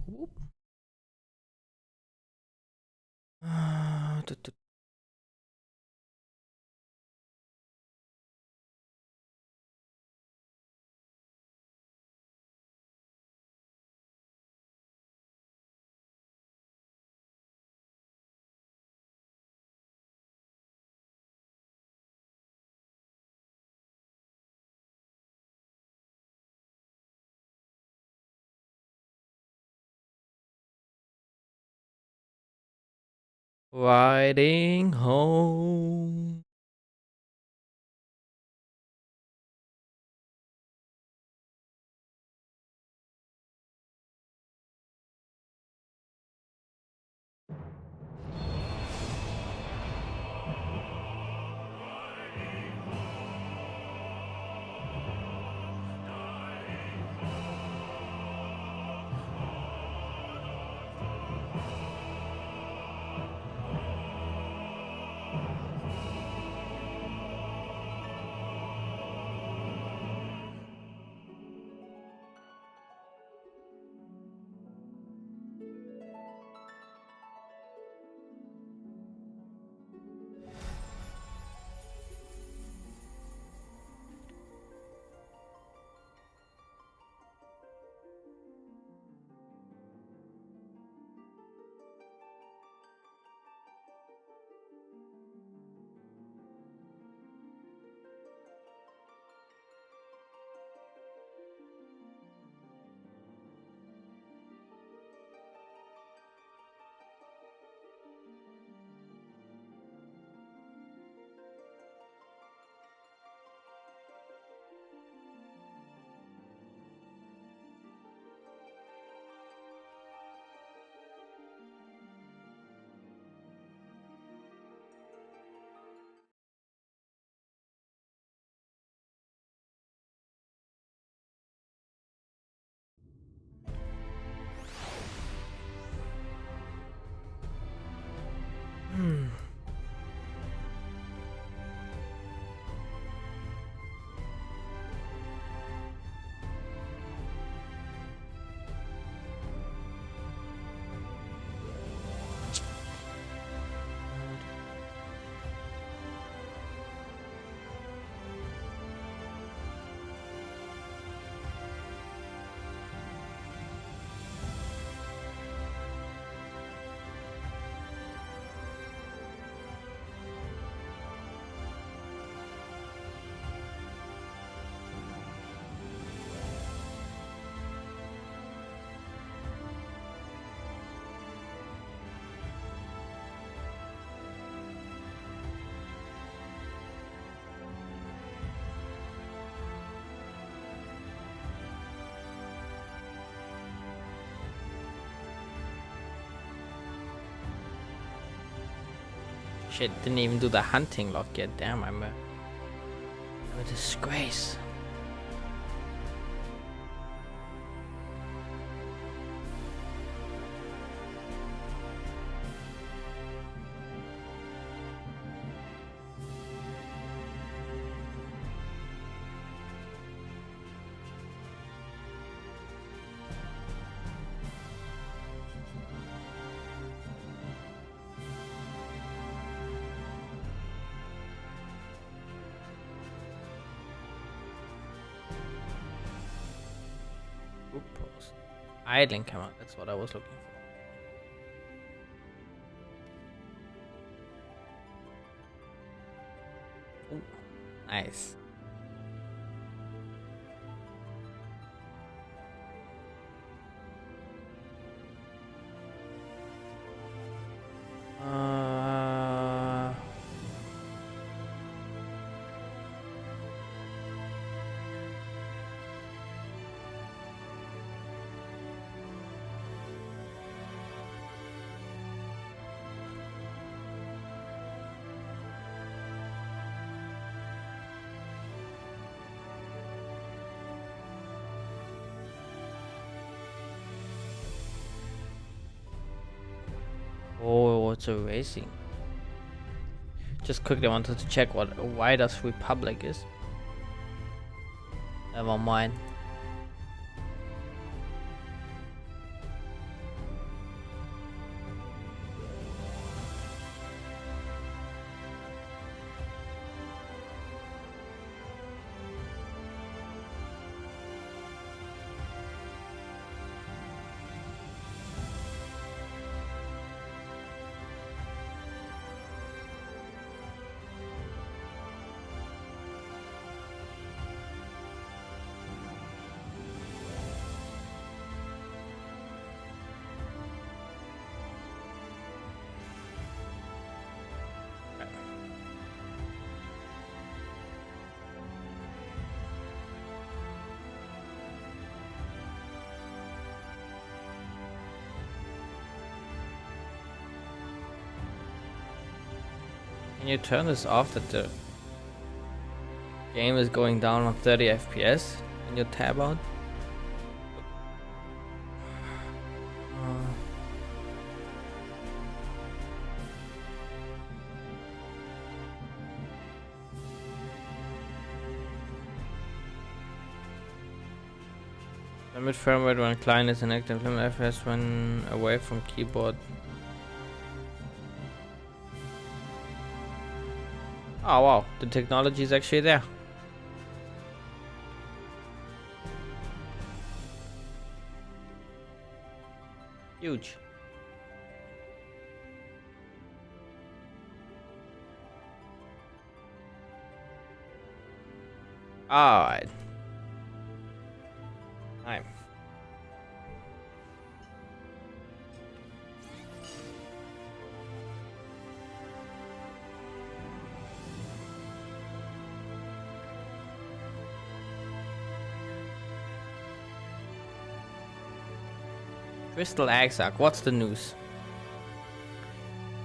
Whoop. Riding home. Shit, didn't even do the hunting lock yet. Damn, I'm a disgrace. Idling camera, that's what I was looking for. Ooh, nice. Oh, it's a racing. Just quickly wanted to check what Widest Republic is. Never mind. Can you turn this off that the game is going down on 30 FPS in your tab out? Limit frame rate when client is inactive, limit FPS when away from keyboard. Oh wow, the technology is actually there. Huge. Alright. Time. Crystal Exarch, what's the news?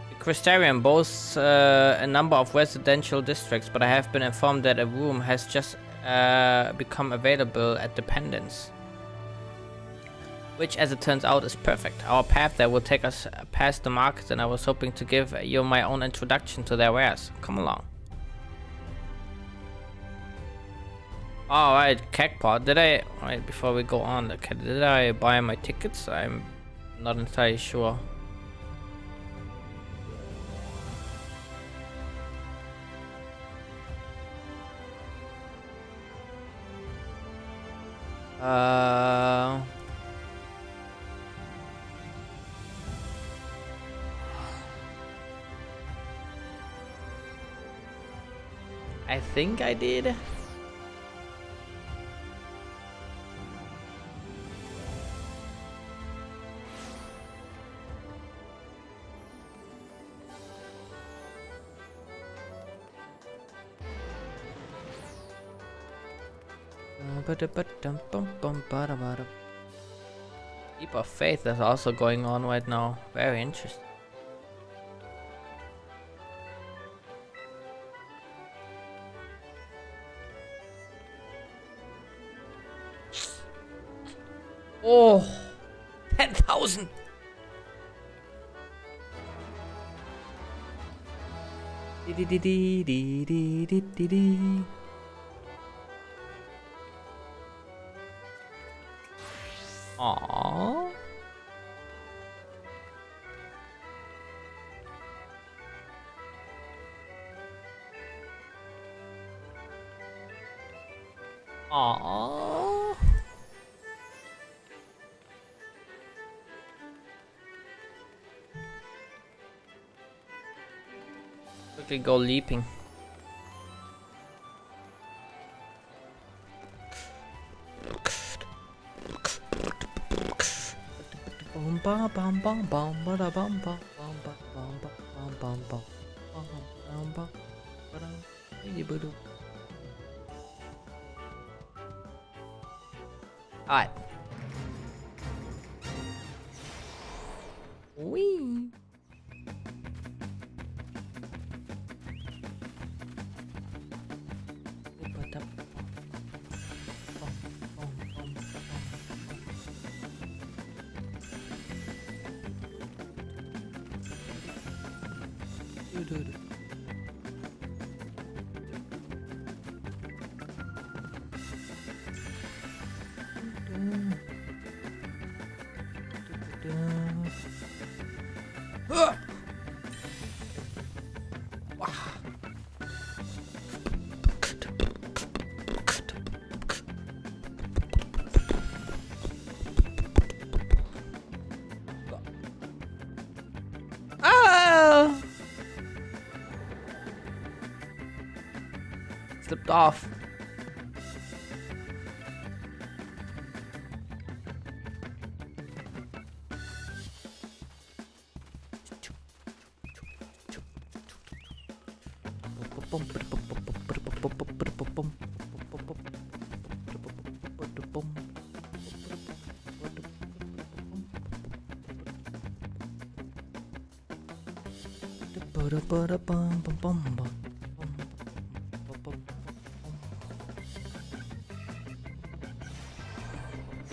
The Crystarium boasts a number of residential districts, but I have been informed that a room has just become available at Dependence. Which, as it turns out, is perfect. Our path there will take us past the market, and I was hoping to give you my own introduction to their wares. Come along. Alright, Cagpot, wait, before we go on, okay, did I buy my tickets? I'm not entirely sure. I think I did. Leap of Faith is also going on right now. Very interesting. Oh, 10,000. Aww. Aww. Quickly go leaping. Alright. Wee. Slipped off.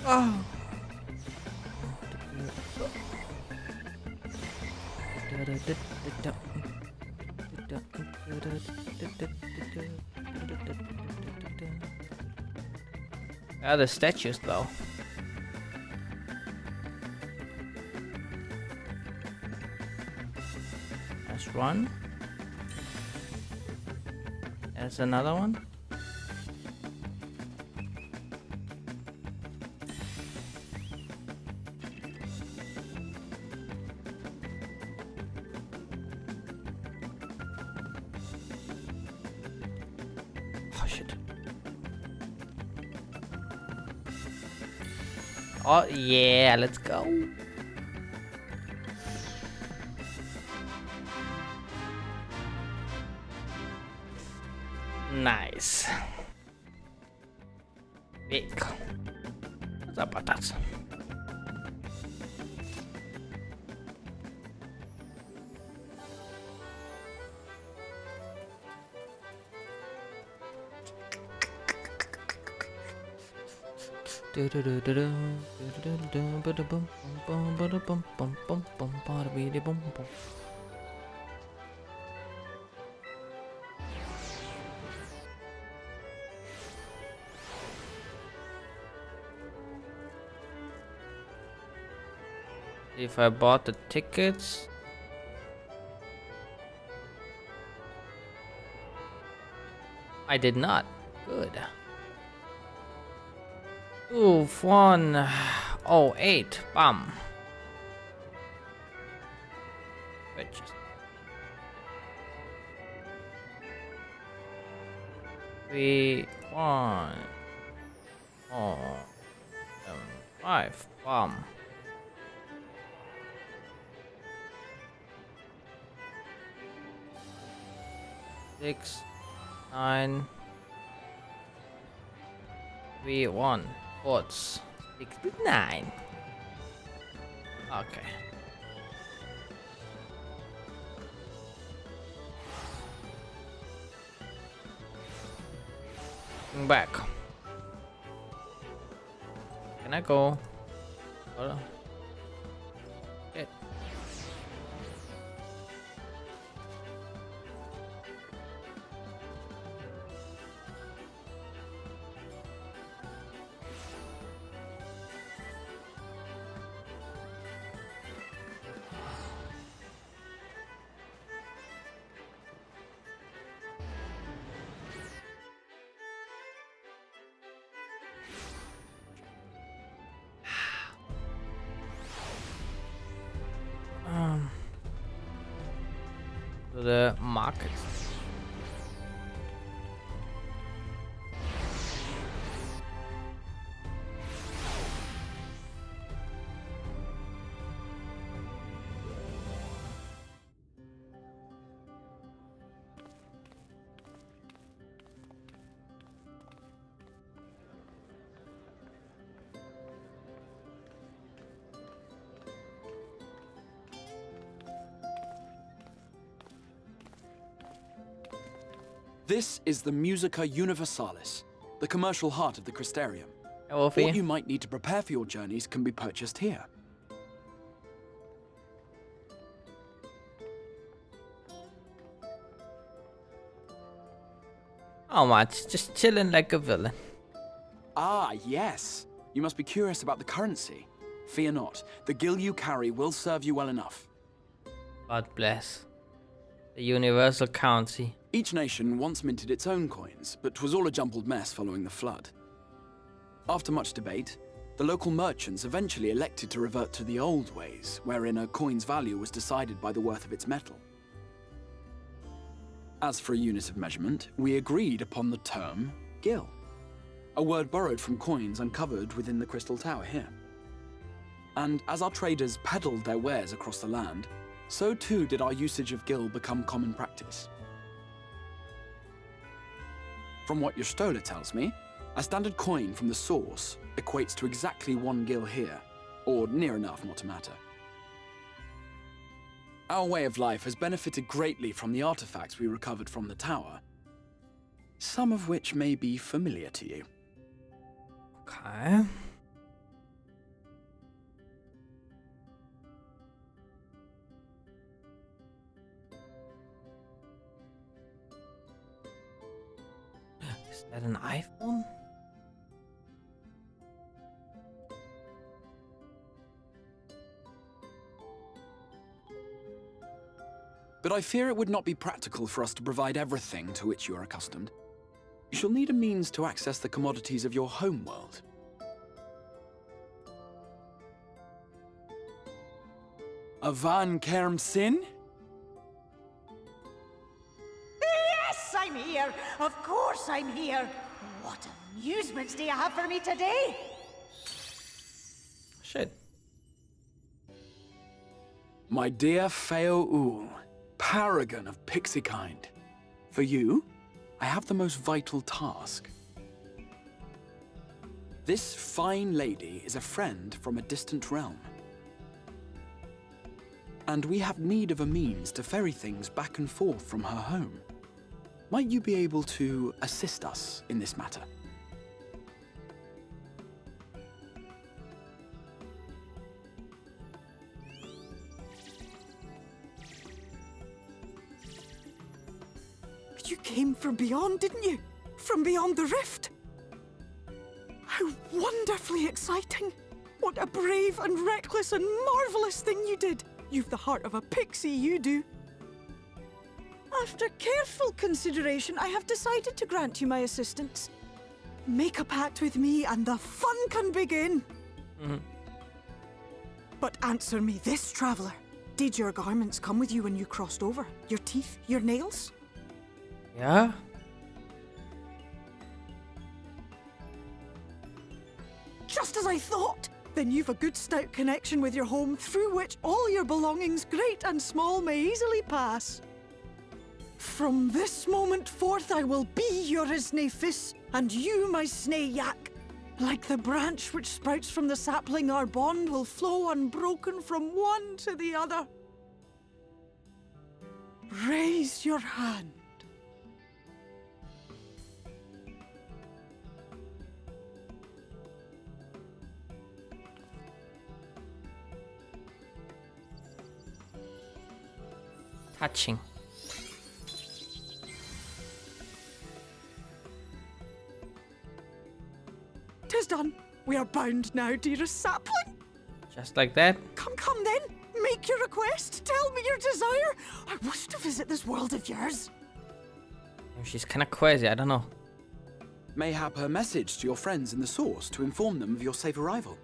Oh. The statues though. That's one. There's another one. Oh shit. Oh yeah, let's go. Nice. Big. What's up about that? If I bought the tickets, I did not. Good. Ooh, 108. Bam. Purchase. 3, 1, 4, 7, 5. Bam. 6, 9, 3, 1. What's 69? Okay. I'm back. Can I go? Hold on. Okay. To the market. This is the Musica Universalis, the commercial heart of the Crystarium. What you might need to prepare for your journeys can be purchased here. How much? Just chilling like a villain. Ah, yes. You must be curious about the currency. Fear not. The gil you carry will serve you well enough. God bless. The universal currency. Each nation once minted its own coins, but 'twas all a jumbled mess following the flood. After much debate, the local merchants eventually elected to revert to the old ways, wherein a coin's value was decided by the worth of its metal. As for a unit of measurement, we agreed upon the term gil, a word borrowed from coins uncovered within the Crystal Tower here. And as our traders peddled their wares across the land, so too did our usage of gil become common practice. From what your stola tells me, a standard coin from the source equates to exactly 1 gil here, or near enough not to matter. Our way of life has benefited greatly from the artifacts we recovered from the tower, some of which may be familiar to you. Okay. Is that an iPhone? But I fear it would not be practical for us to provide everything to which you are accustomed. You shall need a means to access the commodities of your home world. Avan Kerm Sin? Yes, I'm here. Of course I'm here. What amusements do you have for me today? Shit. My dear Feo Ul, paragon of pixie kind. For you, I have the most vital task. This fine lady is a friend from a distant realm. And we have need of a means to ferry things back and forth from her home. Might you be able to assist us in this matter? You came from beyond, didn't you? From beyond the rift? How wonderfully exciting! What a brave and reckless and marvelous thing you did! You've the heart of a pixie, you do. After careful consideration, I have decided to grant you my assistance. Make a pact with me and the fun can begin. But answer me this, traveler. Did your garments come with you when you crossed over? Your teeth? Your nails? Yeah? Just as I thought! Then you've a good stout connection with your home through which all your belongings, great and small, may easily pass. From this moment forth I will be your Isne Fis, and you my Snay Yak. Like the branch which sprouts from the sapling, our bond will flow unbroken from one to the other. Raise your hand. Touching. 'Tis done. We are bound now, dearest sapling. Just like that? Come then. Make your request. Tell me your desire. I wish to visit this world of yours. She's kind of crazy, I don't know. Mayhap her message to your friends in the source to inform them of your safe arrival.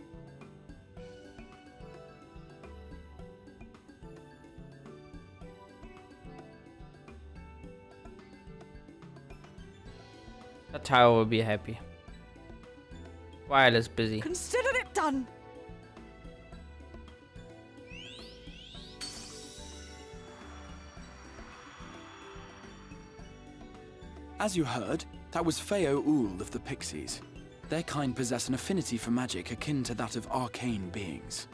The tower will be happy. While it's busy. Consider it done. As you heard, that was Feo Ul of the Pixies. Their kind possess an affinity for magic akin to that of arcane beings.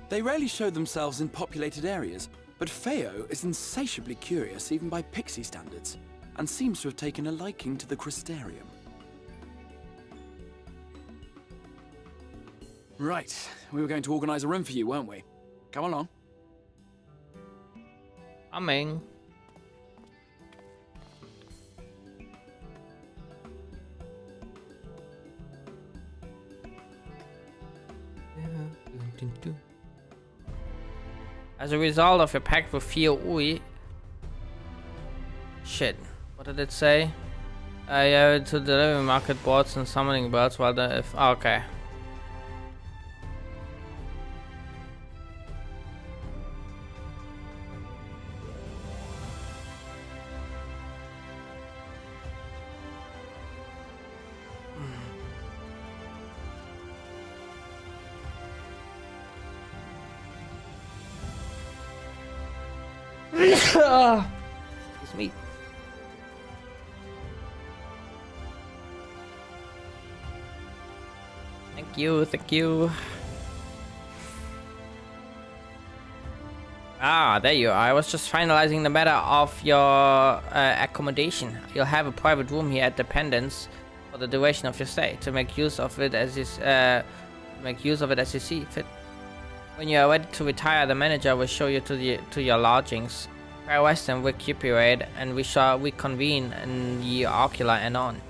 They rarely show themselves in populated areas, but Feo is insatiably curious even by Pixie standards, and seems to have taken a liking to the Crystarium. Right, we were going to organize a room for you, weren't we? Come along. Coming. As a result of your pact with Fio Ui. Shit. What did it say? Yeah, to deliver market boards and summoning birds while the if okay. Excuse me. Thank you, thank you. Ah, there you are. I was just finalizing the matter of your accommodation. You'll have a private room here at Dependence for the duration of your stay to make use of it as you see fit. When you are ready to retire, the manager will show you to your lodgings. Fare rest and recuperate, and we shall reconvene in the ocular anon.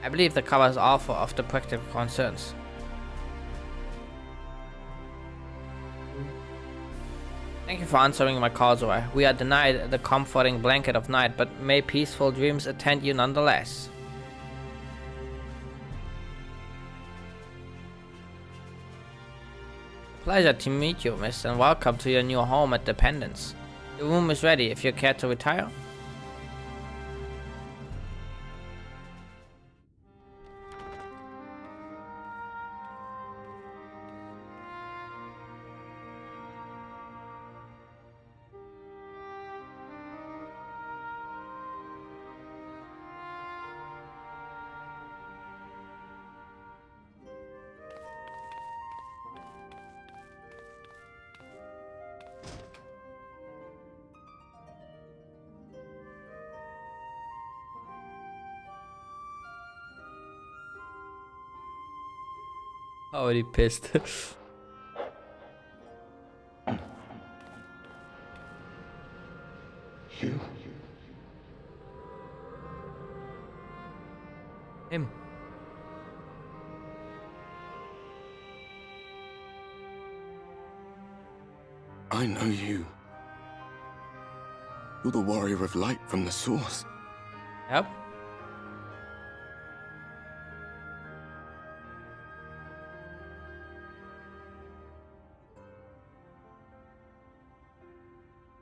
I believe that covers all of the practical concerns. Thank you for answering my call, Zora. We are denied the comforting blanket of night, but may peaceful dreams attend you nonetheless. Pleasure to meet you, miss, and welcome to your new home at Dependence. Your room is ready if you care to retire. Already pissed. You? Him. I know you. You're the warrior of light from the source. Yep.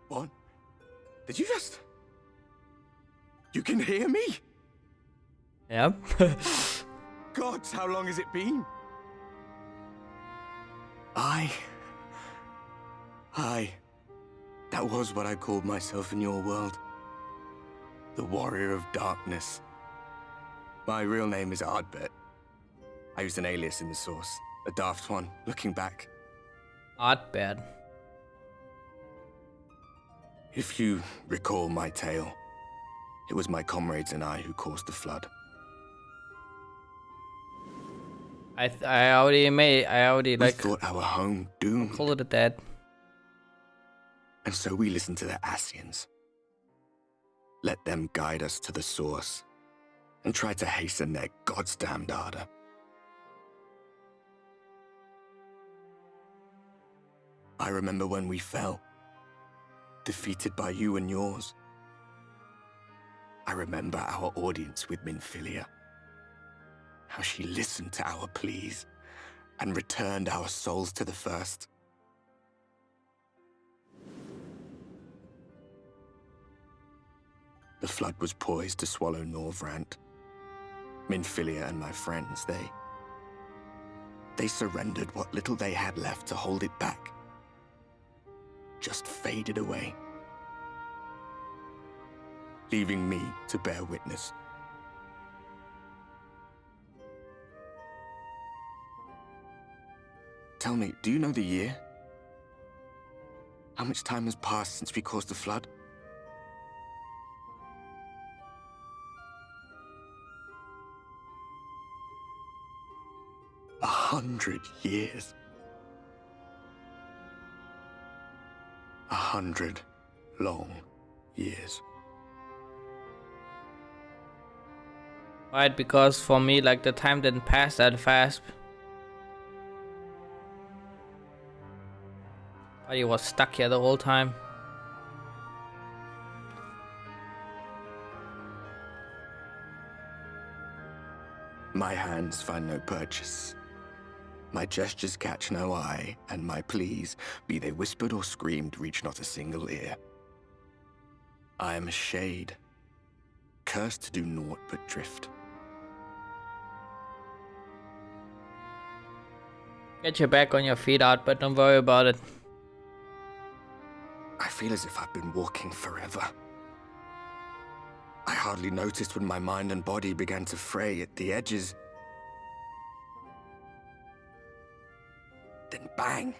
What? Did you just... You can hear me? Yep. Gods, how long has it been? That was what I called myself in your world. The Warrior of Darkness. My real name is Ardbert. I used an alias in the source, a daft one, looking back. Ardbert. If you recall my tale, it was my comrades and I who caused the flood. I already We like thought our home doomed. call it a dead. And so we listened to the Ascians. Let them guide us to the source and try to hasten their goddamned ardor. I remember when we fell, defeated by you and yours. I remember our audience with Minfilia, how she listened to our pleas and returned our souls to the first. The flood was poised to swallow Norvrant. Minfilia and my friends, they surrendered what little they had left to hold it back. Just faded away, leaving me to bear witness. Tell me, do you know the year? How much time has passed since we caused the flood? 100 years. 100 long years. Right, because for me, like, the time didn't pass that fast. But he was stuck here the whole time. My hands find no purchase. My gestures catch no eye, and my pleas, be they whispered or screamed, reach not a single ear. I am a shade, cursed to do naught but drift. Get your back on your feet out, but don't worry about it. I feel as if I've been walking forever. I hardly noticed when my mind and body began to fray at the edges. Then bang!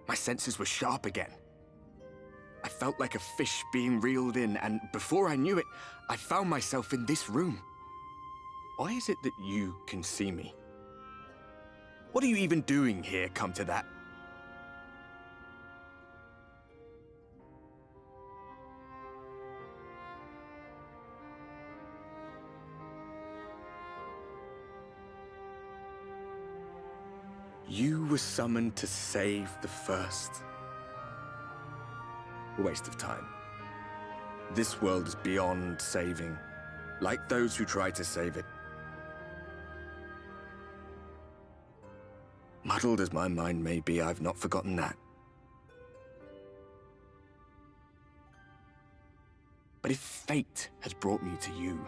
My senses were sharp again. I felt like a fish being reeled in, and before I knew it, I found myself in this room. Why is it that you can see me? What are you even doing here, come to that? You were summoned to save the first. A waste of time. This world is beyond saving, like those who try to save it. Muddled as my mind may be, I've not forgotten that. But if fate has brought me to you,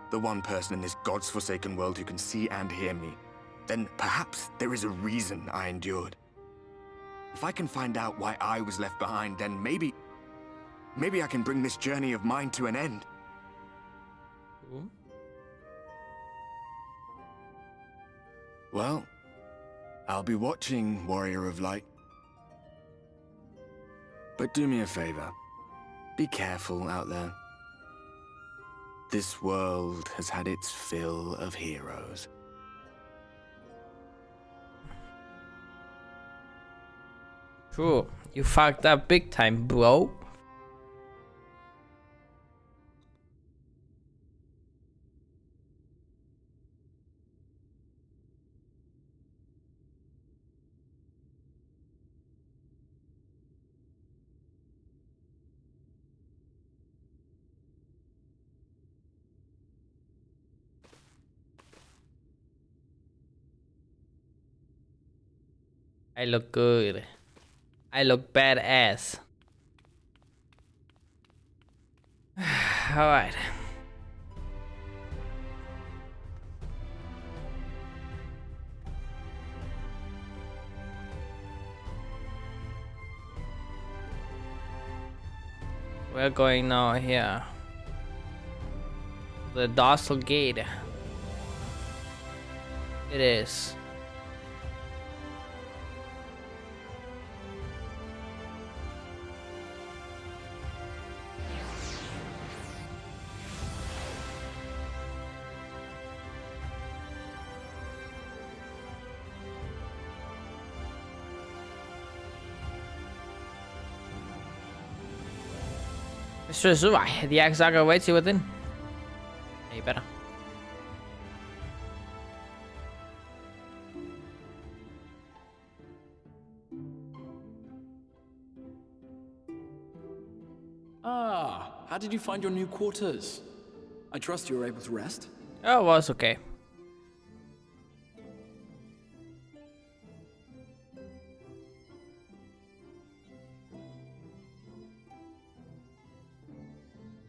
the one person in this God's forsaken world who can see and hear me, then perhaps there is a reason I endured. If I can find out why I was left behind, then maybe I can bring this journey of mine to an end. Ooh. Well, I'll be watching, Warrior of Light. But do me a favor. Be careful out there. This world has had its fill of heroes. True. You fucked up big time, bro. I look good. I look badass. Alright. We're going now here. The Docile Gate. It is. Mr. Zuai, the Exarch awaits you within. Yeah, you better. Ah, how did you find your new quarters? I trust you were able to rest. Oh, it was okay.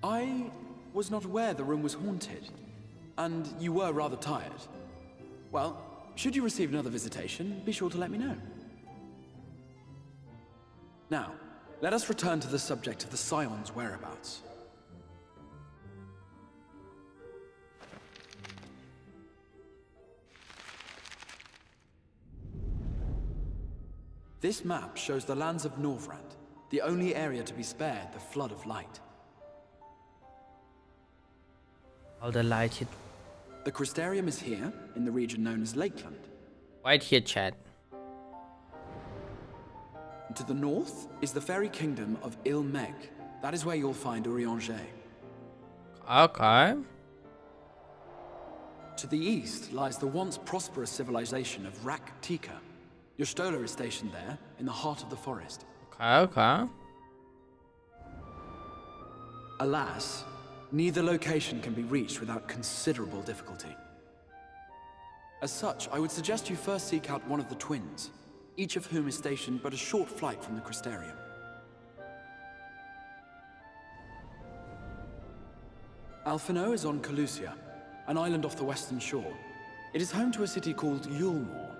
I was not aware the room was haunted, and you were rather tired. Well, should you receive another visitation, be sure to let me know. Now, let us return to the subject of the Scion's whereabouts. This map shows the lands of Norvrand, the only area to be spared the flood of light. All the light hit. The Crystarium is here, in the region known as Lakeland. Right here, Chad. And to the north is the fairy kingdom of Il-Meg. That is where you'll find Urianger. Okay. To the east lies the once prosperous civilization of Rak-Tika. Your Stola is stationed there, in the heart of the forest. Okay. Alas, neither location can be reached without considerable difficulty. As such, I would suggest you first seek out one of the twins, each of whom is stationed but a short flight from the Crystarium. Alphino is on Calusia, an island off the western shore. It is home to a city called Yulmore,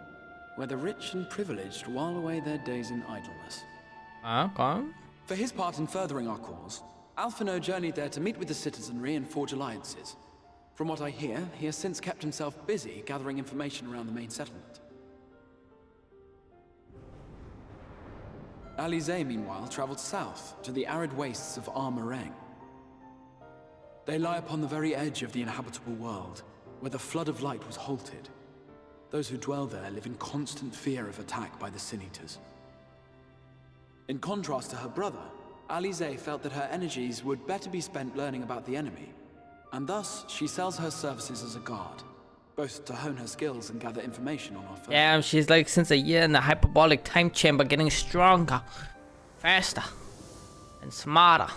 where the rich and privileged while away their days in idleness. Okay. For his part in furthering our cause, Alphino journeyed there to meet with the citizenry and forge alliances. From what I hear, he has since kept himself busy gathering information around the main settlement. Alizé, meanwhile, traveled south to the arid wastes of Armareng. They lie upon the very edge of the inhabitable world, where the flood of light was halted. Those who dwell there live in constant fear of attack by the Sin Eaters. In contrast to her brother, Alizé felt that her energies would better be spent learning about the enemy, and thus she sells her services as a guard, both to hone her skills and gather information on our foes. Damn, she's like since a year in the hyperbolic time chamber, getting stronger, faster, and smarter.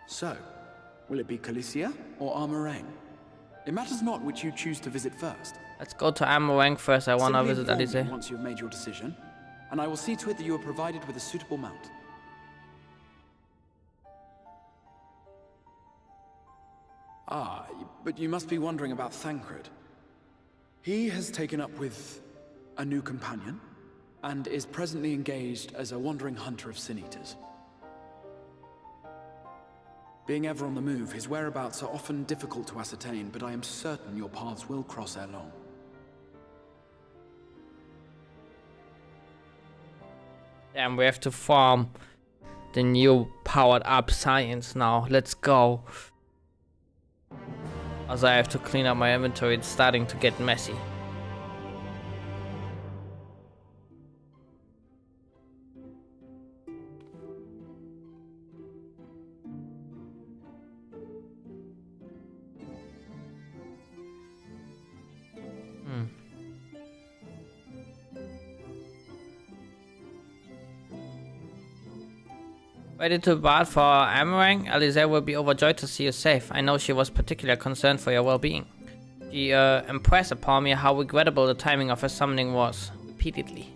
So, will it be Calicia or Armareng? It matters not which you choose to visit first. Let's go to Amarang first. I wanna Simply visit inform me Alizé. once you have made your decision, and I will see to it that you are provided with a suitable mount. Ah, but you must be wondering about Thancred. He has taken up with a new companion, and is presently engaged as a wandering hunter of Sin Eaters. Being ever on the move, his whereabouts are often difficult to ascertain, but I am certain your paths will cross ere long. Damn, we have to farm the new powered up science now. Let's go. Also, I have to clean up my inventory. It's starting to get messy. Ready to depart for Amarang? Alizé will be overjoyed to see you safe. I know she was particularly concerned for your well-being. She impressed upon me how regrettable the timing of her summoning was, repeatedly.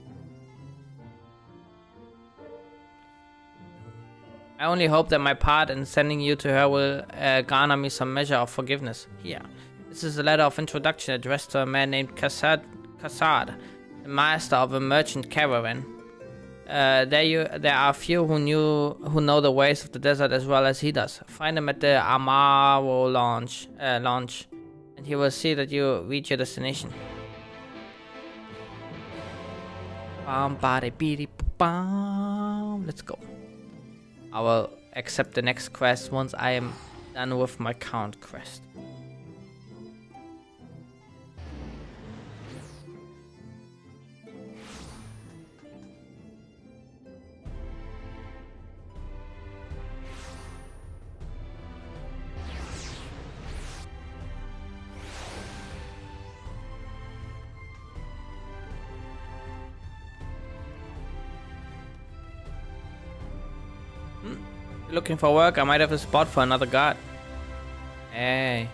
I only hope that my part in sending you to her will garner me some measure of forgiveness. Here, this is a letter of introduction addressed to a man named Kassad, the master of a merchant caravan. There are few who know the ways of the desert as well as he does. Find him at the Amaro launch, and he will see that you reach your destination. Let's go. I will accept the next quest once I am done with my current quest. Looking for work? I might have a spot for another guard. Hey.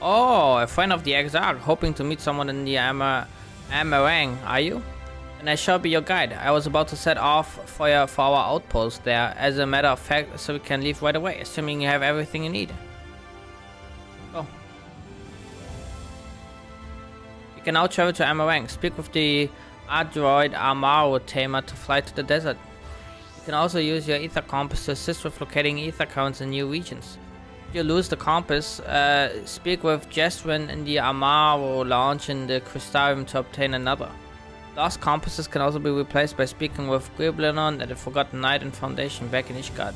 Oh, a friend of the Exarch, hoping to meet someone in the Amarang, are you? And I shall be your guide. I was about to set off for our outpost there, as a matter of fact, so we can leave right away, assuming you have everything you need. Oh. You can now travel to Amarang. Speak with the Adroid Amaro Tamer to fly to the desert. You can also use your ether compass to assist with locating ether currents in new regions. If you lose the compass, speak with Jestrin in the Amaro launch in the Crystarium to obtain another. Lost compasses can also be replaced by speaking with Griblinon at the Forgotten Knight and Foundation back in Ishgard.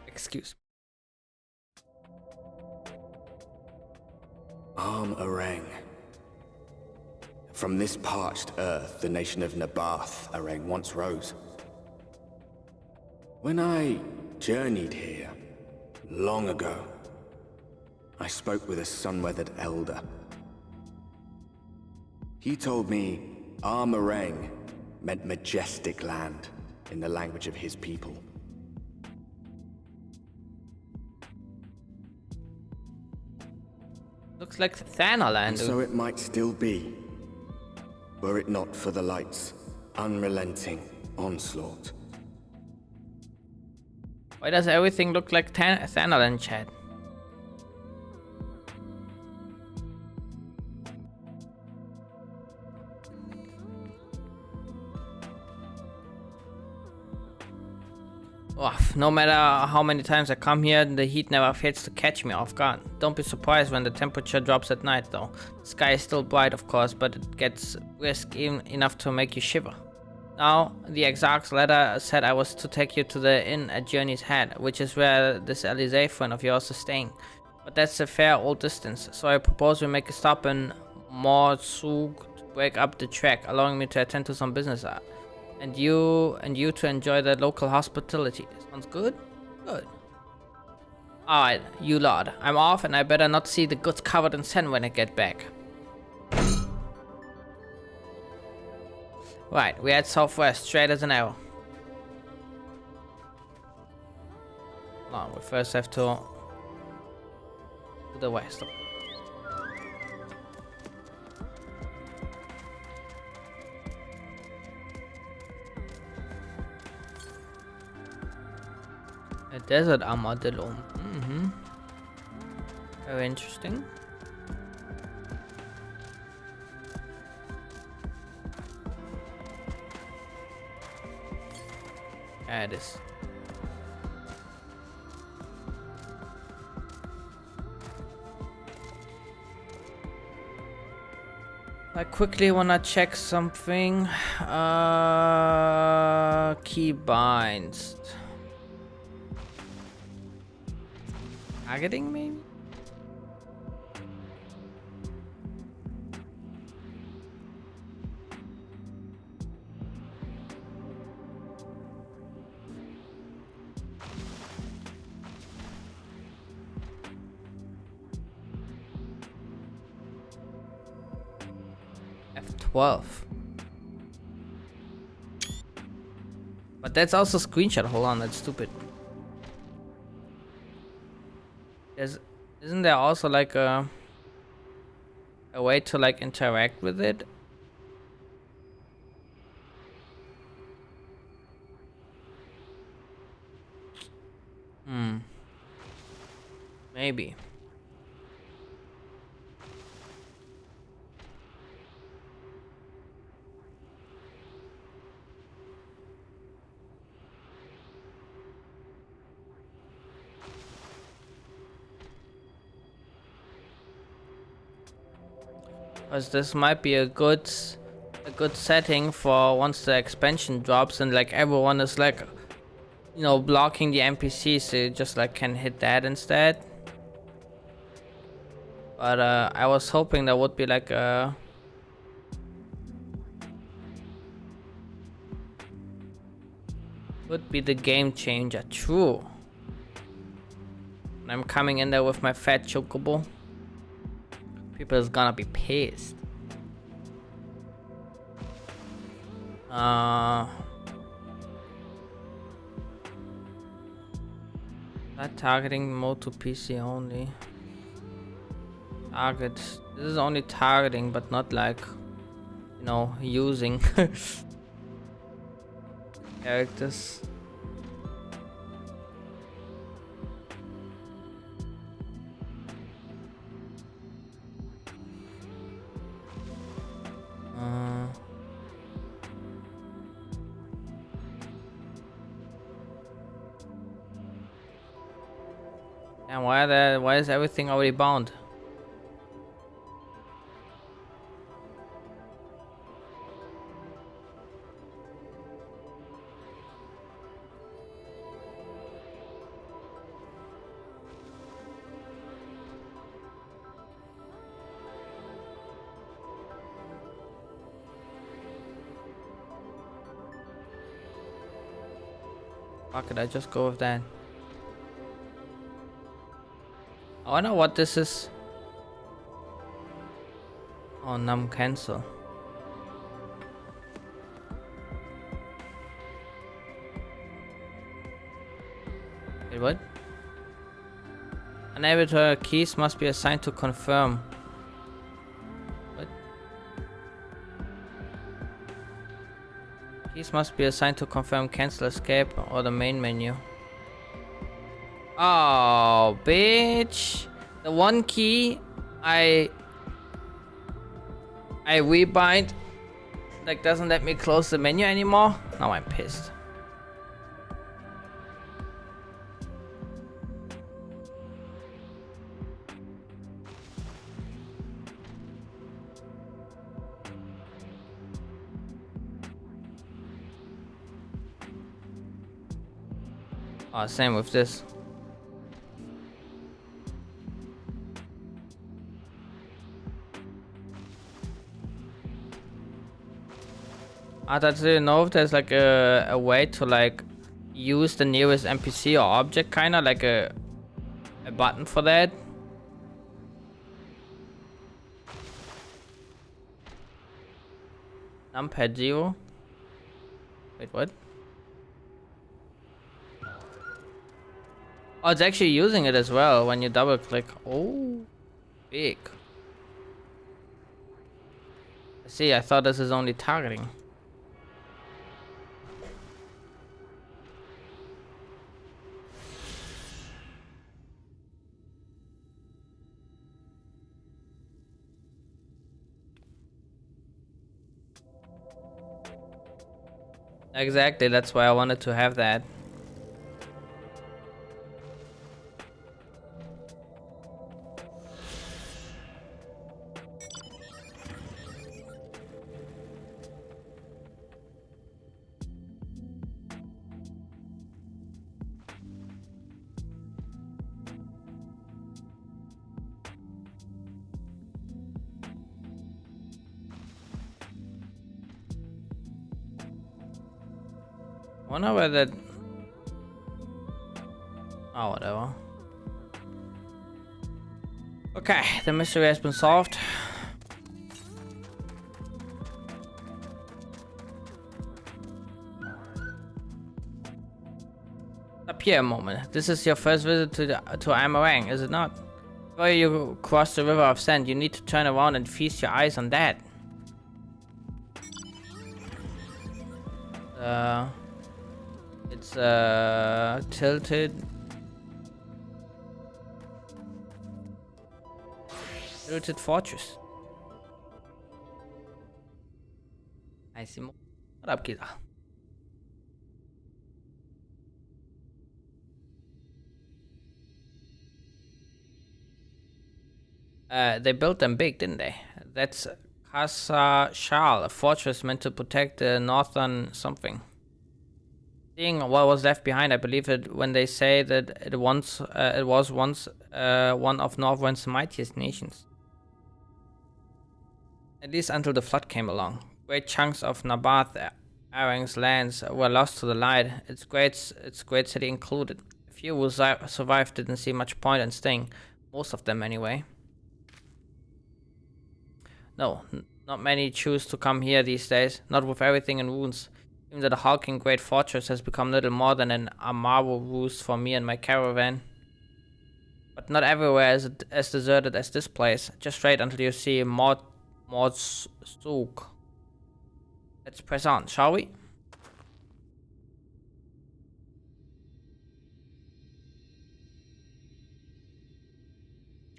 Excuse me. Areng. From this parched earth, the nation of Nabath, Areng, once rose. When I journeyed here, long ago, I spoke with a sun-weathered elder. He told me Armareng meant majestic land in the language of his people. Looks like Thanaland. And so it might still be, were it not for the light's unrelenting onslaught. Why does everything look like Thanaland, Chad? No matter how many times I come here, the heat never fails to catch me off guard. Don't be surprised when the temperature drops at night though. The sky is still bright of course, but it gets brisk even enough to make you shiver. Now, the Exarch's letter said I was to take you to the inn at Journey's Head, which is where this Elysee friend of yours is staying. But that's a fair old distance, so I propose we make a stop in Morzug to break up the trek, allowing me to attend to some business. And you to enjoy the local hospitality. Sounds good? Good. Alright, you lot. I'm off and I better not see the goods covered in sand when I get back. Right, we head southwest, straight as an arrow. No, we first have to the west. A desert armadillo. Very interesting. Yeah, it is. I quickly wanna check something. Key binds. Targeting maybe? F12. But that's also screenshot. Hold on, that's stupid. Isn't there also like a way to like interact with it? Maybe. Because this might be a good setting for once the expansion drops and like everyone is like, you know, blocking the NPCs, so you just like can hit that instead. But I was hoping there would be like a would be the game changer. True. I'm coming in there with my fat chocobo. People is gonna be pissed. That targeting mode to PC only. Target. This is only targeting, but not like, you know, using characters. And why is everything already bound? Fuck it, I just go with that. I wonder what this is. Oh, num cancel. Wait, what? Unable to keys must be assigned to confirm. What? Keys must be assigned to confirm cancel escape or the main menu. Oh, bitch. The one key I rebind like doesn't let me close the menu anymore. Now I'm pissed. Oh, same with this. I don't really know if there's like a way to like use the nearest NPC or object, kind of like a button for that. Numpad 0. Wait, what? Oh, it's actually using it as well when you double click. Oh, big. See, I thought this is only targeting. Exactly, that's why I wanted to have that. I wonder where that... Oh, whatever. Okay, the mystery has been solved. Up here a moment. This is your first visit to Amarang, is it not? Before you cross the river of sand, you need to turn around and feast your eyes on that. It's tilted fortress. I see more. What up, kiddo? They built them big, didn't they? That's Casa Shal, a fortress meant to protect the northern something. Seeing what was left behind, I believe it when they say that it was once one of Northrend's mightiest nations. At least until the flood came along. Great chunks of Nabath Arang's lands were lost to the light, its great city included. A few who survived didn't see much point in staying, most of them anyway. No, not many choose to come here these days, not with everything in ruins. Even though the hulking great fortress has become little more than an Amaro roost for me and my caravan. But not everywhere is it as deserted as this place. Just wait until you see Mord's Souk. Let's press on, shall we?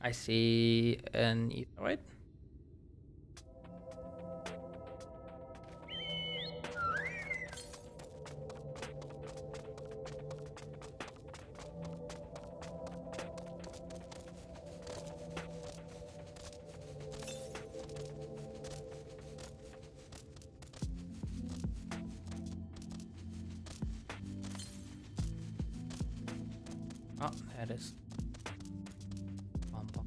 I see an etherite. Oh, there it is. Bum, bum.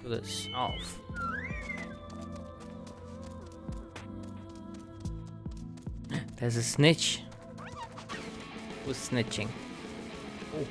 To the south. There's a snitch. Who's snitching? Oh.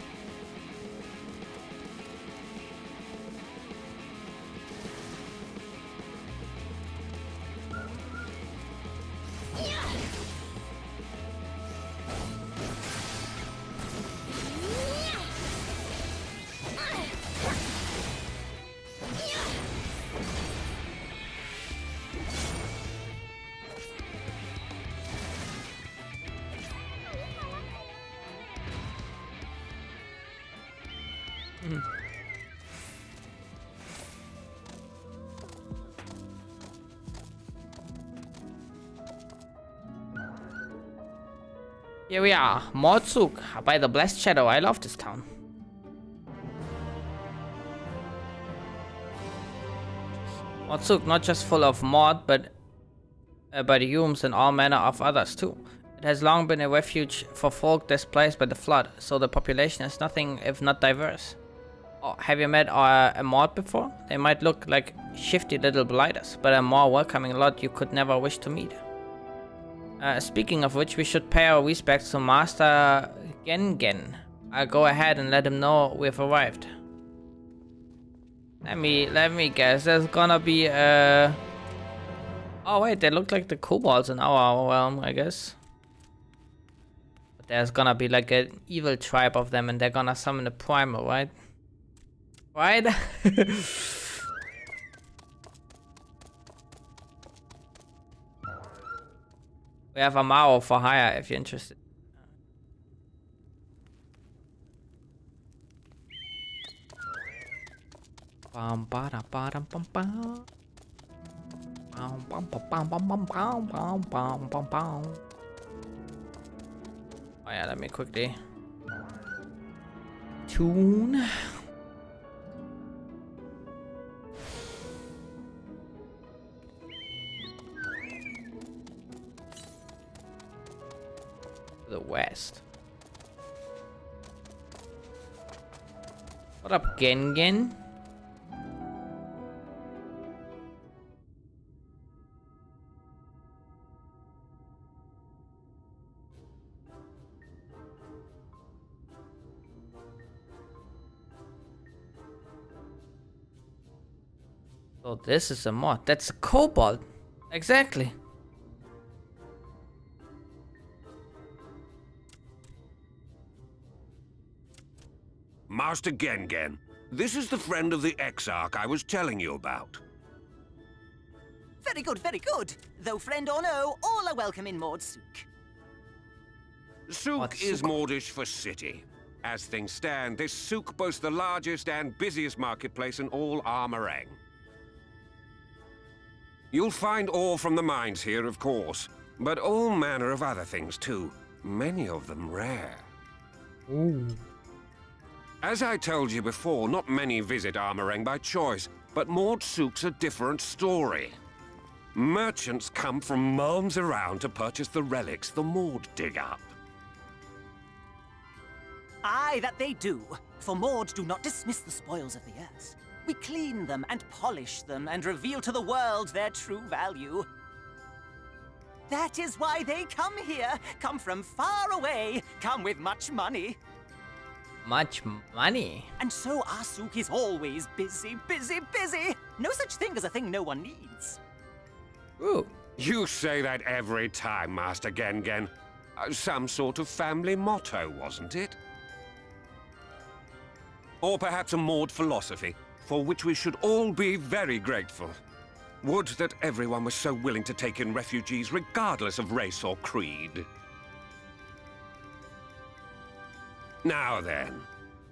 Here we are, Mordsuk, by the Blessed Shadow. I love this town. Mordsuk, not just full of Mord, but humans and all manner of others too. It has long been a refuge for folk displaced by the flood, so the population is nothing if not diverse. Oh, have you met a Mord before? They might look like shifty little blighters, but a more welcoming lot you could never wish to meet. Speaking of which, we should pay our respects to Master Gengen. I'll go ahead and let him know we've arrived. Let me guess. There's gonna be oh wait, they look like the kobolds in our realm, I guess. But there's gonna be like an evil tribe of them, and they're gonna summon the primal, right? Right? We have a Mao for hire if you're interested. Bum ba da ba dum bum bum. Bum bum bum bum bum bum bum bum bum bum. Oh yeah, let me quickly tune. The west. What up, Gengen? So this is a mod. That's a kobold. Exactly. Master Gengen, this is the friend of the Exarch I was telling you about. Very good, very good. Though friend or no, all are welcome in Mordsuk. Souk is Mordish for city. As things stand, this souk boasts the largest and busiest marketplace in all Armorang. You'll find ore from the mines here, of course, but all manner of other things too. Many of them rare. Ooh. As I told you before, not many visit Armorang by choice, but Mordsouk's a different story. Merchants come from miles around to purchase the relics the Mord dig up. Aye, that they do. For Mord do not dismiss the spoils of the earth. We clean them and polish them and reveal to the world their true value. That is why they come here, come from far away, come with much money. Much money. And so our souk is always busy, busy, busy. No such thing as a thing no one needs. Ooh. You say that every time, Master Gengen. Some sort of family motto, wasn't it? Or perhaps a Mord philosophy, for which we should all be very grateful. Would that everyone was so willing to take in refugees regardless of race or creed. Now then,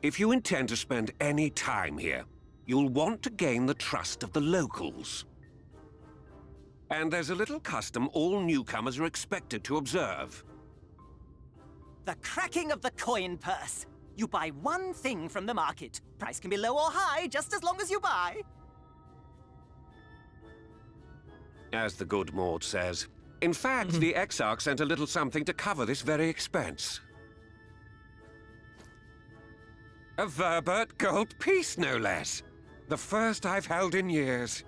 if you intend to spend any time here, you'll want to gain the trust of the locals. And there's a little custom all newcomers are expected to observe. The cracking of the coin purse. You buy one thing from the market. Price can be low or high, just as long as you buy. As the good Mord says. In fact, the Exarch sent a little something to cover this very expense. A Verbert gold piece, no less. The first I've held in years.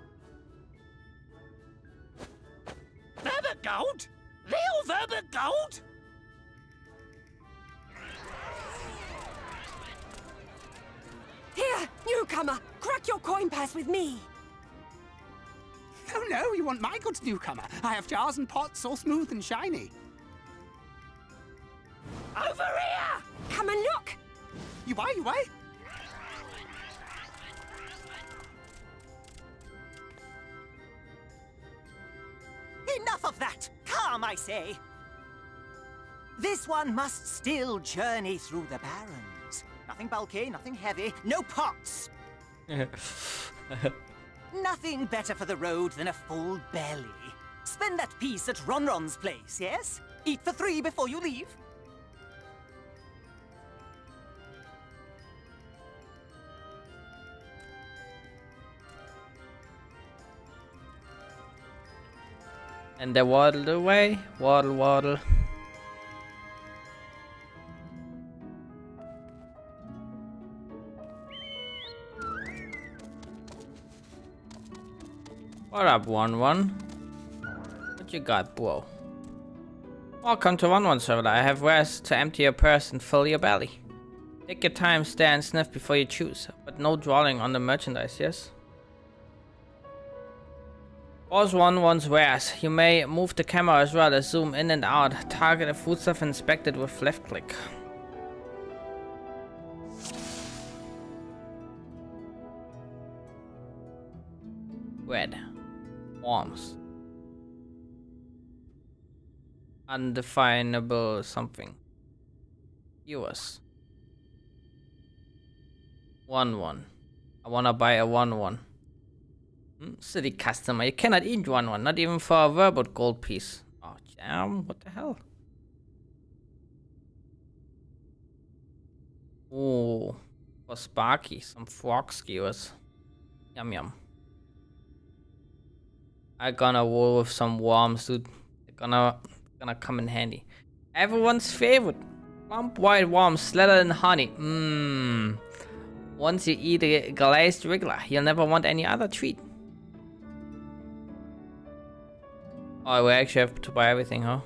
Verbert gold? Real Verbert gold? Here, newcomer, crack your coin purse with me. Oh no, you want my goods, newcomer. I have jars and pots all smooth and shiny. Over here! Come and look. You buy, you buy. Enough of that! Calm, I say! This one must still journey through the barrens. Nothing bulky, nothing heavy, no pots. Nothing better for the road than a full belly. Spend that piece at Ronron's place, yes? Eat for 3 before you leave. And they waddled away. Waddle, waddle. What up, 1-1? What you got, bro? Welcome to 1-1 server. I have wares to empty your purse and fill your belly. Take your time, stare and sniff before you choose, but no dwelling on the merchandise, yes? Pause 1-1's wares. You may move the camera as well as zoom in and out. Target a foodstuff and inspect it with left click. Red. Worms. Undefinable something. Viewers. 1-1. I wanna buy a 1-1. City customer. You cannot eat 1-1, not even for a verbal gold piece. Oh, damn. What the hell? Oh, for Sparky. Some frog skewers. Yum yum. I'm gonna roll with some worms, dude. They're gonna come in handy. Everyone's favorite. Plump white worms slathered in honey. Mmm. Once you eat a glazed wriggler, you'll never want any other treat. Oh, we actually have to buy everything, huh?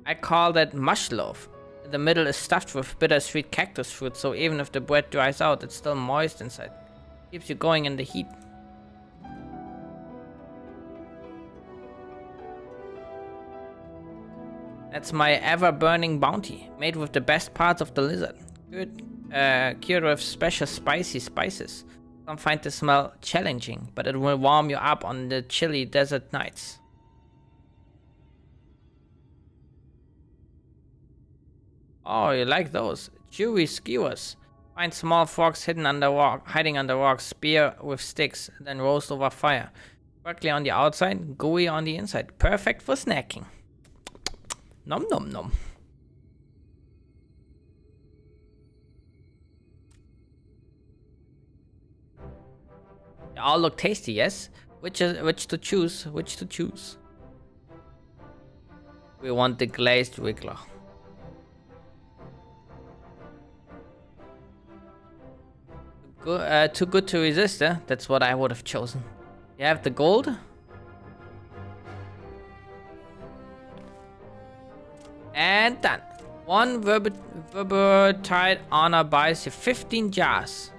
I call that mush loaf. The middle is stuffed with bittersweet cactus fruit, so even if the bread dries out, it's still moist inside. Keeps you going in the heat. That's my ever-burning bounty, made with the best parts of the lizard. Good, cured with special spicy spices. Some find the smell challenging, but it will warm you up on the chilly desert nights. Oh, you like those? Chewy skewers. Find small frogs hiding under rocks, spear with sticks, then roast over fire. Crackly on the outside, gooey on the inside. Perfect for snacking. Nom nom nom. They all look tasty, yes? Which to choose? Which to choose? We want the glazed wriggler. Too good to resist, eh? That's what I would have chosen. You have the gold? And done. One verberitide honor buys you 15 jars.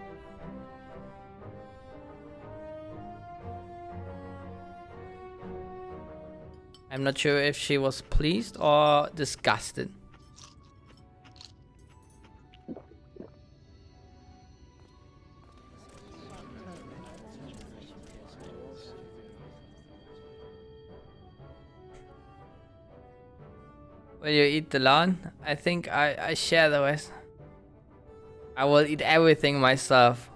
I'm not sure if she was pleased or disgusted. Will you eat the lawn? I think I share the rest. I will eat everything myself.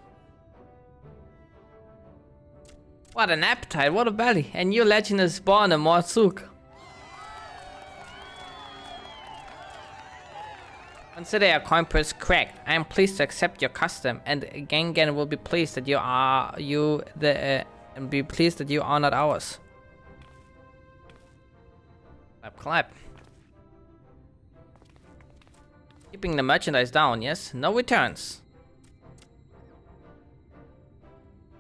What an appetite, what a belly. A new legend is born in Morsuk. Consider your coin purse cracked. I am pleased to accept your custom, and Gengen will be pleased that and be pleased that you are not ours. Clap, clap. Keeping the merchandise down, yes? No returns.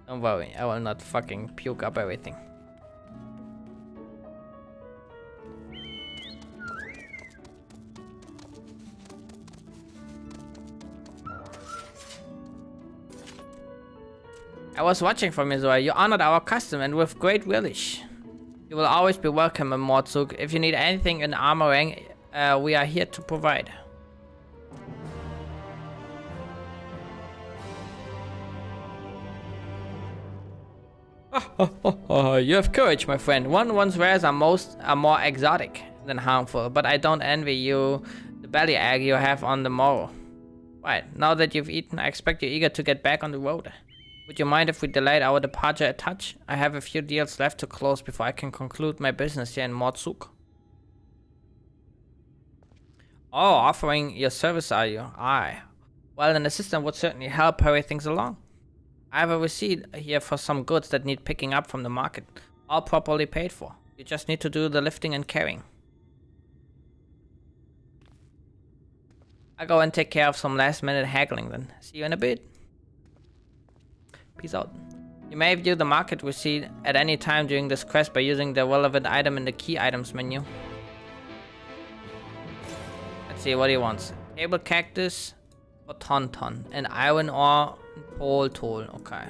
Don't worry, I will not fucking puke up everything. I was watching from Israel. You honored our custom and with great relish. You will always be welcome in Mordzug. If you need anything in armoring, we are here to provide. You have courage, my friend. One's wares are more exotic than harmful, but I don't envy you the belly ache you have on the morrow. Right, now that you've eaten, I expect you're eager to get back on the road. Would you mind if we delayed our departure a touch? I have a few deals left to close before I can conclude my business here in Mordzug. Oh, offering your service, are you? Aye. Well, an assistant would certainly help hurry things along. I have a receipt here for some goods that need picking up from the market. All properly paid for. You just need to do the lifting and carrying. I'll go and take care of some last minute haggling then. See you in a bit. Peace out. You may view the market receipt at any time during this quest by using the relevant item in the key items menu. Let's see what he wants. Table cactus for Tonton and iron ore pole tool. Okay.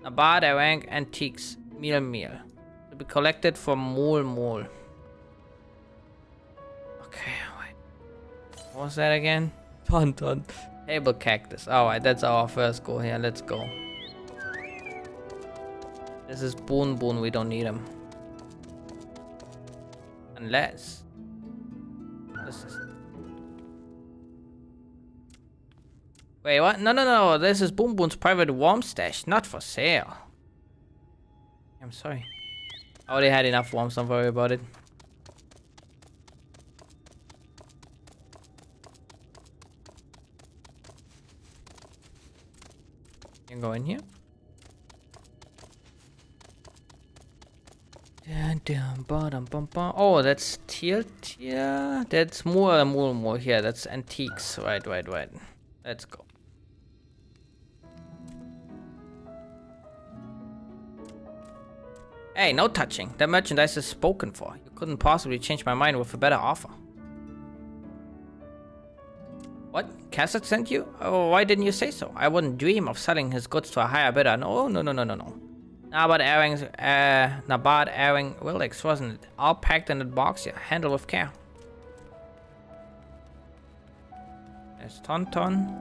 Nabad rank antiques meal. To be collected from mole. Okay, wait. What was that again? Tonton. Table cactus. Alright, that's our first goal here. Let's go. This is Boon. We don't need him. Unless... This is... Wait, what? No. This is Boon's private worm stash. Not for sale. I'm sorry. I already had enough worms. Don't worry about it. You can go in here. Oh, that's tier. That's more here. That's antiques. Right. Let's go. Hey, no touching. That merchandise is spoken for. You couldn't possibly change my mind with a better offer. What? Cassett sent you? Oh, why didn't you say so? I wouldn't dream of selling his goods to a higher bidder. No. Nabad airing relics, wasn't it? All packed in that box here. Handle with care. There's Tonton.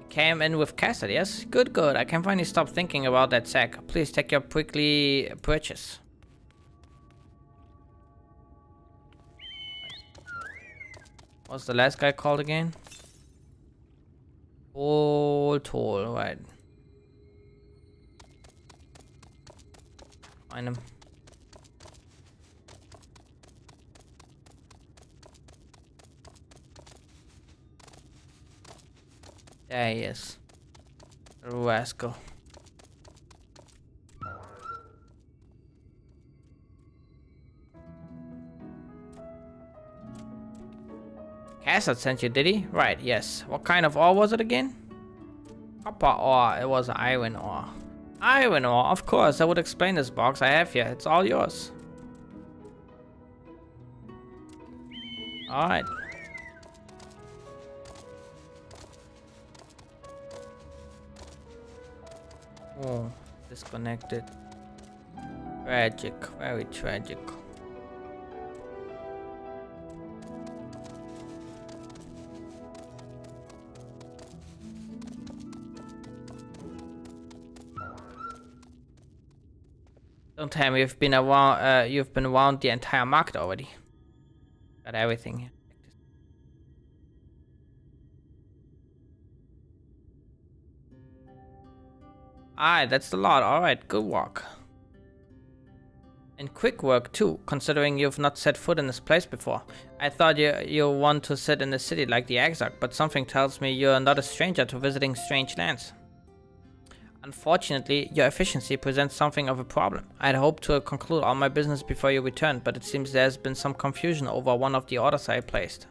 Came in with Cassett, yes? Good. I can finally stop thinking about that sack. Please take your prickly purchase. What's the last guy called again? Toll, right. Find him. There he is. Rascal. Cassett sent you, did he? Right, yes. What kind of ore was it again? Copper ore. It was iron ore. Iron ore, of course. I would explain this box I have here. It's all yours. Alright. Oh, disconnected. Tragic, very tragic. Don't tell me you've been around the entire market already. Got everything here. Aye, that's the lot. Alright, good work. And quick work too, considering you've not set foot in this place before. I thought you want to sit in the city like the Exarch, but something tells me you're not a stranger to visiting strange lands. Unfortunately, your efficiency presents something of a problem. I'd hoped to conclude all my business before you returned, but it seems there's been some confusion over one of the orders I placed.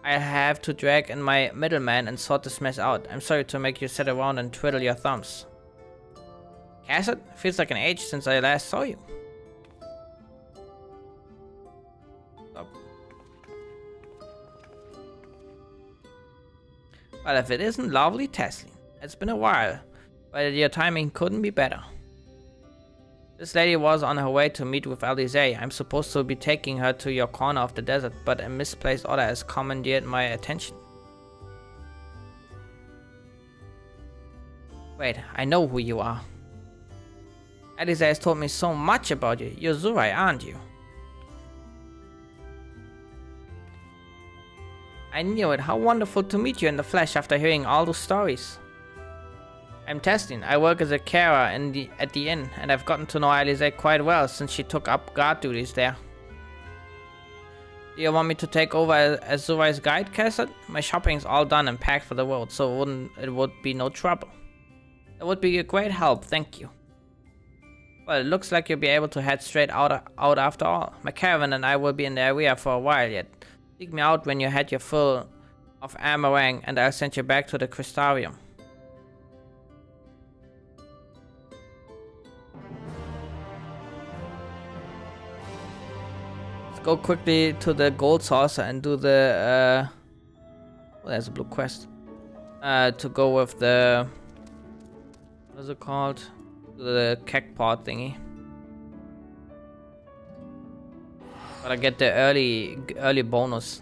I have to drag in my middleman and sort this mess out. I'm sorry to make you sit around and twiddle your thumbs. Cassett, feels like an age since I last saw you. Oh. Well, if it isn't lovely Tesla. It's been a while, but your timing couldn't be better. This lady was on her way to meet with Alize. I'm supposed to be taking her to your corner of the desert, but a misplaced order has commandeered my attention. Wait, I know who you are. Alize has told me so much about you. You're Zurai, aren't you? I knew it. How wonderful to meet you in the flesh after hearing all those stories. I'm Testin. I work as a carer at the inn, and I've gotten to know Alize quite well since she took up guard duties there. Do you want me to take over as Zurai's guide, Cassette? My shopping's all done and packed for the road, so it would be no trouble. That would be a great help, thank you. Well, it looks like you'll be able to head straight out after all. My caravan and I will be in the area for a while yet. Seek me out when you had your full of Amarang, and I'll send you back to the Crystarium. Let's go quickly to the gold saucer and do the oh, there's a blue quest. To go with the, what is it called? The keg pod thingy. But I get the early bonus.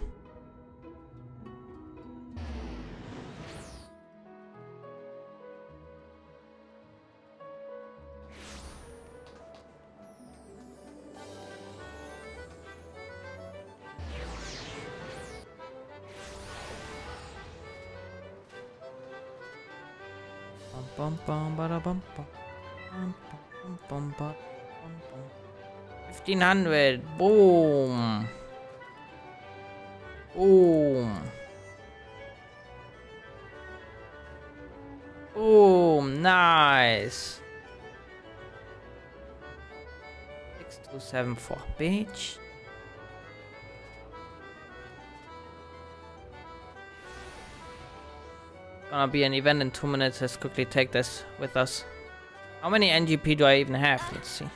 Bum bum bada bum bum. 1500. Boom. Boom. Boom. Nice. 6274. Bitch. Gonna be an event in 2 minutes. Let's quickly take this with us. How many NGP do I even have? Let's see.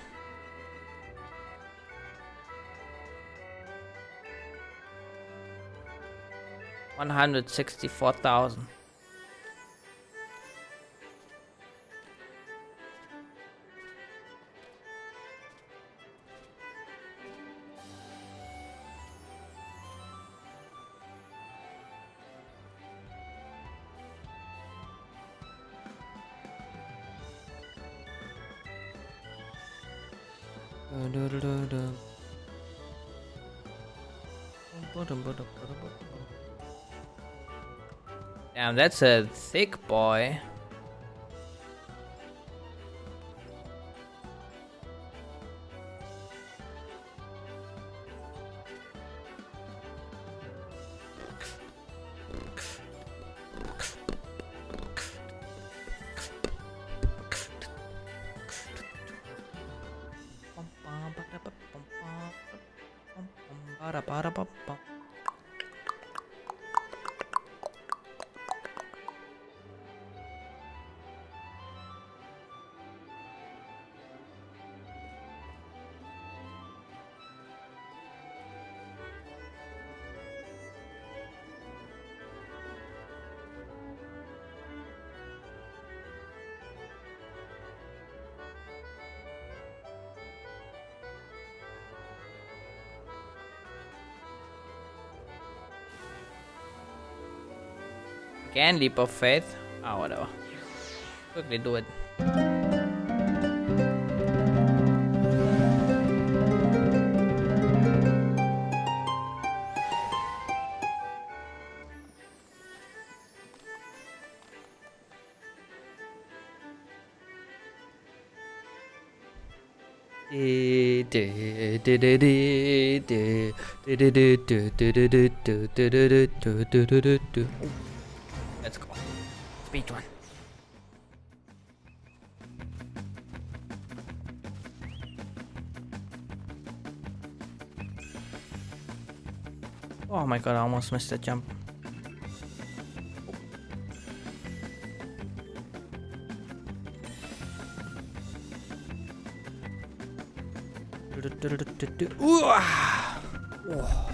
$164,000. Damn, that's a thick boy. Again, leap of faith. Oh, whatever. Quickly do it. Let's go. Speed run. Oh my god, I almost missed that jump. Ooh. Oh.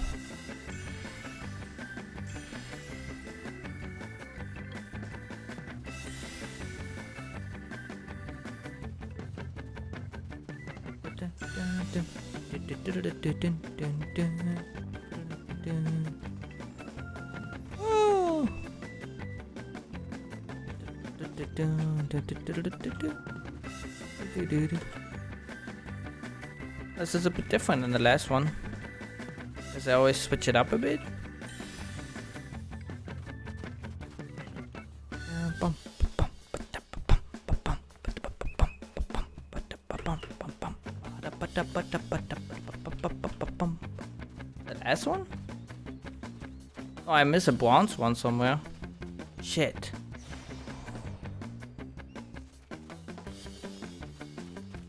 This is a bit different than the last one, because I always switch it up a bit. That S one? Oh, I miss a bronze one somewhere. Shit.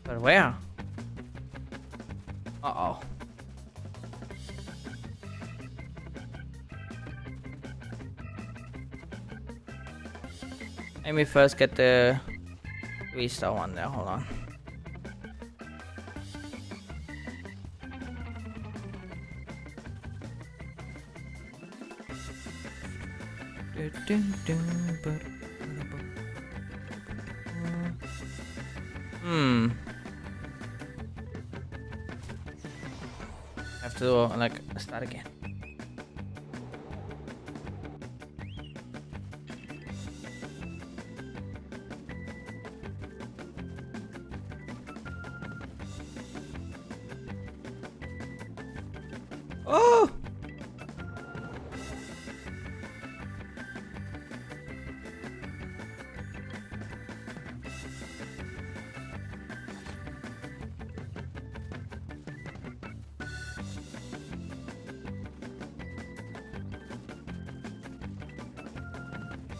But where? Uh-oh. Let me first get the 3-star one there. Hold on. Have to like start again. Oh!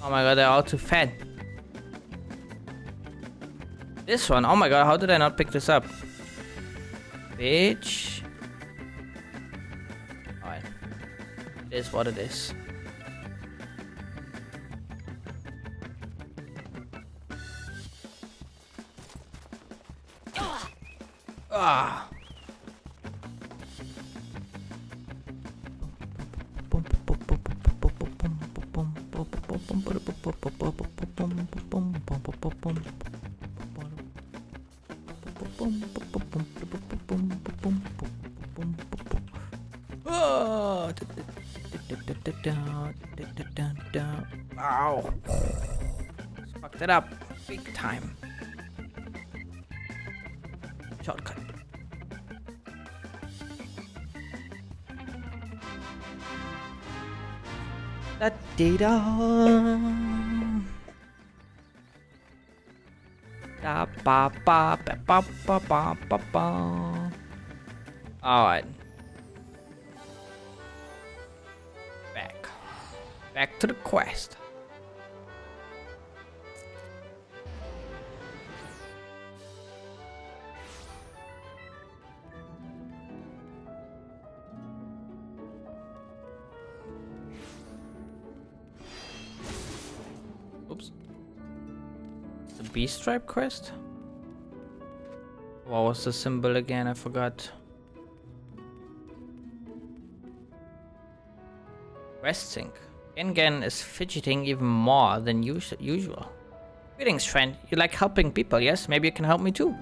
Oh my god, they're all too fat. This one, oh my god, how did I not pick this up? Bitch. Alright. It is what it is. Ah. Ow. Fucked it up big time. Shortcut. Da data. Da ba ba ba ba ba ba ba ba. Alright. Back to the quest. Oops. The beast stripe quest? What was the symbol again? I forgot. Quest sync. Gengen is fidgeting even more than usual. Greetings, friend. You like helping people, yes? Maybe you can help me too.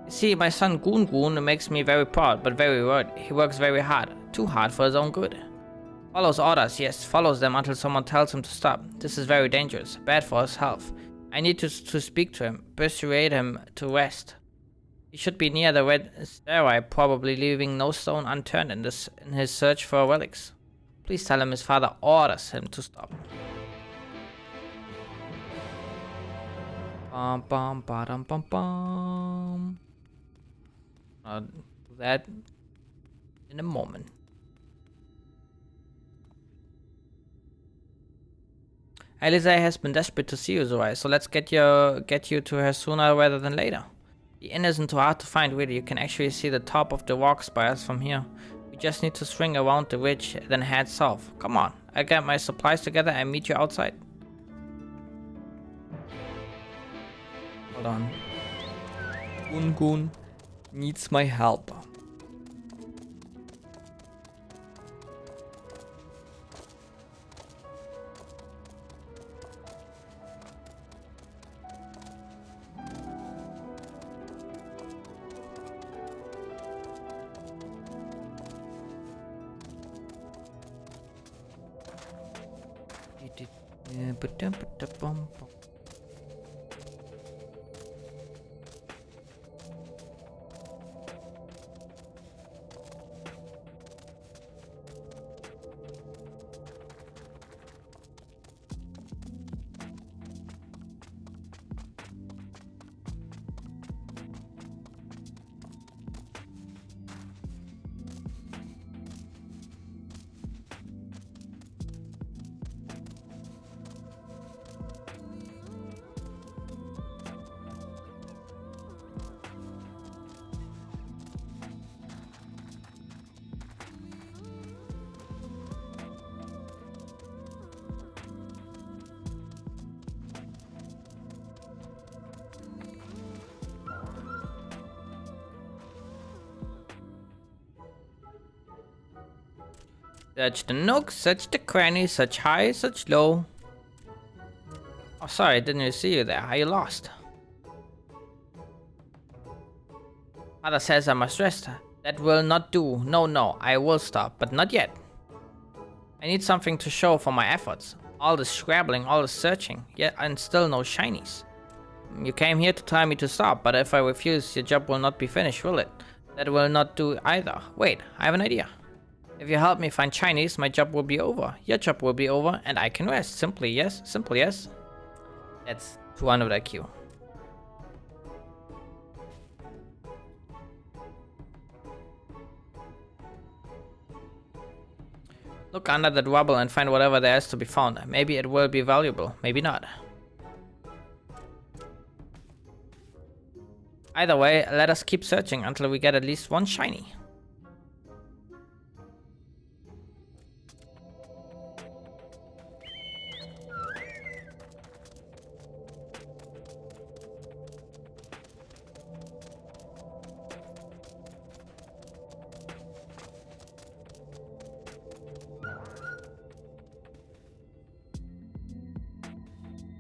You see, my son Goon Goon makes me very proud, but very worried. He works very hard. Too hard for his own good. Follows orders, yes. Follows them until someone tells him to stop. This is very dangerous. Bad for his health. I need to speak to him. Persuade him to rest. He should be near the red stairway, probably leaving no stone unturned in his search for relics. Please tell him his father orders him to stop. Bum bum bum bum bum. I'll do that in a moment. Alisaie has been desperate to see you, Zorai, so let's get you to her sooner rather than later. The inn isn't too hard to find, really. You can actually see the top of the rock spires from here. We just need to swing around the ridge, then head south. Come on, I'll get my supplies together and meet you outside. Hold on. Goon Goon needs my help. Search the nooks, search the crannies, search high, search low. Oh, sorry, I didn't even see you there. Are you lost? Father says I must rest. That will not do. No, I will stop, but not yet. I need something to show for my efforts. All the scrabbling, all the searching, yet and still no shinies. You came here to tell me to stop, but if I refuse, your job will not be finished, will it? That will not do either. Wait, I have an idea. If you help me find shinies, my job will be over. Your job will be over, and I can rest. Simply yes, simply yes. That's 200 IQ. Look under that rubble and find whatever there is to be found. Maybe it will be valuable, maybe not. Either way, let us keep searching until we get at least one shiny.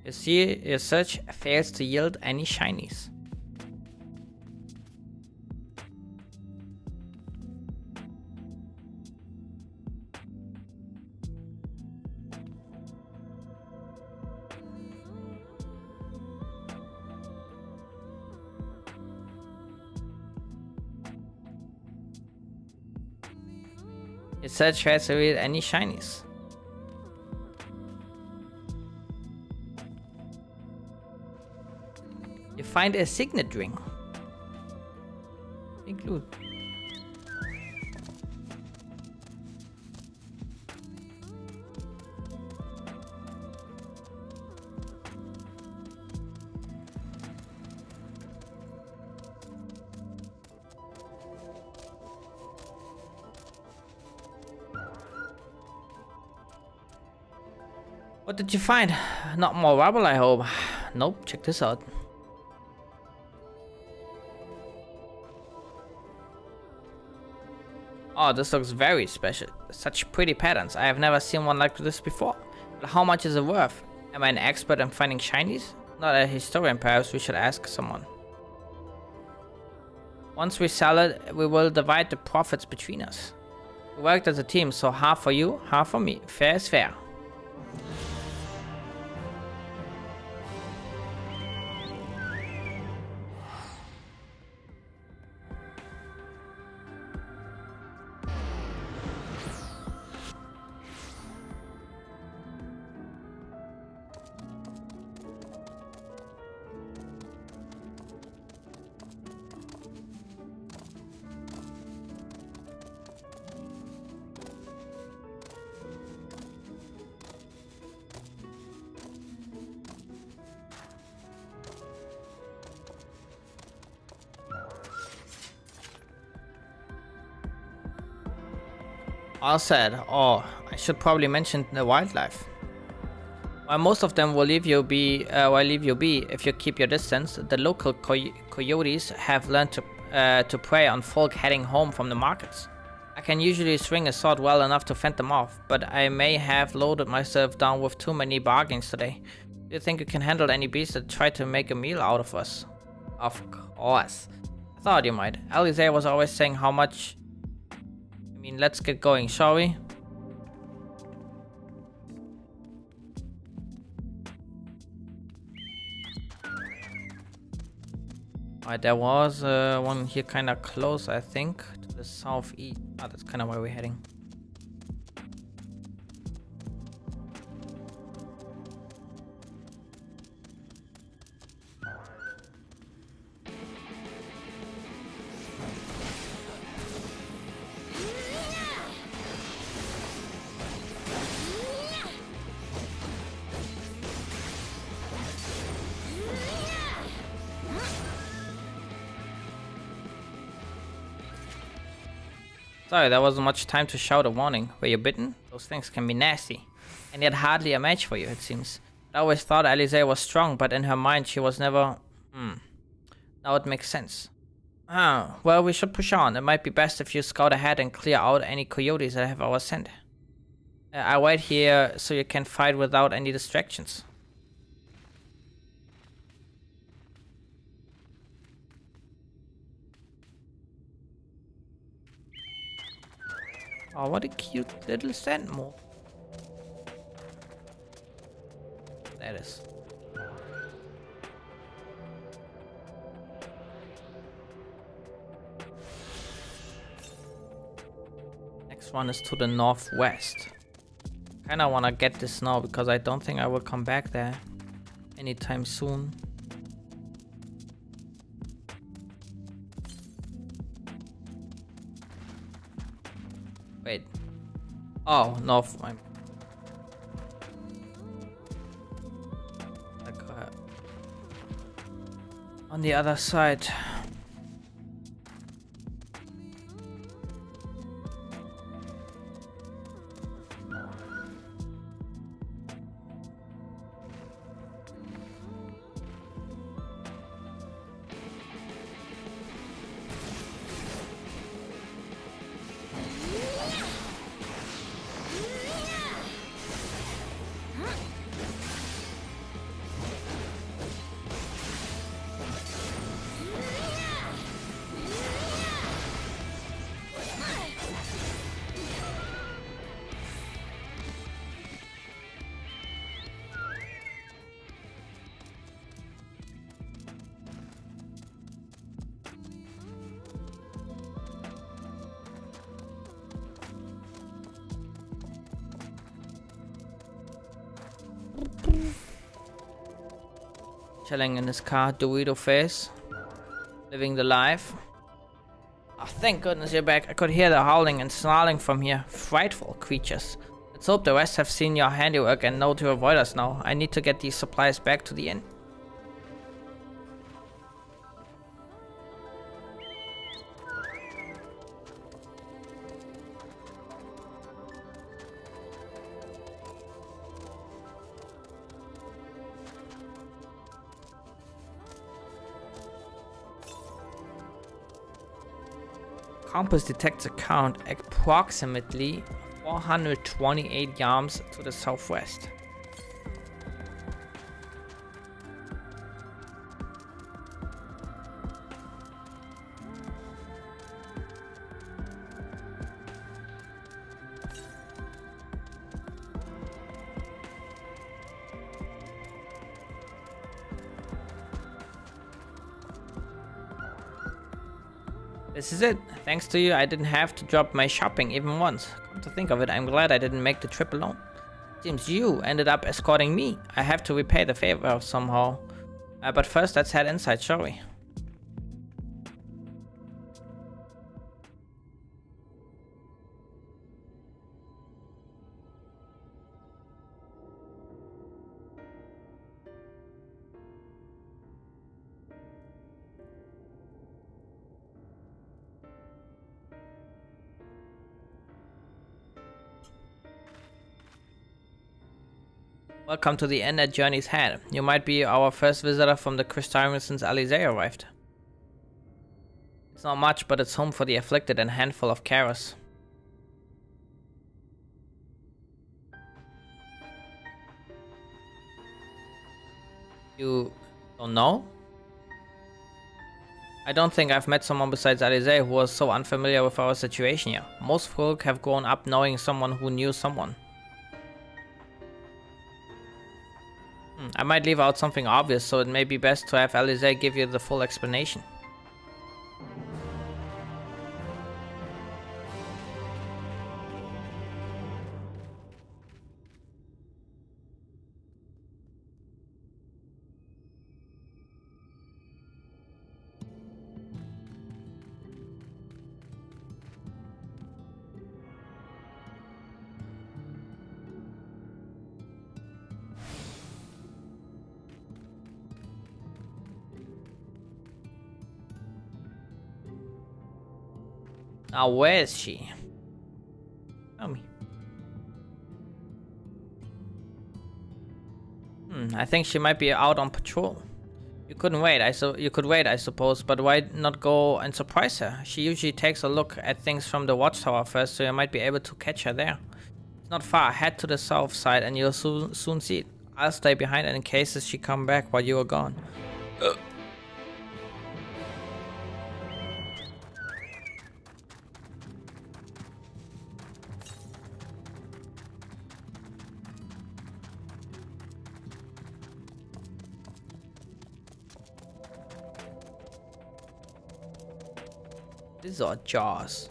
You see, your search fails to yield any shinies. Your search fails to yield any shinies. You find a signet ring. Include. What did you find? Not more rubble, I hope. Nope, check this out. Oh, this looks very special. Such pretty patterns. I have never seen one like this before. But how much is it worth? Am I an expert in finding shinies? Not a historian, perhaps we should ask someone. Once we sell it, we will divide the profits between us. We worked as a team, so half for you, half for me. Fair is fair. All said. Oh, I should probably mention the wildlife. While most of them will leave you be, if you keep your distance, the local coyotes have learned to prey on folk heading home from the markets. I can usually swing a sword well enough to fend them off, but I may have loaded myself down with too many bargains today. Do you think you can handle any beast that try to make a meal out of us? Of course. I thought you might. Alisair was always saying how much... I mean, let's get going, shall we? Alright, there was one here kind of close, I think, to the southeast. Ah, that's kind of where we're heading. Sorry, there wasn't much time to shout a warning. Were you bitten? Those things can be nasty. And yet hardly a match for you, it seems. I always thought Alisair was strong, but in her mind she was never... Now it makes sense. Well, we should push on. It might be best if you scout ahead and clear out any coyotes that have our scent. I wait here so you can fight without any distractions. Oh, what a cute little sand mole. That is. Next one is to the northwest. Kinda wanna get this now because I don't think I will come back there anytime soon. Wait. Oh, north. I'm like, on the other side. Chilling in his car, Dorito face. Living the life. Oh, thank goodness you're back. I could hear the howling and snarling from here. Frightful creatures. Let's hope the rest have seen your handiwork and know to avoid us now. I need to get these supplies back to the inn. Compass detects a count approximately 428 yards to the southwest. This is it. Thanks to you, I didn't have to drop my shopping even once. Come to think of it, I'm glad I didn't make the trip alone. Seems you ended up escorting me. I have to repay the favor somehow. But first, let's head inside, shall we? Welcome to the end at Journey's Head. You might be our first visitor from the Crystarium since Alizé arrived. It's not much, but it's home for the afflicted and handful of carers. You don't know? I don't think I've met someone besides Alizé who was so unfamiliar with our situation here. Most folk have grown up knowing someone who knew someone. I might leave out something obvious, so it may be best to have Alizé give you the full explanation. Now, where is she? Tell me. I think she might be out on patrol. You couldn't wait, you could wait, I suppose, but why not go and surprise her? She usually takes a look at things from the watchtower first, so you might be able to catch her there. It's not far. Head to the south side and you'll soon see it. I'll stay behind in case she come back while you are gone. These are jaws.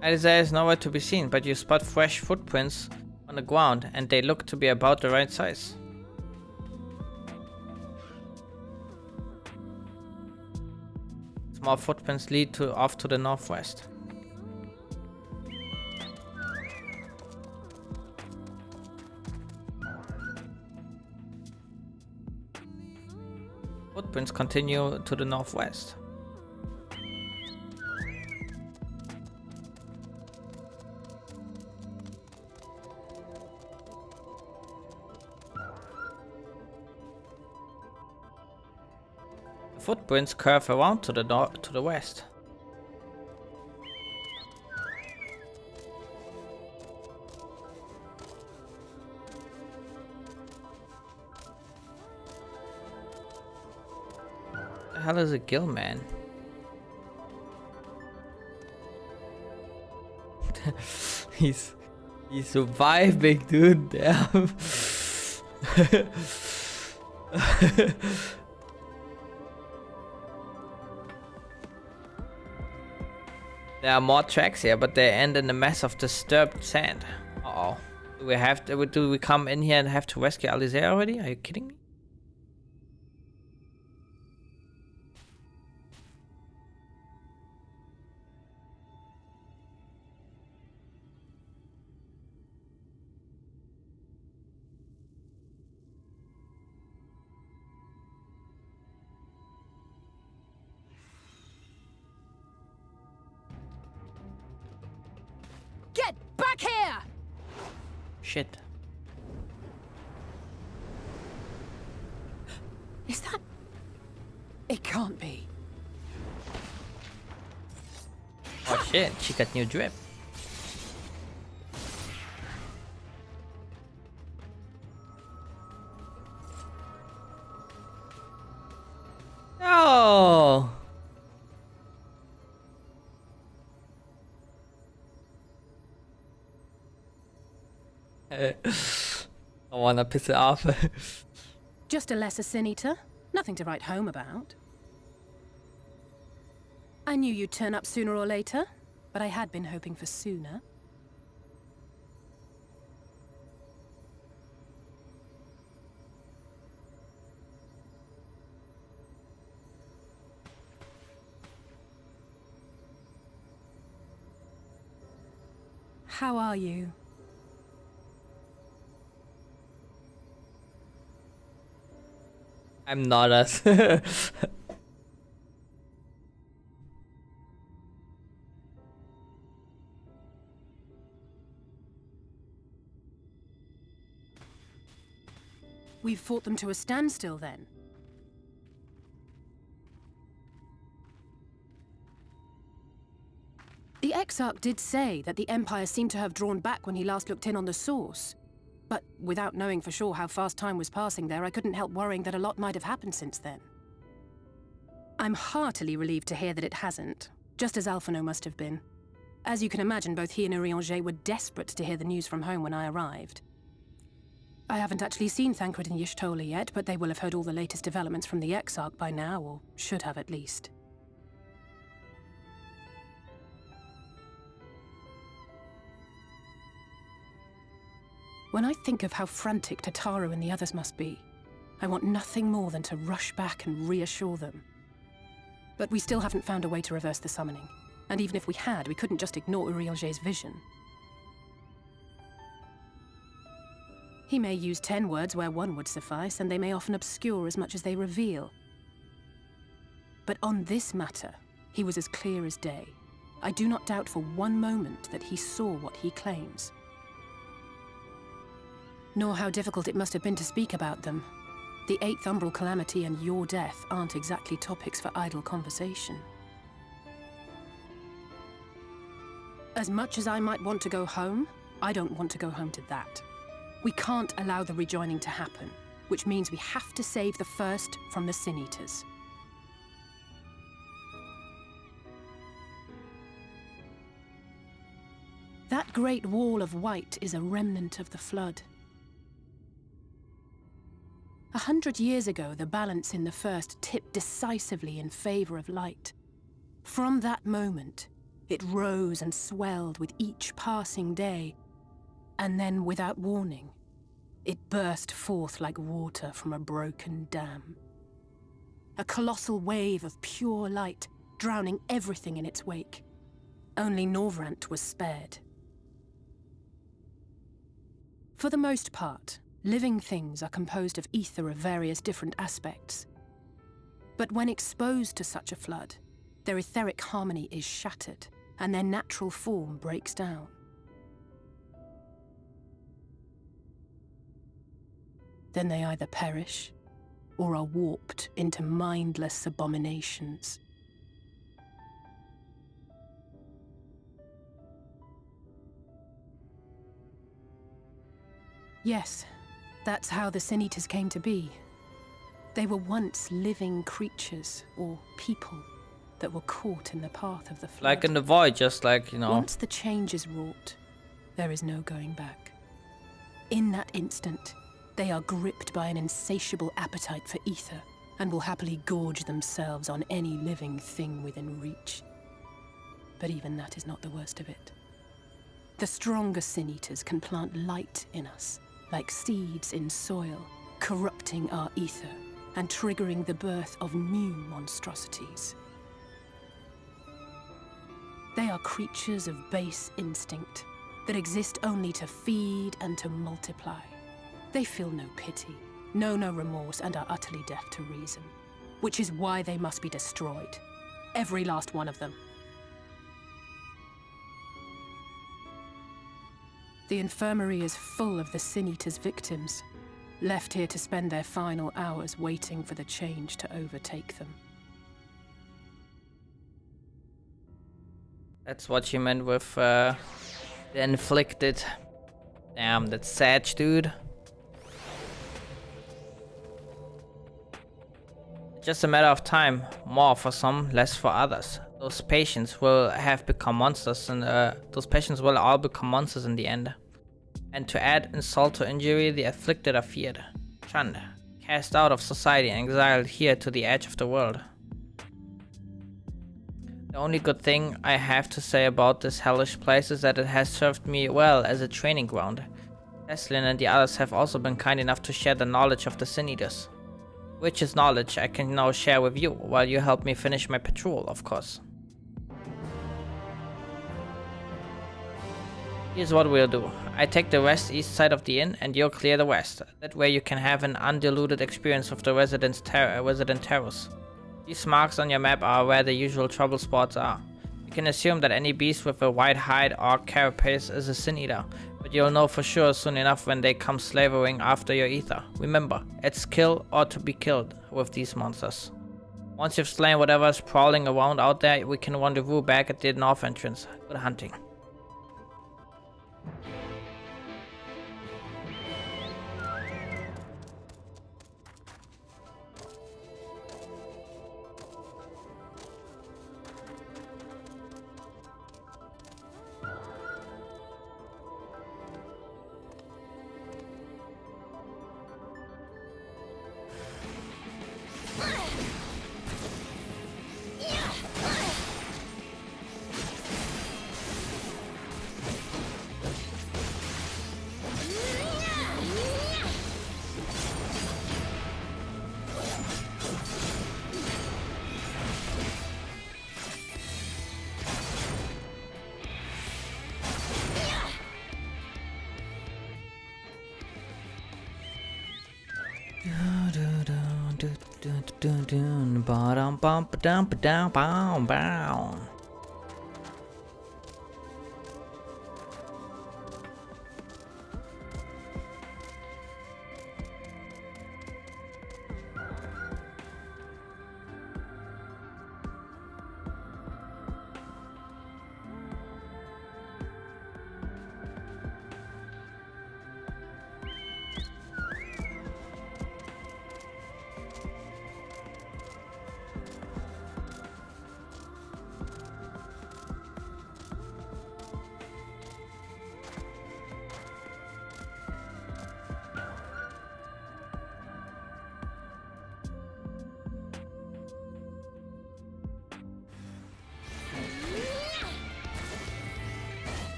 There is nowhere to be seen, but you spot fresh footprints on the ground, and they look to be about the right size. Small footprints lead off to the northwest. Footprints continue to the northwest. Footprints curve around to the west. The hell is a gill man? he's surviving, dude. Damn. There are more tracks here, but they end in a mess of disturbed sand. Uh oh. Do we come in here and have to rescue Alisair already? Are you kidding me? Get back here! Shit. Is that... It can't be. Oh shit, she got new drip. No! I wanna piss it off. Just a lesser sin eater. Nothing to write home about. I knew you'd turn up sooner or later, but I had been hoping for sooner. How are you? I'm not us. We've fought them to a standstill then. The Exarch did say that the Empire seemed to have drawn back when he last looked in on the source. But without knowing for sure how fast time was passing there, I couldn't help worrying that a lot might have happened since then. I'm heartily relieved to hear that it hasn't, just as Alphino must have been. As you can imagine, both he and Urianger were desperate to hear the news from home when I arrived. I haven't actually seen Thancred and Y'shtola yet, but they will have heard all the latest developments from the Exarch by now, or should have at least. When I think of how frantic Tataru and the others must be, I want nothing more than to rush back and reassure them. But we still haven't found a way to reverse the summoning. And even if we had, we couldn't just ignore Urianger's vision. He may use 10 words where one would suffice, and they may often obscure as much as they reveal. But on this matter, he was as clear as day. I do not doubt for one moment that he saw what he claims. Nor how difficult it must have been to speak about them. The 8th Umbral Calamity and your death aren't exactly topics for idle conversation. As much as I might want to go home, I don't want to go home to that. We can't allow the rejoining to happen, which means we have to save the first from the Sin Eaters. That great wall of white is a remnant of the Flood. 100 years ago, the balance in the first tipped decisively in favor of light. From that moment, it rose and swelled with each passing day, and then, without warning, it burst forth like water from a broken dam. A colossal wave of pure light, drowning everything in its wake. Only Norvrant was spared. For the most part, living things are composed of ether of various different aspects. But when exposed to such a flood, their etheric harmony is shattered, and their natural form breaks down. Then they either perish, or are warped into mindless abominations. Yes, that's how the Sin Eaters came to be. They were once living creatures, or people, that were caught in the path of the Flood. Like in the void, just like, you know. Once the change is wrought, there is no going back. In that instant, they are gripped by an insatiable appetite for ether, and will happily gorge themselves on any living thing within reach. But even that is not the worst of it. The stronger Sin Eaters can plant light in us, like seeds in soil, corrupting our ether and triggering the birth of new monstrosities. They are creatures of base instinct that exist only to feed and to multiply. They feel no pity, know no remorse, and are utterly deaf to reason, which is why they must be destroyed. Every last one of them. The infirmary is full of the Sin Eaters' victims, left here to spend their final hours waiting for the change to overtake them. That's what you meant with the inflicted. Damn, that's sad, dude. Just a matter of time, more for some, less for others. Those patients will have become monsters, and those patients will all become monsters in the end. And to add insult to injury, the afflicted are feared, shunned, cast out of society, and exiled here to the edge of the world. The only good thing I have to say about this hellish place is that it has served me well as a training ground. Teslin and the others have also been kind enough to share the knowledge of the Sin Eaters. Which is knowledge I can now share with you, while you help me finish my patrol, of course. Here's what we'll do. I take the west-east side of the inn, and you'll clear the west. That way you can have an undiluted experience of the resident terrace. These marks on your map are where the usual trouble spots are. You can assume that any beast with a white hide or carapace is a Sin Eater, but you'll know for sure soon enough when they come slavering after your ether. Remember, it's kill or to be killed with these monsters. Once you've slain whatever's prowling around out there, we can rendezvous back at the north entrance. Good hunting. dun dun ba-dum bum ba-dum ba-dum bow bow.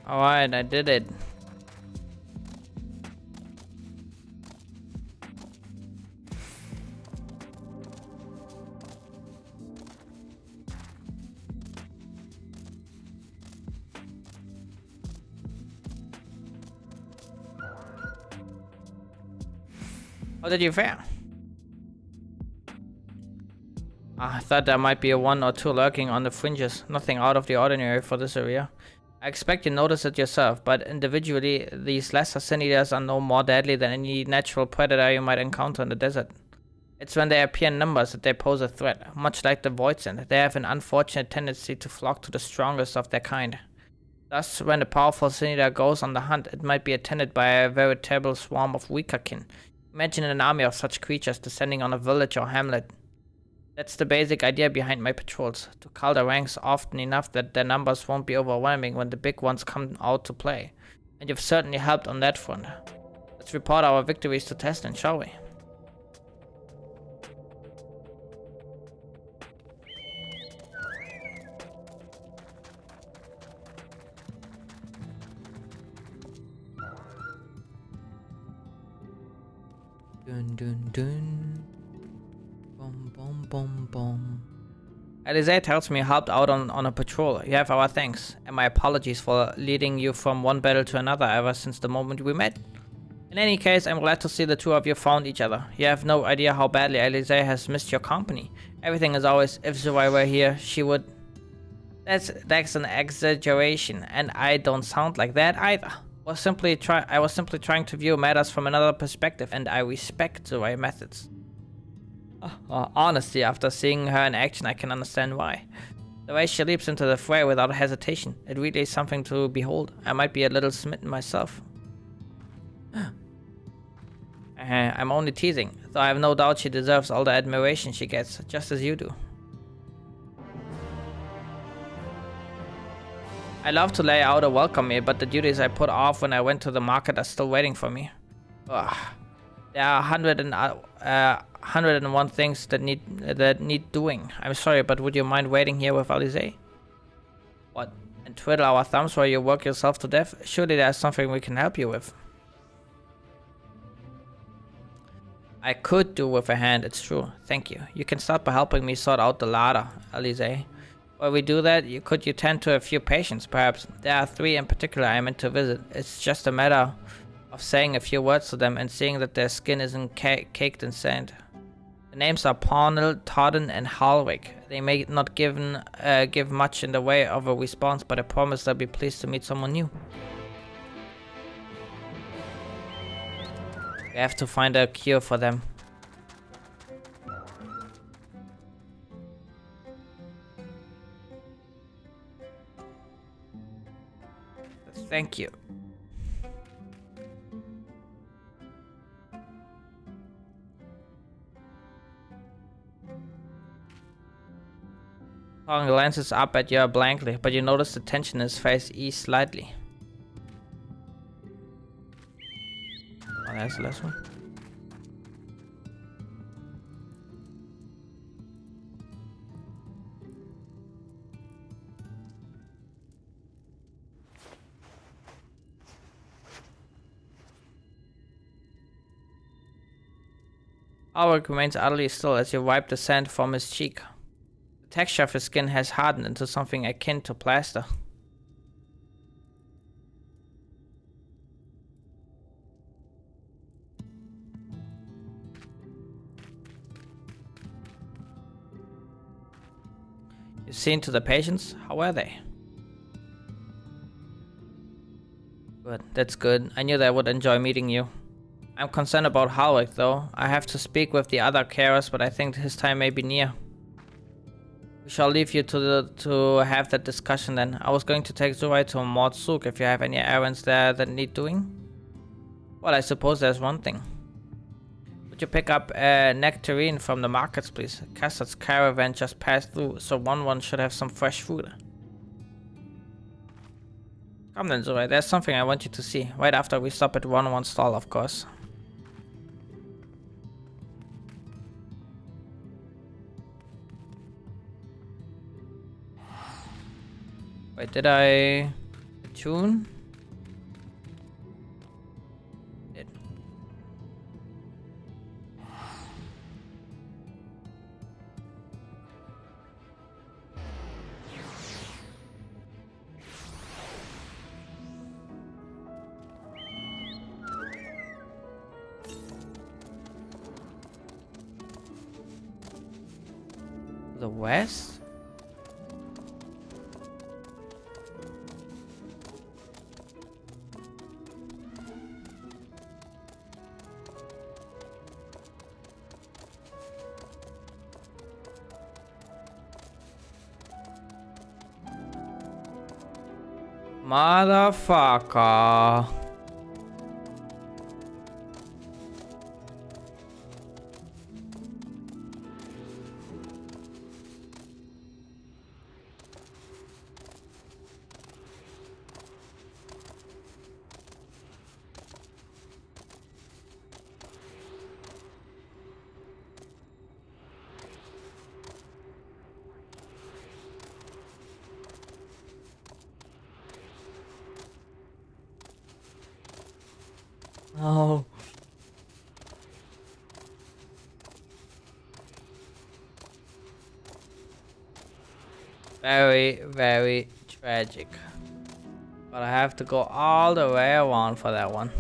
Alright, I did it. How did you fare? I thought there might be a one or two lurking on the fringes. Nothing out of the ordinary for this area. I expect you noticed it yourself, but individually, these lesser sin eaters are no more deadly than any natural predator you might encounter in the desert. It's when they appear in numbers that they pose a threat. Much like the Voidsent, they have an unfortunate tendency to flock to the strongest of their kind. Thus, when the powerful sin eater goes on the hunt, it might be attended by a veritable swarm of weaker kin. Imagine an army of such creatures descending on a village or hamlet. That's the basic idea behind my patrols, to cull the ranks often enough that their numbers won't be overwhelming when the big ones come out to play. And you've certainly helped on that front. Let's report our victories to Teslin, shall we? Dun dun dun. Boom, boom, boom, boom. Alize tells me you helped out on a patrol. You have our thanks, and my apologies for leading you from one battle to another ever since the moment we met. In any case, I'm glad to see the two of you found each other. You have no idea how badly Alize has missed your company. Everything is always, if Zurai were here, she would... That's an exaggeration, and I don't sound like that either. I was simply trying to view matters from another perspective, and I respect Zurai methods. Honestly, after seeing her in action, I can understand why. The way she leaps into the fray without hesitation, it really is something to behold. I might be a little smitten myself. I'm only teasing, though I have no doubt she deserves all the admiration she gets, just as you do. I love to lay out a welcome meal, but the duties I put off when I went to the market are still waiting for me. Ugh. There are 101 things that need doing. I'm sorry, but would you mind waiting here with Alize? What? And twiddle our thumbs while you work yourself to death? Surely there's something we can help you with. I could do with a hand, it's true. Thank you. You can start by helping me sort out the larder, Alize. While we do that, could you tend to a few patients, perhaps? There are 3 in particular I meant to visit. It's just a matter of saying a few words to them and seeing that their skin isn't caked in sand. The names are Parnell, Todden, and Halwick. They may not give much in the way of a response, but I promise they'll be pleased to meet someone new. We have to find a cure for them. Thank you. Kong glances up at you blankly, but you notice the tension in his face ease slightly. Oh, that's the last one. Alric remains utterly still as you wipe the sand from his cheek. The texture of his skin has hardened into something akin to plaster. You've seen to the patients? How were they? Good, that's good. I knew that I would enjoy meeting you. I'm concerned about Halwick, though. I have to speak with the other carers, but I think his time may be near. We shall leave you to have that discussion then. I was going to take Zurai to Mordsuk if you have any errands there that need doing. Well, I suppose there's one thing. Would you pick up a nectarine from the markets, please? Custard's caravan just passed through, so one should have some fresh food. Come then, Zurai. There's something I want you to see. Right after we stop at 1 stall, of course. Wait, did I tune? Did. The west? Motherfucker. Oh. Very, very tragic. But I have to go all the way around for that one.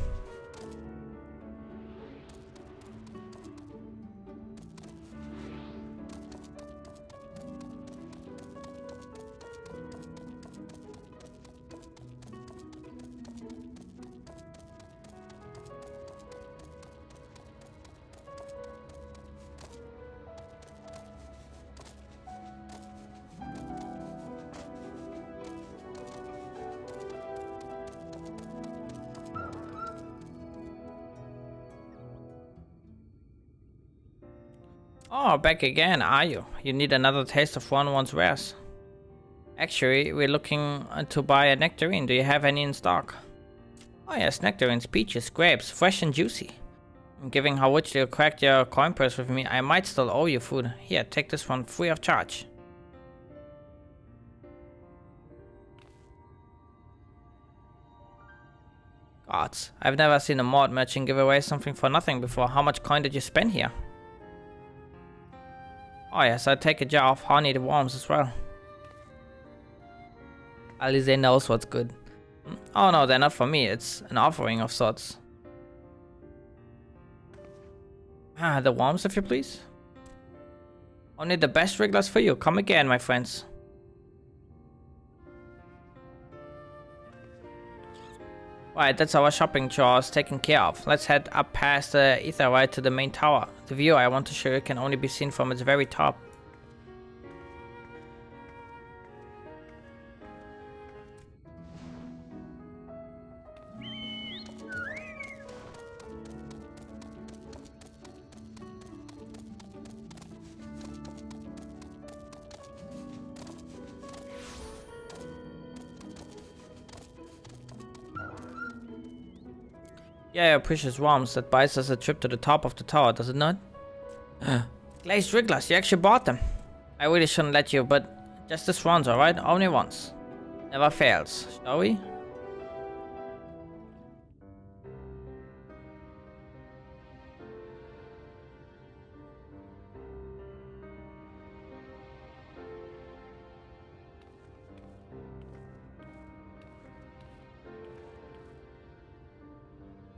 Oh, back again, are you? You need another taste of one's wares. Actually, we're looking to buy a nectarine. Do you have any in stock? Oh yes, nectarines, peaches, grapes, fresh and juicy. Given how richly you cracked your coin purse with me, I might still owe you food. Here, take this one free of charge. Gods, I've never seen a mod merchant give away something for nothing before. How much coin did you spend here? Oh yes, I'll take a jar of honeyed worms as well. Alize knows what's good. Oh no, they're not for me. It's an offering of sorts. Ah, the worms, if you please. Only the best wrigglers for you. Come again, my friends. Right, that's our shopping chores taken care of. Let's head up past the Aetheryte to the main tower. The view I want to show you can only be seen from its very top. Yeah, precious worms. That buys us a trip to the top of the tower, does it not? Glazed wrigglers, you actually bought them. I really shouldn't let you, but just this once, alright? Only once. Never fails, shall we?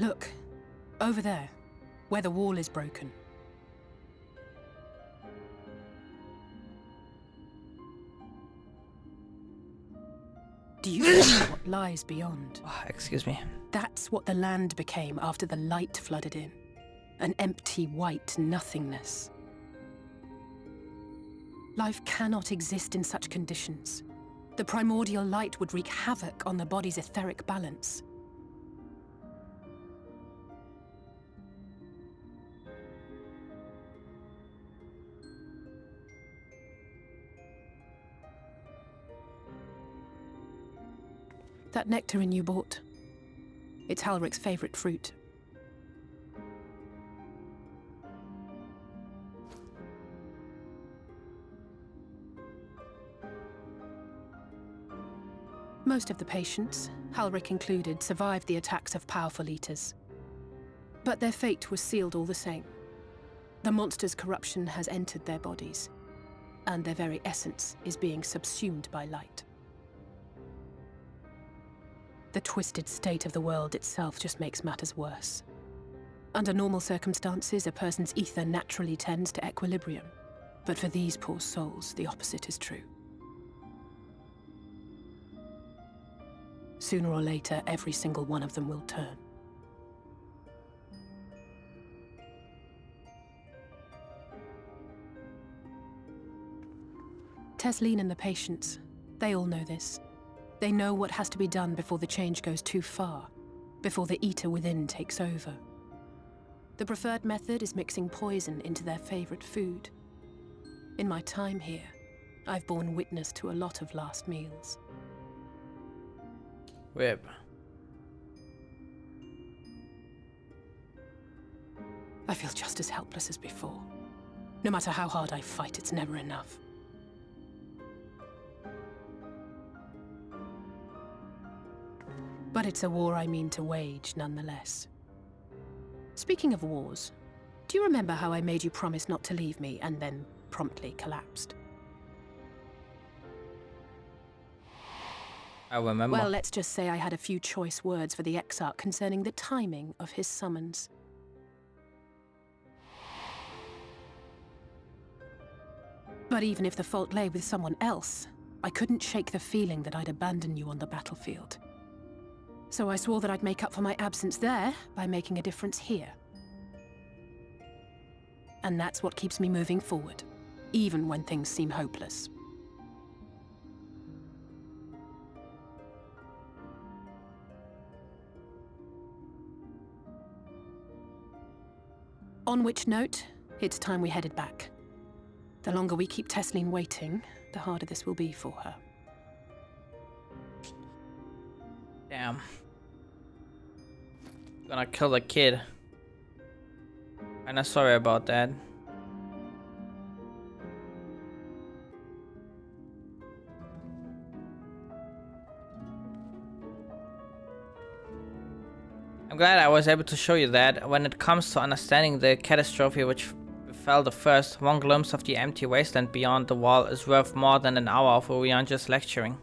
Look, over there, where the wall is broken. Do you see what lies beyond? Oh, excuse me. That's what the land became after the light flooded in. An empty white nothingness. Life cannot exist in such conditions. The primordial light would wreak havoc on the body's etheric balance. That nectarine you bought, it's Halric's favorite fruit. Most of the patients, Halric included, survived the attacks of powerful eaters. But their fate was sealed all the same. The monster's corruption has entered their bodies, and their very essence is being subsumed by light. The twisted state of the world itself just makes matters worse. Under normal circumstances, a person's ether naturally tends to equilibrium. But for these poor souls, the opposite is true. Sooner or later, every single one of them will turn. Tesleen and the patients, they all know this. They know what has to be done before the change goes too far, before the eater within takes over. The preferred method is mixing poison into their favorite food. In my time here, I've borne witness to a lot of last meals. Whip. I feel just as helpless as before. No matter how hard I fight, it's never enough. But it's a war I mean to wage, nonetheless. Speaking of wars, do you remember how I made you promise not to leave me and then promptly collapsed? I remember. Well, let's just say I had a few choice words for the Exarch concerning the timing of his summons. But even if the fault lay with someone else, I couldn't shake the feeling that I'd abandon you on the battlefield. So I swore that I'd make up for my absence there by making a difference here. And that's what keeps me moving forward, even when things seem hopeless. On which note, it's time we headed back. The longer we keep Tesleen waiting, the harder this will be for her. Damn. Gonna kill the kid. Kinda sorry about that. I'm glad I was able to show you that. When it comes to understanding the catastrophe which befell the first, one glimpse of the empty wasteland beyond the wall is worth more than an hour of Orianja's lecturing.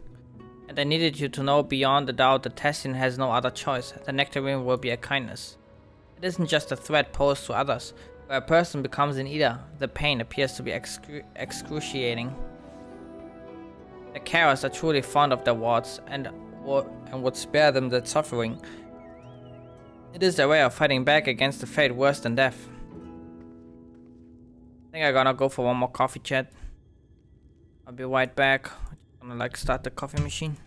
And I needed you to know beyond a doubt that Tessin has no other choice. The nectarine will be a kindness. It isn't just a threat posed to others. Where a person becomes an eater, the pain appears to be excruciating. The carers are truly fond of their wards and would spare them that suffering. It is their way of fighting back against a fate worse than death. I think I'm gonna go for one more coffee chat. I'll be right back. I'm gonna start the coffee machine.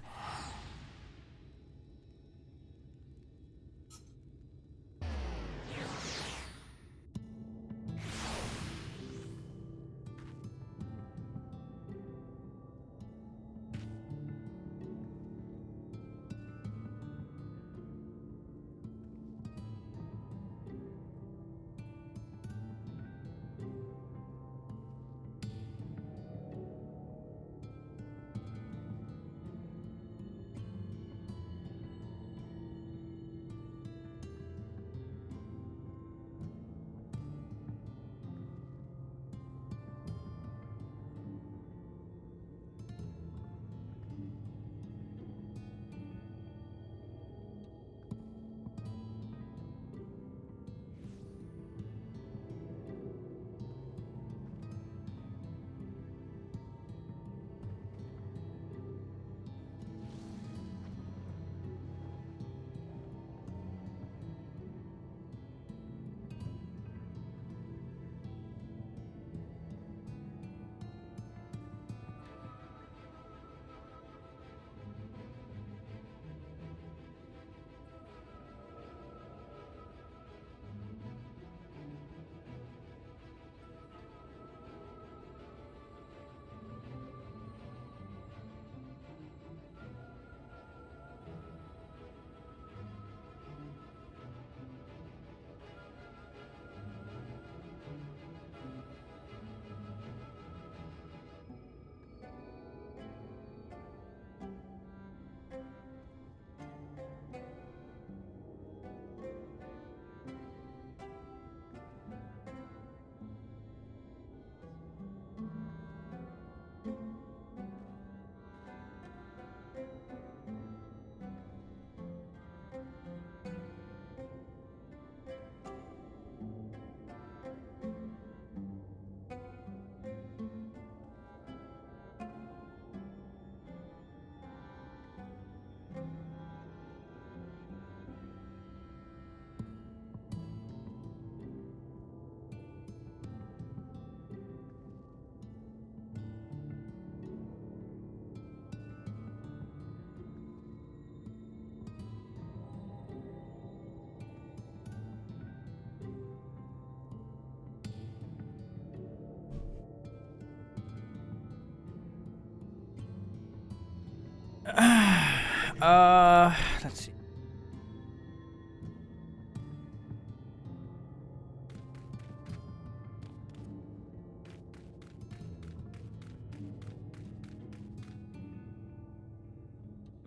Let's see.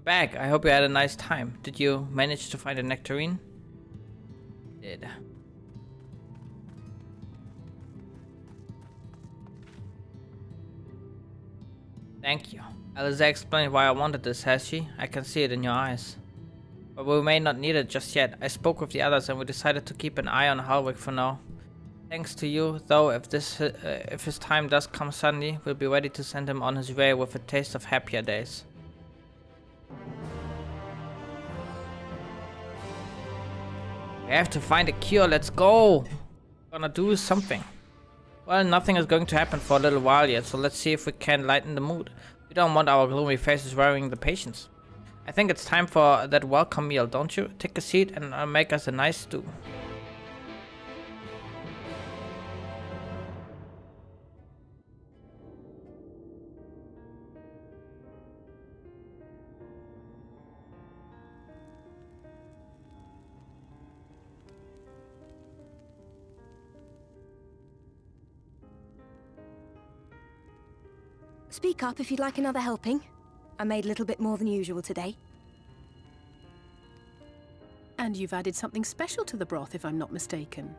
Back. I hope you had a nice time. Did you manage to find a nectarine? Did. Thank you. Aliza explained why I wanted this, has she? I can see it in your eyes. But we may not need it just yet. I spoke with the others and we decided to keep an eye on Halwick for now. Thanks to you, though, if his time does come suddenly, we'll be ready to send him on his way with a taste of happier days. We have to find a cure, let's go! Gonna do something. Well, nothing is going to happen for a little while yet, so let's see if we can lighten the mood. We don't want our gloomy faces worrying the patients. I think it's time for that welcome meal, don't you? Take a seat and make us a nice stew. Speak up if you'd like another helping. I made a little bit more than usual today. And you've added something special to the broth, if I'm not mistaken.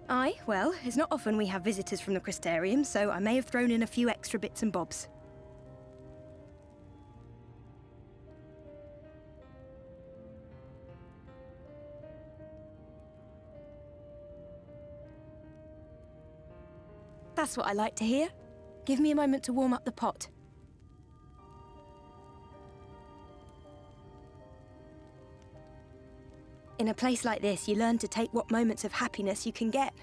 Aye, well, it's not often we have visitors from the Crystarium, so I may have thrown in a few extra bits and bobs. That's what I like to hear. Give me a moment to warm up the pot. In a place like this, you learn to take what moments of happiness you can get.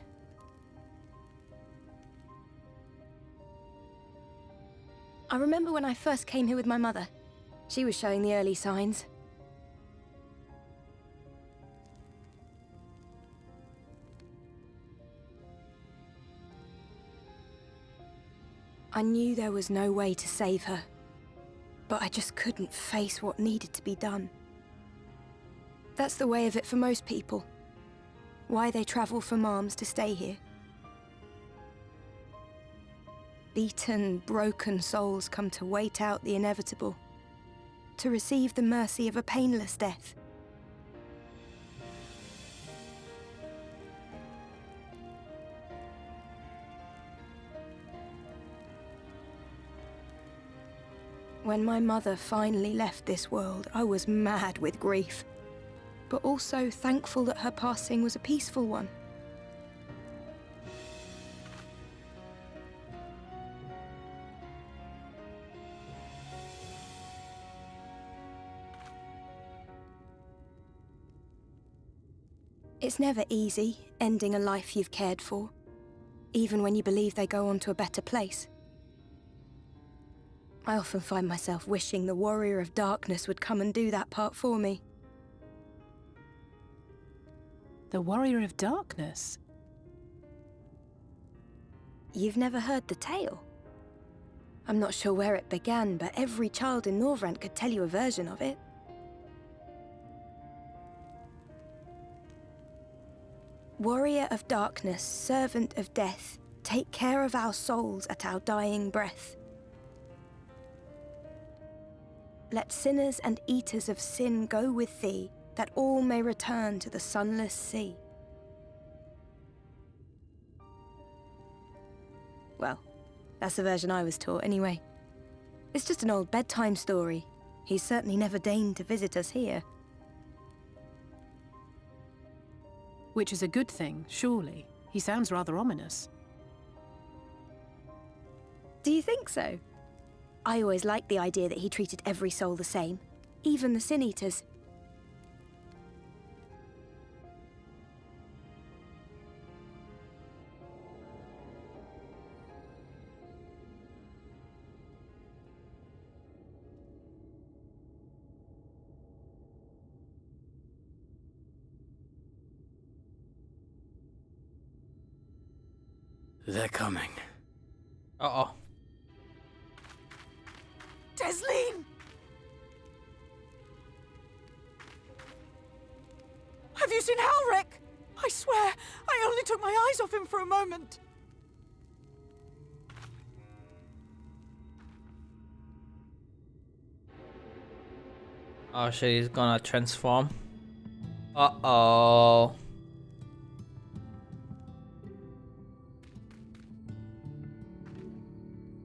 I remember when I first came here with my mother. She was showing the early signs. I knew there was no way to save her, but I just couldn't face what needed to be done. That's the way of it for most people. Why they travel from arms to stay here. Beaten, broken souls come to wait out the inevitable, to receive the mercy of a painless death. When my mother finally left this world, I was mad with grief, but also thankful that her passing was a peaceful one. It's never easy, ending a life you've cared for, even when you believe they go on to a better place. I often find myself wishing the Warrior of Darkness would come and do that part for me. The Warrior of Darkness? You've never heard the tale? I'm not sure where it began, but every child in Norvrent could tell you a version of it. Warrior of Darkness, servant of death, take care of our souls at our dying breath. Let sinners and eaters of sin go with thee, that all may return to the sunless sea. Well, that's the version I was taught anyway. It's just an old bedtime story. He's certainly never deigned to visit us here. Which is a good thing, surely. He sounds rather ominous. Do you think so? I always liked the idea that he treated every soul the same, even the Sin Eaters. They're coming. Uh-oh. Desleen! you seen Halric? I swear, I only took my eyes off him for a moment. Oh shit, he's gonna transform. Uh-oh.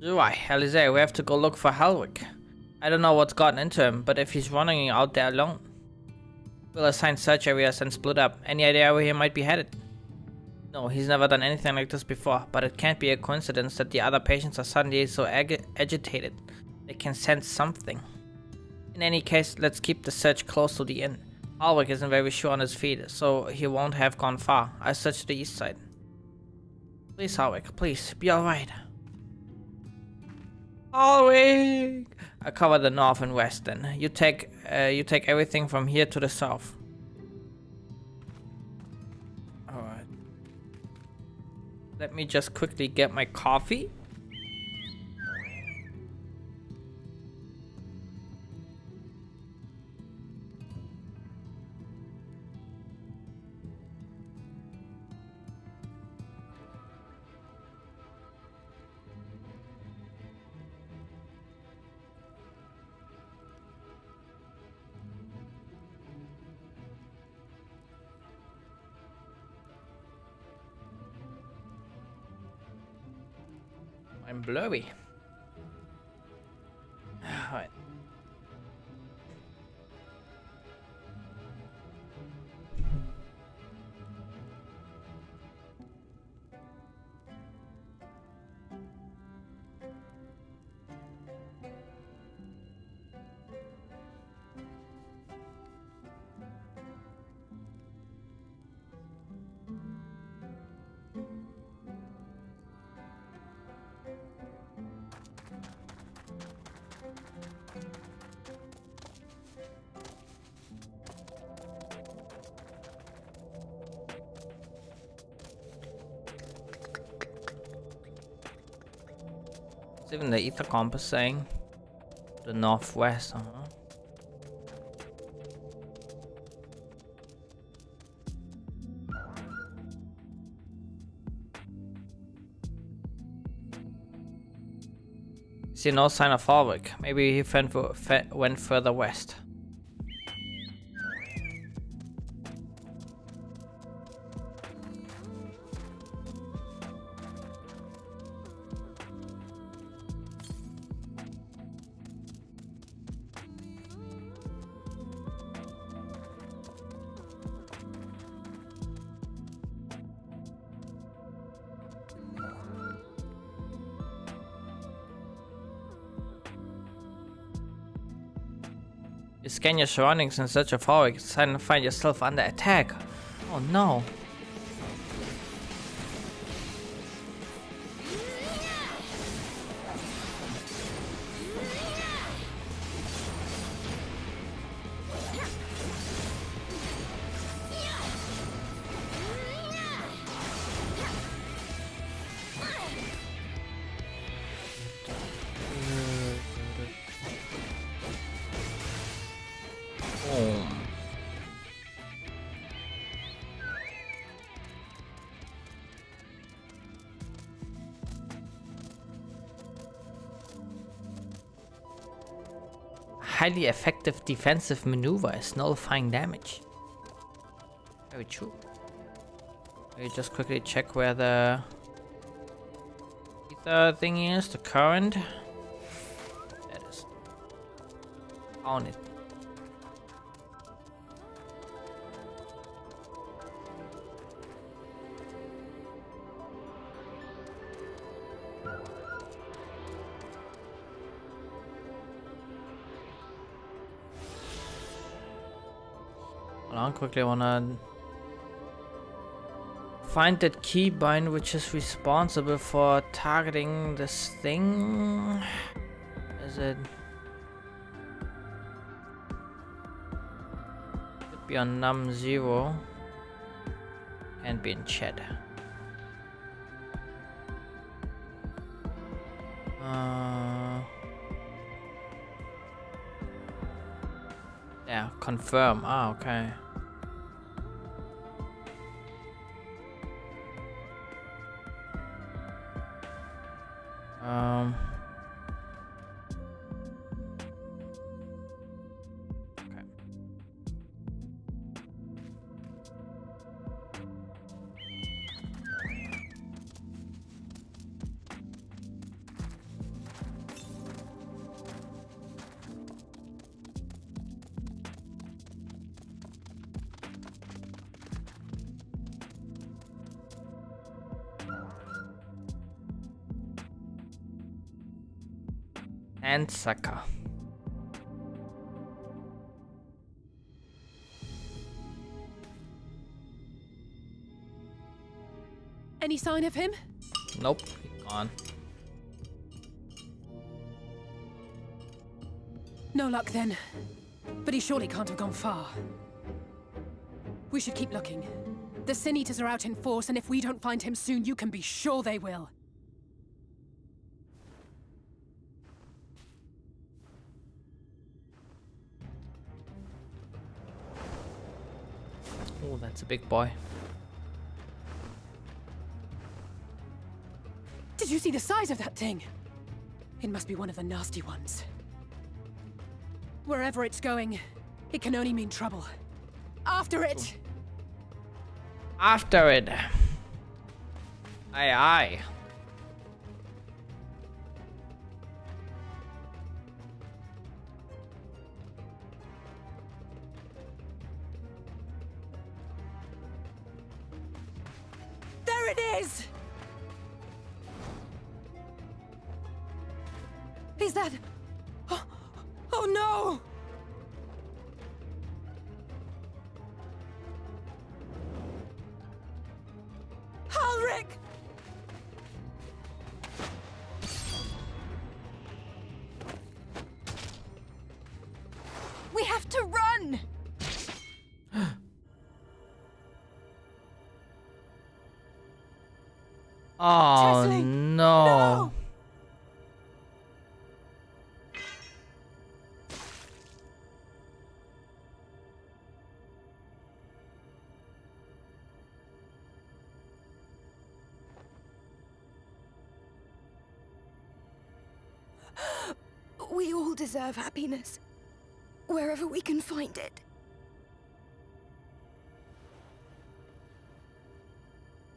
Right, Alisair, we have to go look for Halric. I don't know what's gotten into him, but if he's running out there alone, we'll assign search areas and split up. Any idea where he might be headed? No, he's never done anything like this before, but it can't be a coincidence that the other patients are suddenly so agitated. They can sense something. In any case, let's keep the search close to the inn. Halric isn't very sure on his feet, so he won't have gone far. I searched the east side. Please, Halric, please, be alright. Halric! I cover the north and west then. You take everything from here to the south. Alright. Let me just quickly get my coffee. I'm blurry. Alright. It's even the ether compass saying the northwest, See no sign of Halric. Maybe he went further west. You scan your surroundings in search of Halric, suddenly find yourself under attack. Oh no. Highly effective defensive maneuver is nullifying damage. Very true. Let me just quickly check where the ether thingy is, the current. That is. Found it. Hold on, quickly wanna find that keybind which is responsible for targeting this thing. Is it? Could be on num 0. Can't be in chat. Yeah, confirm. Ah, okay. Okay. And Saka. Any sign of him? Nope, he's gone. No luck then. But he surely can't have gone far. We should keep looking. The Sin Eaters are out in force, and if we don't find him soon, you can be sure they will. Oh, that's a big boy. Did you see the size of that thing? It must be one of the nasty ones. Wherever it's going, it can only mean trouble. After it! After it. Aye, aye. There it is! Is that... Oh no! Halric! We have to run! Oh Tessie, no. We all deserve happiness, wherever we can find it.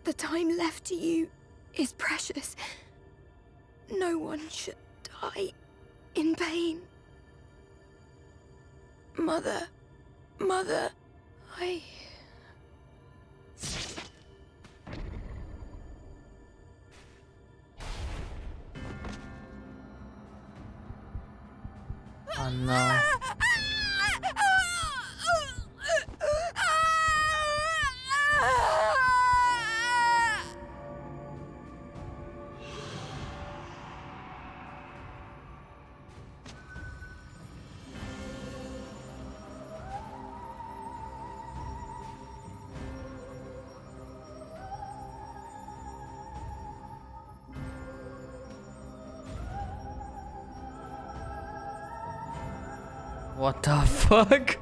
The time left to you is precious. No one should die in pain. Mother, I... Oh no. What the fuck?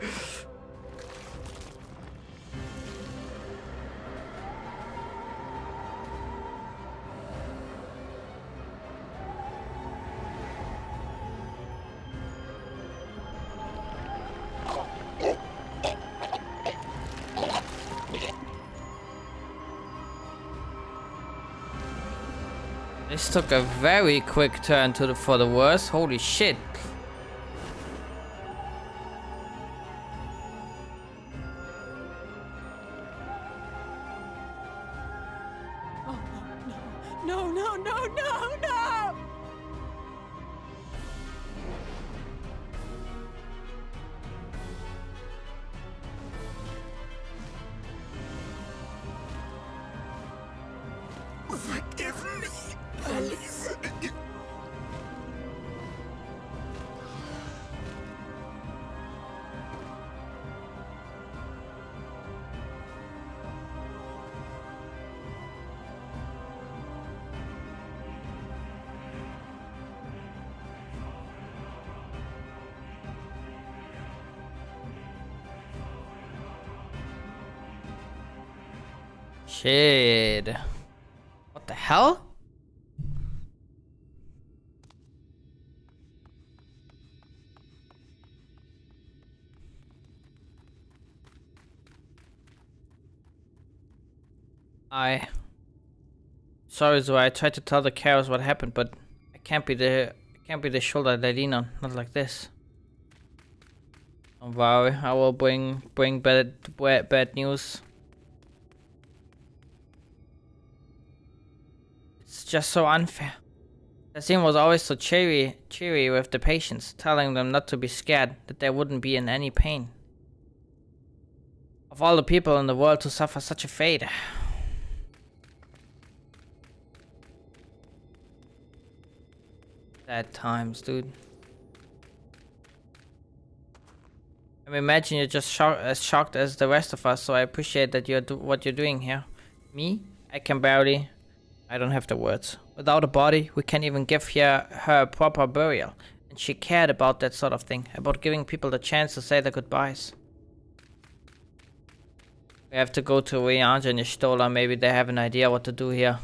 This took a very quick turn for the worse. Holy shit. No, no, no, no, no! Forgive me, Alice. Shit. What the hell? Sorry, Zoe. I tried to tell the carers what happened, but I can't be the shoulder they lean on. Not like this. Don't worry. I will bring bad news. It's just so unfair. Tassim was always so cheery with the patients, telling them not to be scared, that they wouldn't be in any pain. Of all the people in the world to suffer such a fate. Sad times, dude. I mean, imagine you're just as shocked as the rest of us, so I appreciate that what you're doing here. Me? I can barely... I don't have the words. Without a body, we can't even give her a proper burial. And she cared about that sort of thing, about giving people the chance to say their goodbyes. We have to go to Rianja and Stola. Maybe they have an idea what to do here.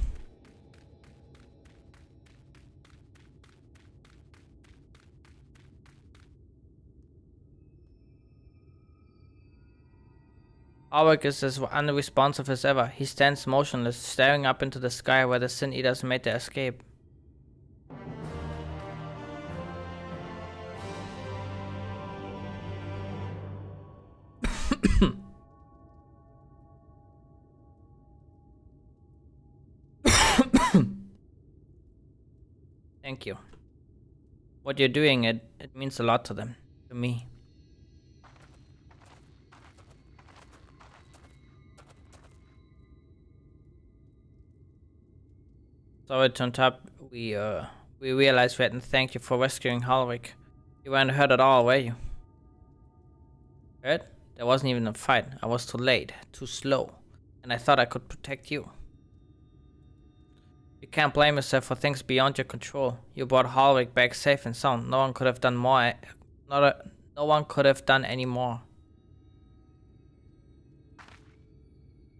Ulrich is as unresponsive as ever. He stands motionless, staring up into the sky where the Sin Eaters made their escape. Thank you. What you're doing, it means a lot to them. To me. So it turned up, we realized we hadn't thanked you for rescuing Ulrich. You weren't hurt at all, were you? Hurt? There wasn't even a fight. I was too late, too slow, and I thought I could protect you. You can't blame yourself for things beyond your control. You brought Ulrich back safe and sound. No one could have done more. No one could have done any more.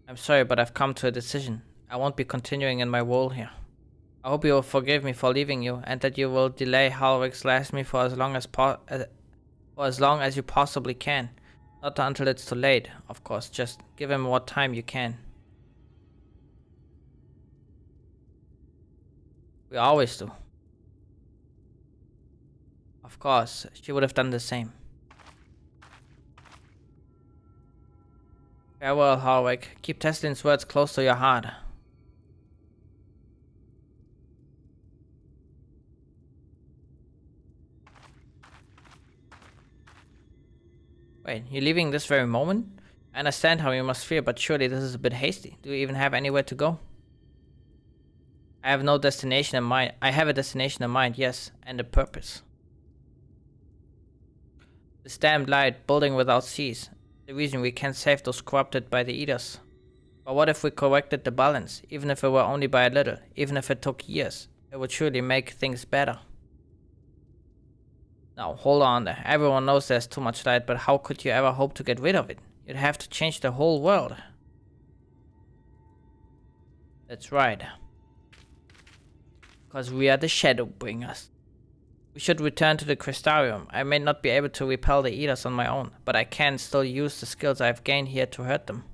I'm sorry, but I've come to a decision. I won't be continuing in my role here. I hope you will forgive me for leaving you, and that you will delay Ulrich's last me for as long as you possibly can. Not until it's too late, of course. Just give him what time you can. We always do. Of course, she would have done the same. Farewell, Ulrich. Keep Teslin's words close to your heart. Wait, you're leaving this very moment? I understand how you must feel, but surely this is a bit hasty. Do you even have anywhere to go? I have no destination in mind. I have a destination in mind, yes, and a purpose. This damned light, building without cease. The reason we can't save those corrupted by the Eaters. But what if we corrected the balance? Even if it were only by a little, even if it took years, it would surely make things better. Now, hold on there. Everyone knows there's too much light, but how could you ever hope to get rid of it? You'd have to change the whole world. That's right. Because we are the Shadowbringers. We should return to the Crystarium. I may not be able to repel the Eaters on my own, but I can still use the skills I've gained here to hurt them.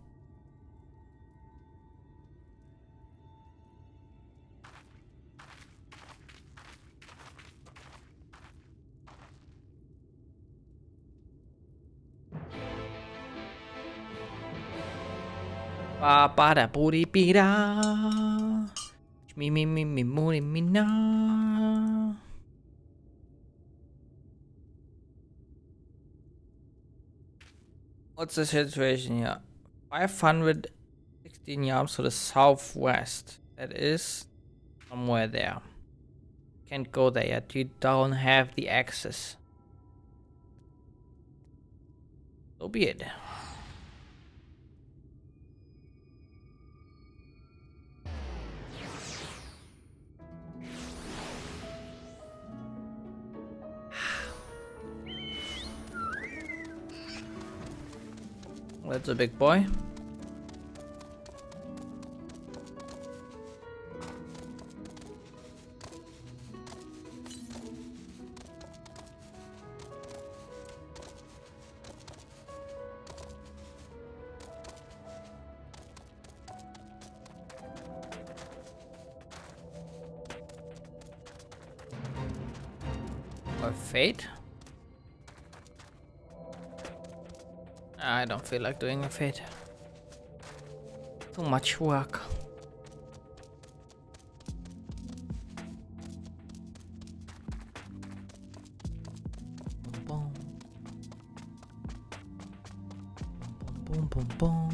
Ba ba da booty be da. Me moody me na. What's the situation here? 516 yards to the southwest. That is somewhere there. Can't go there yet. You don't have the access. So be it. That's a big boy. A fade? I don't feel like doing a fade. Too much work. Boom, boom, boom, boom, boom.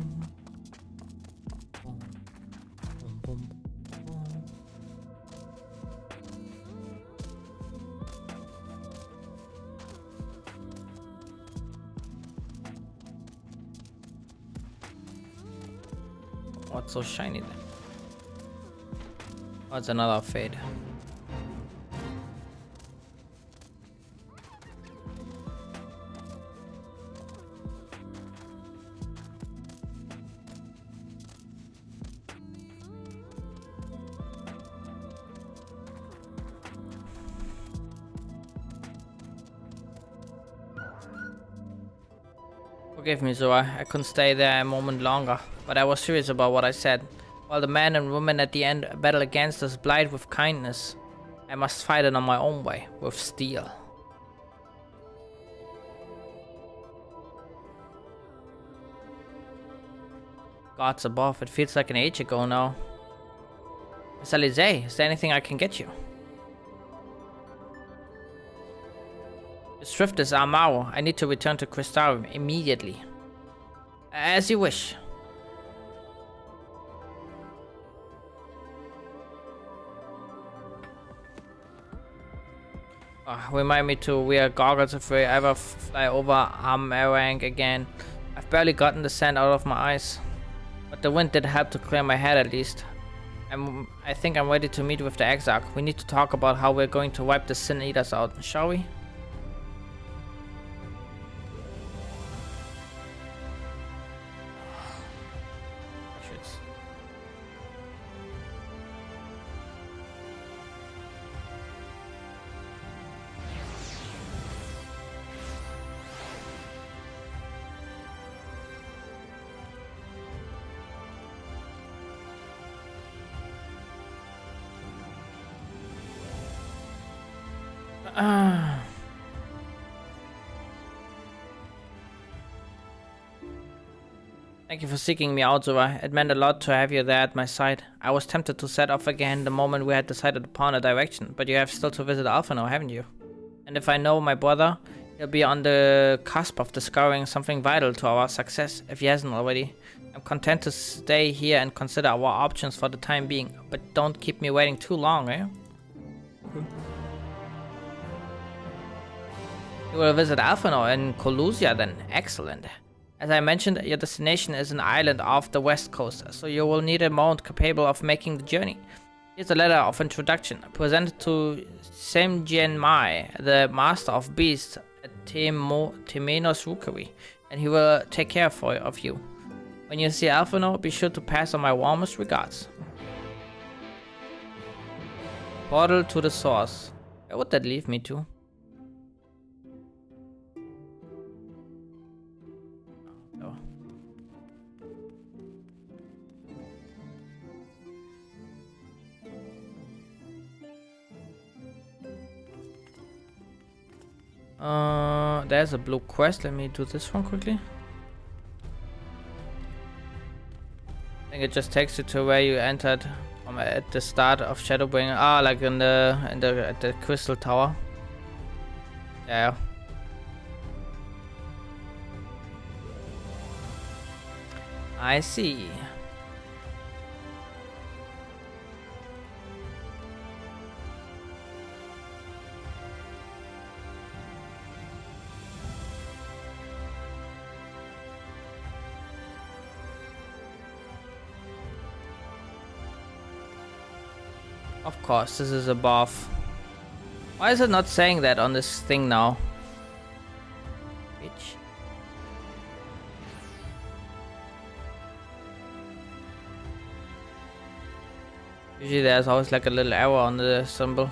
Boom, boom, boom, boom. What's so shiny then? Oh, it's another fade. Forgive me, Zora. I couldn't stay there a moment longer, but I was serious about what I said. While the men and women at the end battle against us blight with kindness, I must fight it on my own way, with steel. Gods above, it feels like an age ago now. Miss Alize, is there anything I can get you? The Swift is Amaro. I need to return to Crystarium immediately. As you wish. Remind me to wear goggles if we ever fly over Amarang again. I've barely gotten the sand out of my eyes. But the wind did help to clear my head at least. I think I'm ready to meet with the Exarch. We need to talk about how we're going to wipe the Sin Eaters out, shall we? Thank you for seeking me out, Zora. It meant a lot to have you there at my side. I was tempted to set off again the moment we had decided upon a direction, but you have still to visit Alpha now, haven't you? And if I know my brother, he'll be on the cusp of discovering something vital to our success, if he hasn't already. I'm content to stay here and consider our options for the time being, but don't keep me waiting too long, eh? You will visit Alphanor and Colusia then. Excellent. As I mentioned, your destination is an island off the west coast, so you will need a mount capable of making the journey. Here's a letter of introduction, presented to Semjian Mai, the Master of Beasts at Temenos Rookery, and he will take care of you. When you see Alphanor, be sure to pass on my warmest regards. Portal to the source. Where would that leave me to? There's a blue quest. Let me do this one quickly. I think it just takes you to where you entered at the start of Shadowbringer. Ah, like at the crystal tower. Yeah. I see. Of course, this is above. Why is it not saying that on this thing now? Bitch. Usually there's always like a little arrow on the symbol.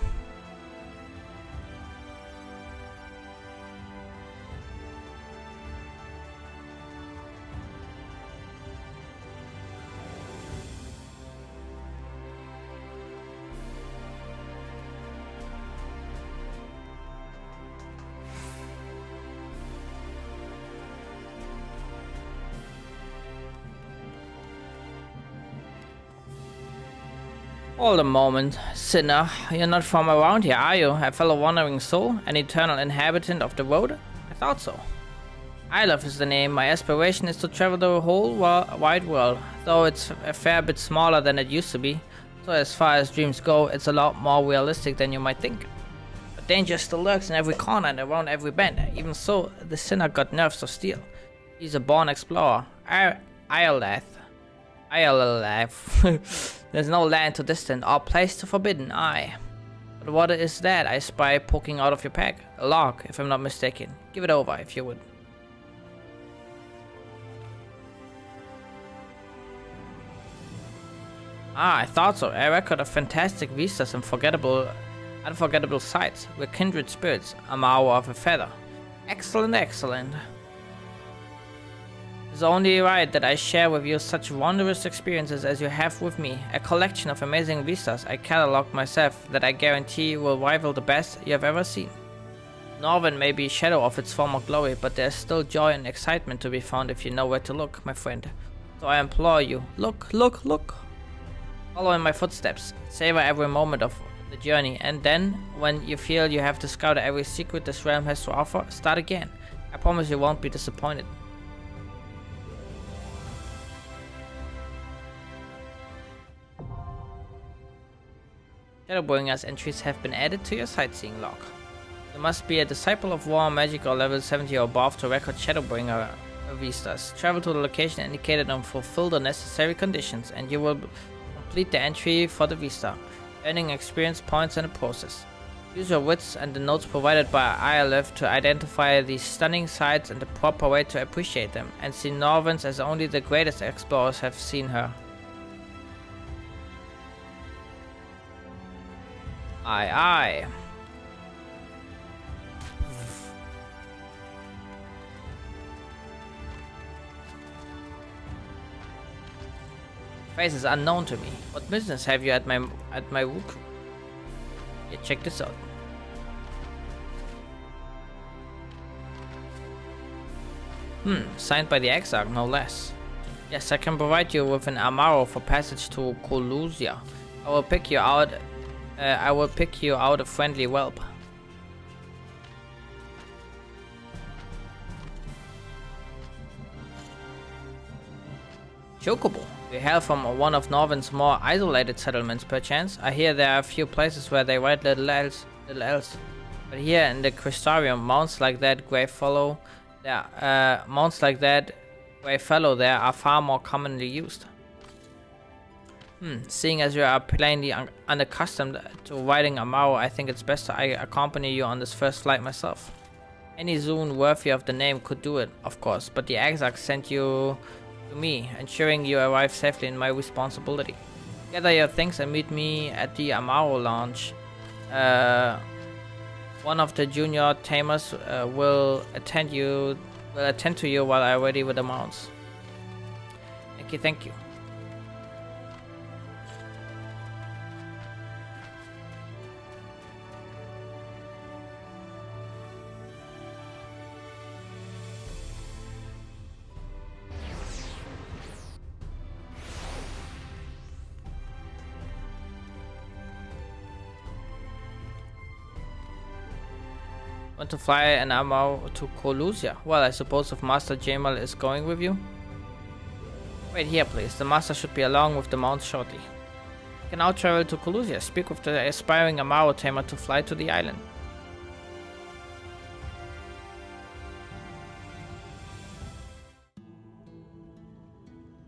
Hold a moment, sinner. You're not from around here, are you? A fellow wandering soul? An eternal inhabitant of the road? I thought so. Islov is the name. My aspiration is to travel the whole wide world, though it's a fair bit smaller than it used to be. So as far as dreams go, it's a lot more realistic than you might think. But danger still lurks in every corner and around every bend. Even so, the sinner got nerves of steel. He's a born explorer. Islov. There's no land too distant or place too forbidden, aye. But what is that I spy poking out of your pack? A log, if I'm not mistaken. Give it over, if you would. Ah, I thought so. A record of fantastic vistas and unforgettable sights. We're kindred spirits. I'm hour of a feather. Excellent, excellent. It's only right that I share with you such wondrous experiences as you have with me. A collection of amazing vistas I cataloged myself that I guarantee will rival the best you have ever seen. Northern may be a shadow of its former glory, but there's still joy and excitement to be found if you know where to look, my friend. So I implore you, look, look, look. Follow in my footsteps. Savor every moment of the journey, and then, when you feel you have discovered every secret this realm has to offer, start again. I promise you won't be disappointed. Shadowbringers entries have been added to your sightseeing log. You must be a disciple of War Magic or level 70 or above to record Shadowbringer vistas. Travel to the location indicated and fulfill the necessary conditions, and you will complete the entry for the vista, earning experience points in the process. Use your wits and the notes provided by Islov to identify these stunning sights and the proper way to appreciate them, and see Norvins as only the greatest explorers have seen her. Aye, aye. Face is unknown to me. What business have you at my rook? Yeah, check this out. Signed by the Exarch, no less. Yes, I can provide you with an Amaro for passage to Colusia. I will pick you out a friendly whelp. Chocobo. You hail from one of Norvin's more isolated settlements, perchance. I hear there are a few places where they ride little elves. But here in the Crystarium, mounts like that grey fellow there are far more commonly used. Seeing as you are plainly unaccustomed to riding a Mao, I think it's best I accompany you on this first flight myself. Any Zune worthy of the name could do it, of course, but the Exarch sent you to me, ensuring you arrive safely in my responsibility. Gather your things and meet me at the Amaro Lounge. One of the junior tamers will attend to you while I'm ready with the mounts. Thank you. Want to fly an Amaro to Colusia? Well, I suppose if Master Jamal is going with you. Wait here, please. The Master should be along with the mount shortly. You can now travel to Colusia. Speak with the aspiring Amaro tamer to fly to the island.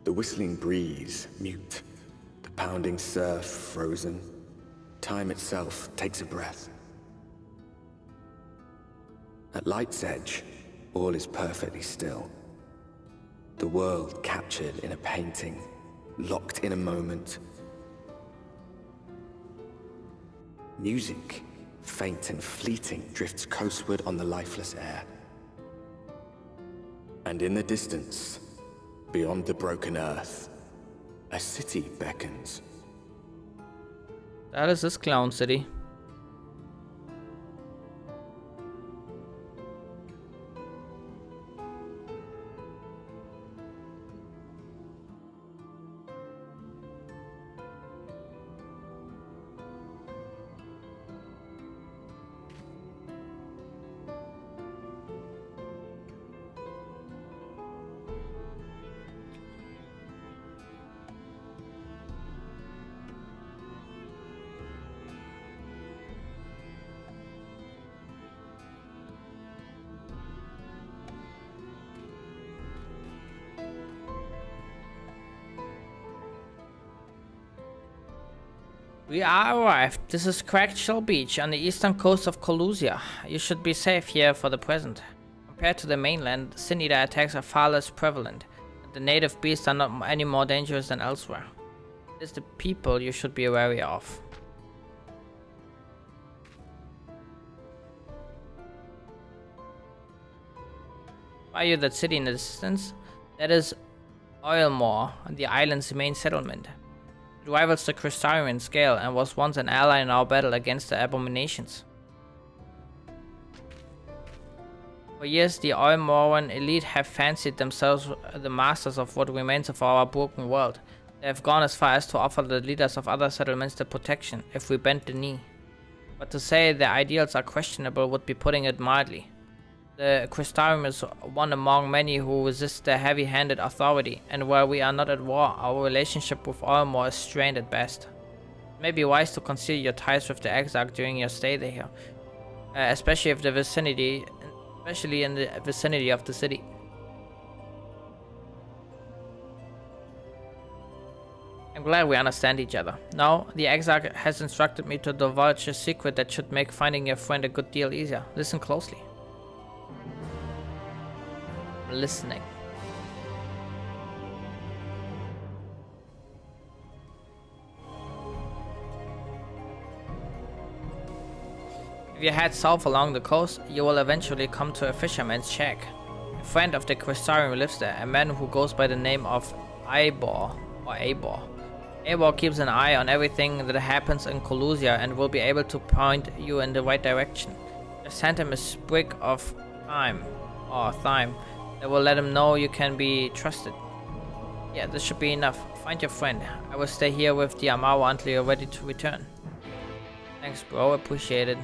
The whistling breeze, mute. The pounding surf, frozen. Time itself takes a breath. At light's edge, all is perfectly still. The world captured in a painting, locked in a moment. Music, faint and fleeting, drifts coastward on the lifeless air. And in the distance, beyond the broken earth, a city beckons. That is this clown city. We are arrived. This is Cracked Shell Beach on the eastern coast of Colusia. You should be safe here for the present. Compared to the mainland, Sin Eater attacks are far less prevalent. The native beasts are not any more dangerous than elsewhere. It is the people you should be wary of. By you that city in the distance, that is Oilmore, the island's main settlement. It rivals the Crystarium in scale and was once an ally in our battle against the Abominations. For years, the Oilmoran elite have fancied themselves the masters of what remains of our broken world. They have gone as far as to offer the leaders of other settlements the protection, if we bend the knee. But to say their ideals are questionable would be putting it mildly. The Crystarium is one among many who resist their heavy-handed authority, and while we are not at war, our relationship with Oilmore is strained at best. It may be wise to consider your ties with the Exarch during your stay there, especially in the vicinity of the city. I'm glad we understand each other. Now, the Exarch has instructed me to divulge a secret that should make finding your friend a good deal easier. Listen closely. I'm listening. If you head south along the coast, you will eventually come to a fisherman's shack. A friend of the Crystarium lives there, a man who goes by the name of Eibor. Eibor keeps an eye on everything that happens in Colusia and will be able to point you in the right direction. Just send him a sprig of thyme that will let him know you can be trusted. Yeah, this should be enough. Find your friend. I will stay here with the Amaro until you're ready to return. Thanks, bro. Appreciate it.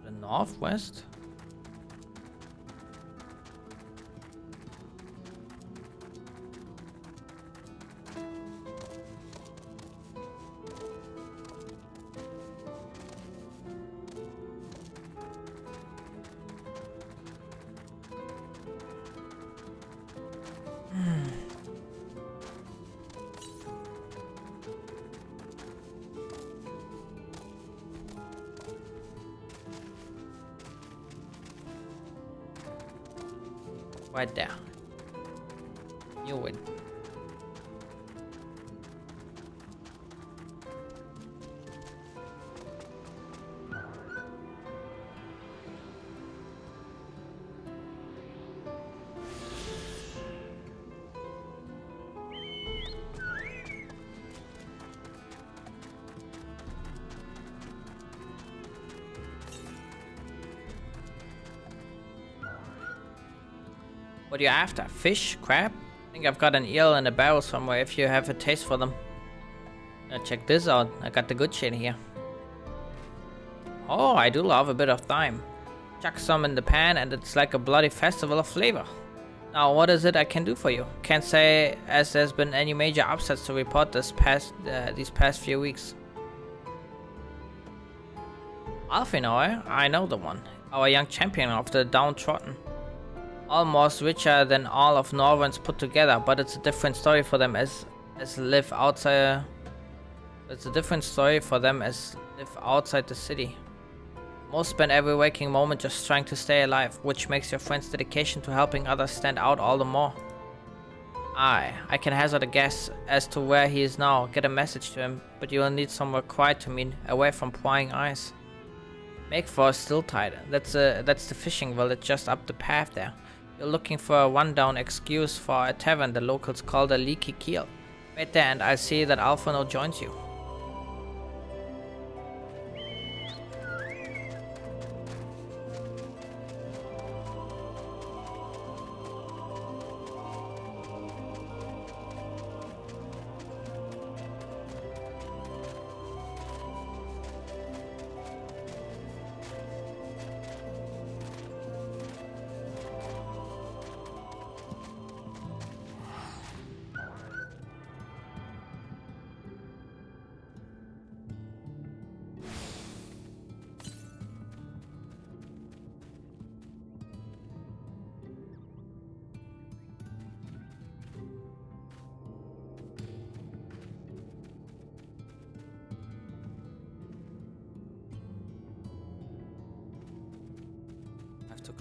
The northwest? Right there. You win. What are you after? Fish? Crab? I think I've got an eel in a barrel somewhere if you have a taste for them. Now check this out. I got the good shit here. Oh, I do love a bit of thyme. Chuck some in the pan and it's like a bloody festival of flavor. Now, what is it I can do for you? Can't say as there's been any major upsets to report these past few weeks. Alfinoy, I know the one. Our young champion of the downtrodden. Almost richer than all of Norröns put together, but it's a different story for them as live outside. It's a different story for them as live outside the city. Most spend every waking moment just trying to stay alive, which makes your friend's dedication to helping others stand out all the more. I can hazard a guess as to where he is now. Get a message to him, but you will need somewhere quiet to meet, away from prying eyes. Make for a still tide. That's the fishing village just up the path there. You're looking for a rundown excuse for a tavern the locals call the Leaky Keel. Wait there and I'll see that Alphino joins you.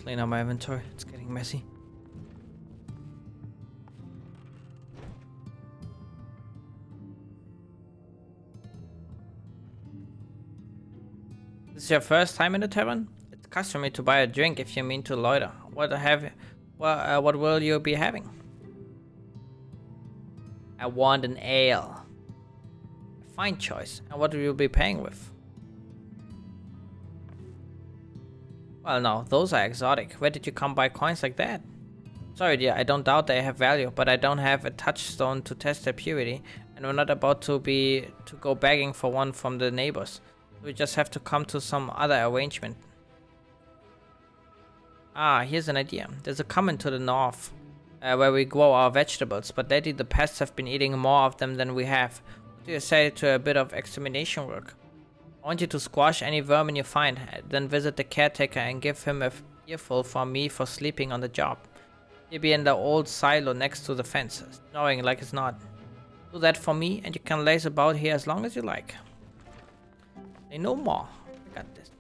clean up my inventory. It's getting messy. This is your first time in the tavern? It's customary to buy a drink if you mean to loiter. What will you be having? I want an ale. A fine choice. And what will you be paying with? Well, no, those are exotic. Where did you come by coins like that? Sorry, dear, I don't doubt they have value, but I don't have a touchstone to test their purity, and we're not about to go begging for one from the neighbors. We just have to come to some other arrangement. Ah, here's an idea. There's a common to the north where we grow our vegetables, but lately the pests have been eating more of them than we have. What do you say to a bit of extermination work? I want you to squash any vermin you find, then visit the caretaker and give him a earful from me for sleeping on the job. He'll be in the old silo next to the fence, snoring like it's not. Do that for me and you can laze about here as long as you like. Say no more. I got this.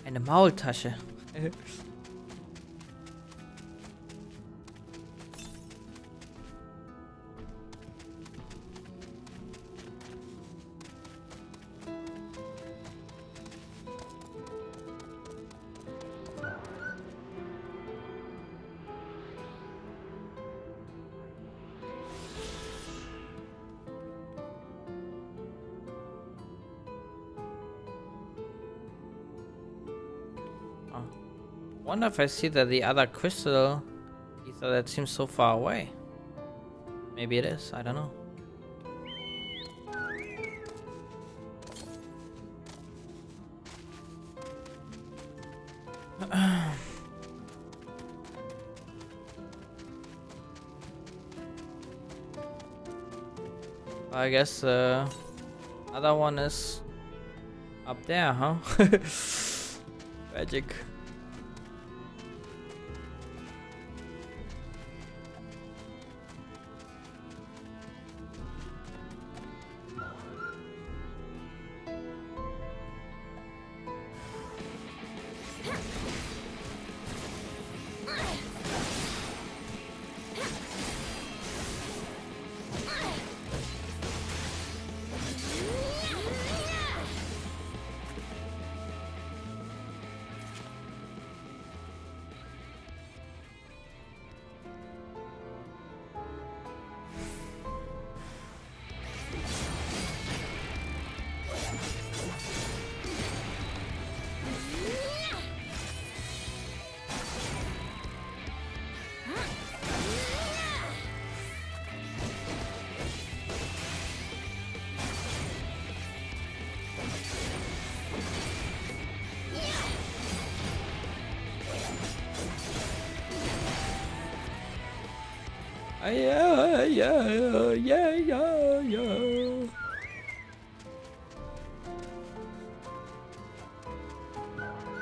Eine Maultasche. Wonder if I see the other crystal ether that seems so far away. Maybe it is, I don't know. I guess the other one is up there, huh? Magic. Yeah.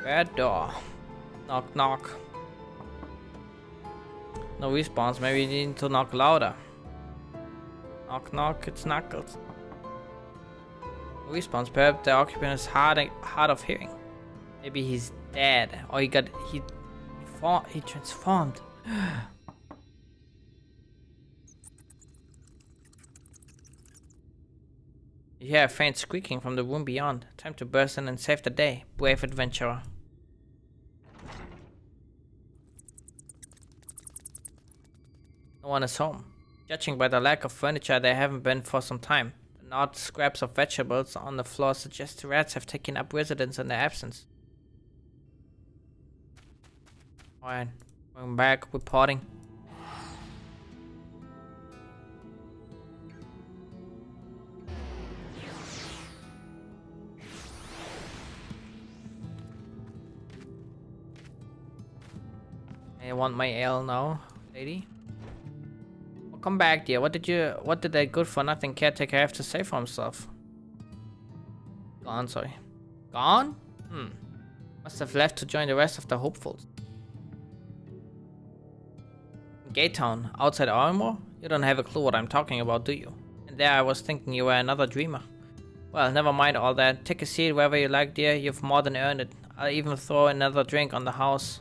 Bad door. Knock, knock. No response. Maybe you need to knock louder. Knock, knock. It's Knuckles. No response. Perhaps the occupant is hard of hearing. Maybe he's dead, or he transformed. You hear a faint squeaking from the room beyond. Time to burst in and save the day, brave adventurer. No one is home. Judging by the lack of furniture, they haven't been for some time. The gnawed scraps of vegetables on the floor suggest the rats have taken up residence in their absence. Alright, going back, reporting. I want my ale now, lady. Welcome back, dear. What did that good for nothing caretaker have to say for himself? Gone, sorry. Gone? Must have left to join the rest of the hopefuls. Gate Town, outside Armor? You don't have a clue what I'm talking about, do you? And there I was thinking you were another dreamer. Well, never mind all that. Take a seat wherever you like, dear. You've more than earned it. I'll even throw another drink on the house.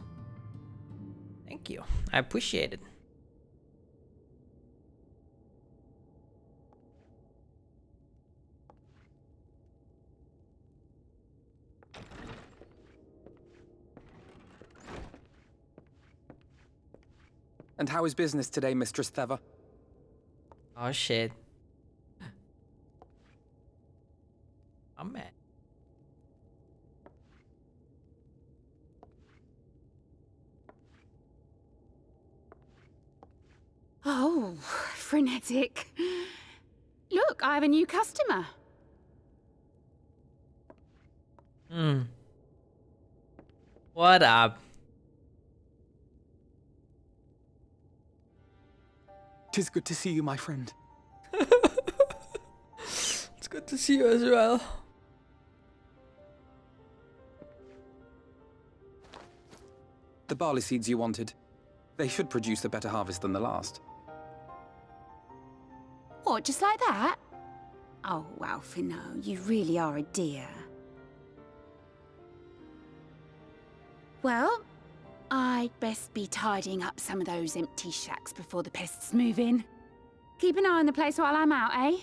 Thank you. I appreciate it. And how is business today, Mistress Theva? Oh shit. I'm mad. Oh, frenetic. Look, I have a new customer. What up? 'Tis good to see you, my friend. It's good to see you as well. The barley seeds you wanted. They should produce a better harvest than the last. What, just like that? Oh, Alfino, you really are a dear. Well, I'd best be tidying up some of those empty shacks before the pests move in. Keep an eye on the place while I'm out, eh?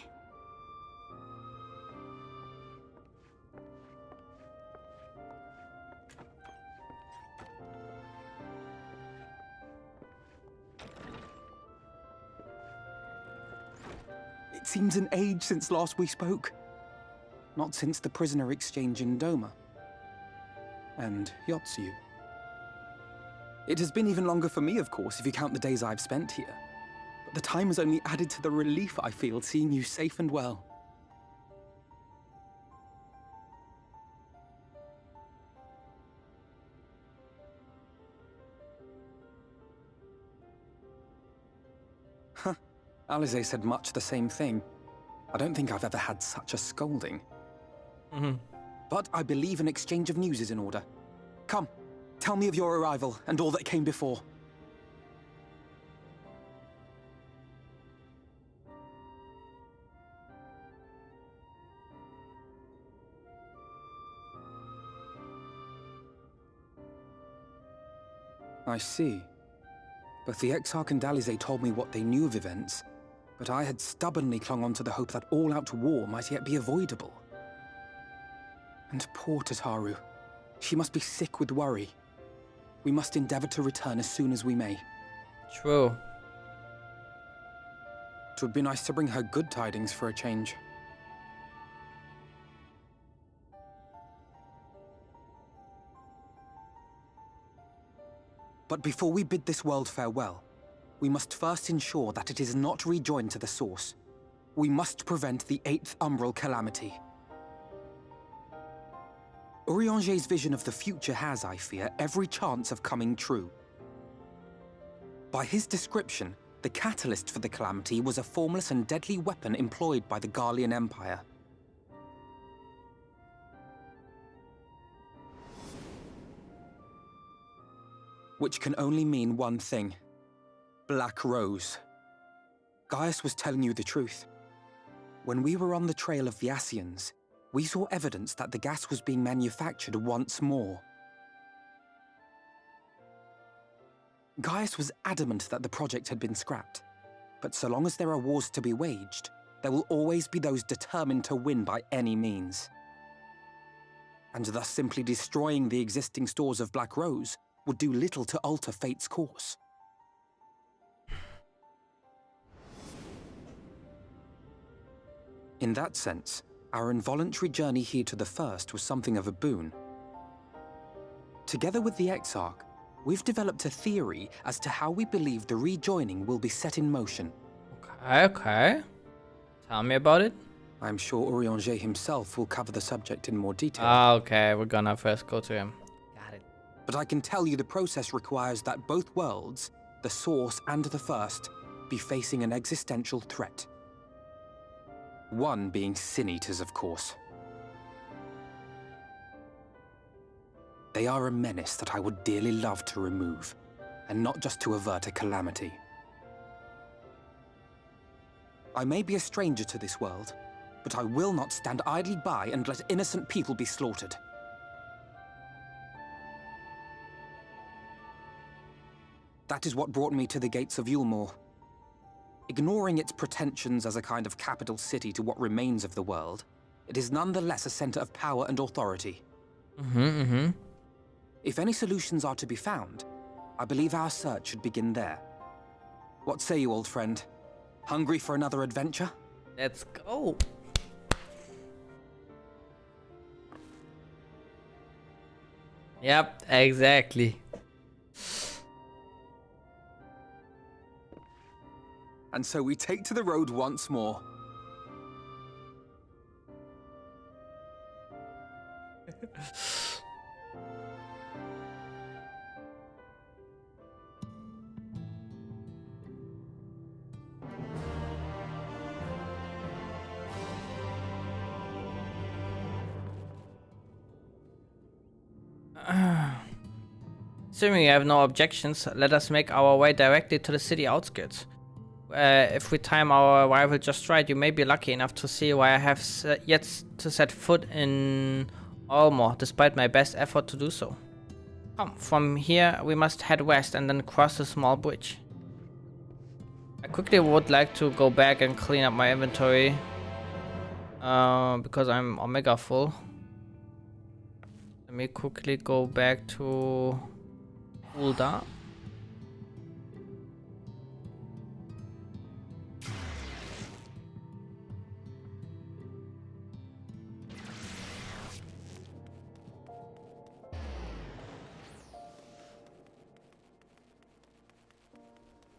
It seems an age since last we spoke. Not since the prisoner exchange in Doma. And Yotsu. It has been even longer for me, of course, if you count the days I've spent here. But the time has only added to the relief I feel seeing you safe and well. Huh. Alize said much the same thing. I don't think I've ever had such a scolding. But I believe an exchange of news is in order. Come, tell me of your arrival and all that came before. I see. Both the Exarch and Alize told me what they knew of events, but I had stubbornly clung on to the hope that all-out war might yet be avoidable. And poor Tataru. She must be sick with worry. We must endeavor to return as soon as we may. True. It would be nice to bring her good tidings for a change. But before we bid this world farewell, we must first ensure that it is not rejoined to the source. We must prevent the 8th Umbral calamity. Urianger's vision of the future has, I fear, every chance of coming true. By his description, the catalyst for the calamity was a formless and deadly weapon employed by the Garlean Empire. Which can only mean one thing. Black Rose. Gaius was telling you the truth. When we were on the trail of the Asians, we saw evidence that the gas was being manufactured once more. Gaius was adamant that the project had been scrapped. But so long as there are wars to be waged, there will always be those determined to win by any means. And thus simply destroying the existing stores of Black Rose would do little to alter fate's course. In that sense, our involuntary journey here to the First was something of a boon. Together with the Exarch, we've developed a theory as to how we believe the rejoining will be set in motion. Okay. Tell me about it. I'm sure Urianger himself will cover the subject in more detail. Okay, we're gonna first go to him. Got it. But I can tell you the process requires that both worlds, the Source and the First, be facing an existential threat. One being Sin Eaters, of course. They are a menace that I would dearly love to remove, and not just to avert a calamity. I may be a stranger to this world, but I will not stand idly by and let innocent people be slaughtered. That is what brought me to the gates of Yulmore. Ignoring its pretensions as a kind of capital city to what remains of the world, it is nonetheless a center of power and authority. If any solutions are to be found, I believe our search should begin there. What say you, old friend? Hungry for another adventure? Let's go. Yep, exactly. And so we take to the road once more. Assuming you have no objections, let us make our way directly to the city outskirts. If we time our arrival just right, you may be lucky enough to see why I have yet to set foot in Ulmore, despite my best effort to do so. Come, from here we must head west and then cross a small bridge. I quickly would like to go back and clean up my inventory, because I'm omega full. Let me quickly go back to Ulda.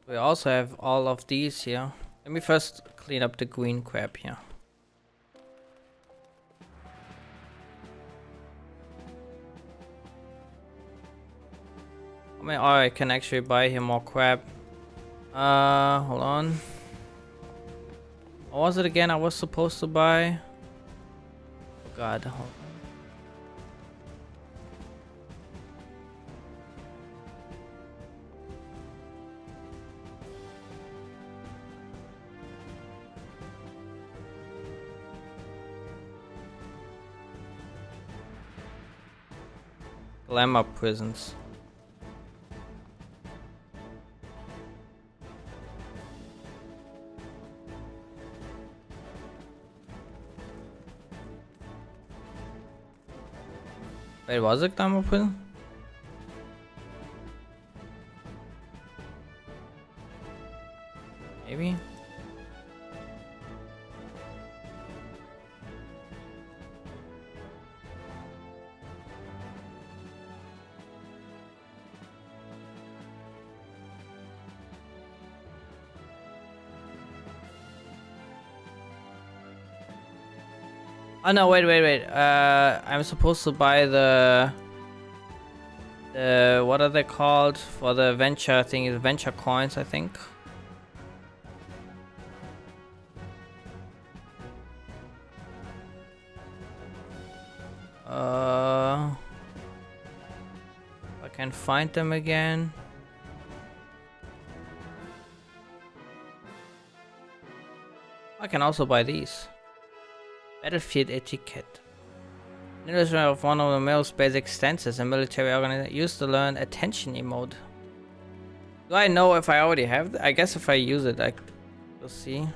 We also have all of these here. Let me first clean up the green crap here. I mean, oh, I can actually buy him more crap. Hold on. What was it again I was supposed to buy? Oh god, hold on. Glamour prisons. Wait, was it glamour prison? Maybe. Oh no, wait. I'm supposed to buy the what are they called for the venture thing? Is venture coins, I think. I can find them again. I can also buy these. Battlefield etiquette. Illusion of one of the most basic stances a military organization used to learn attention emote. Do I know if I already have that? I guess if I use it, we'll see.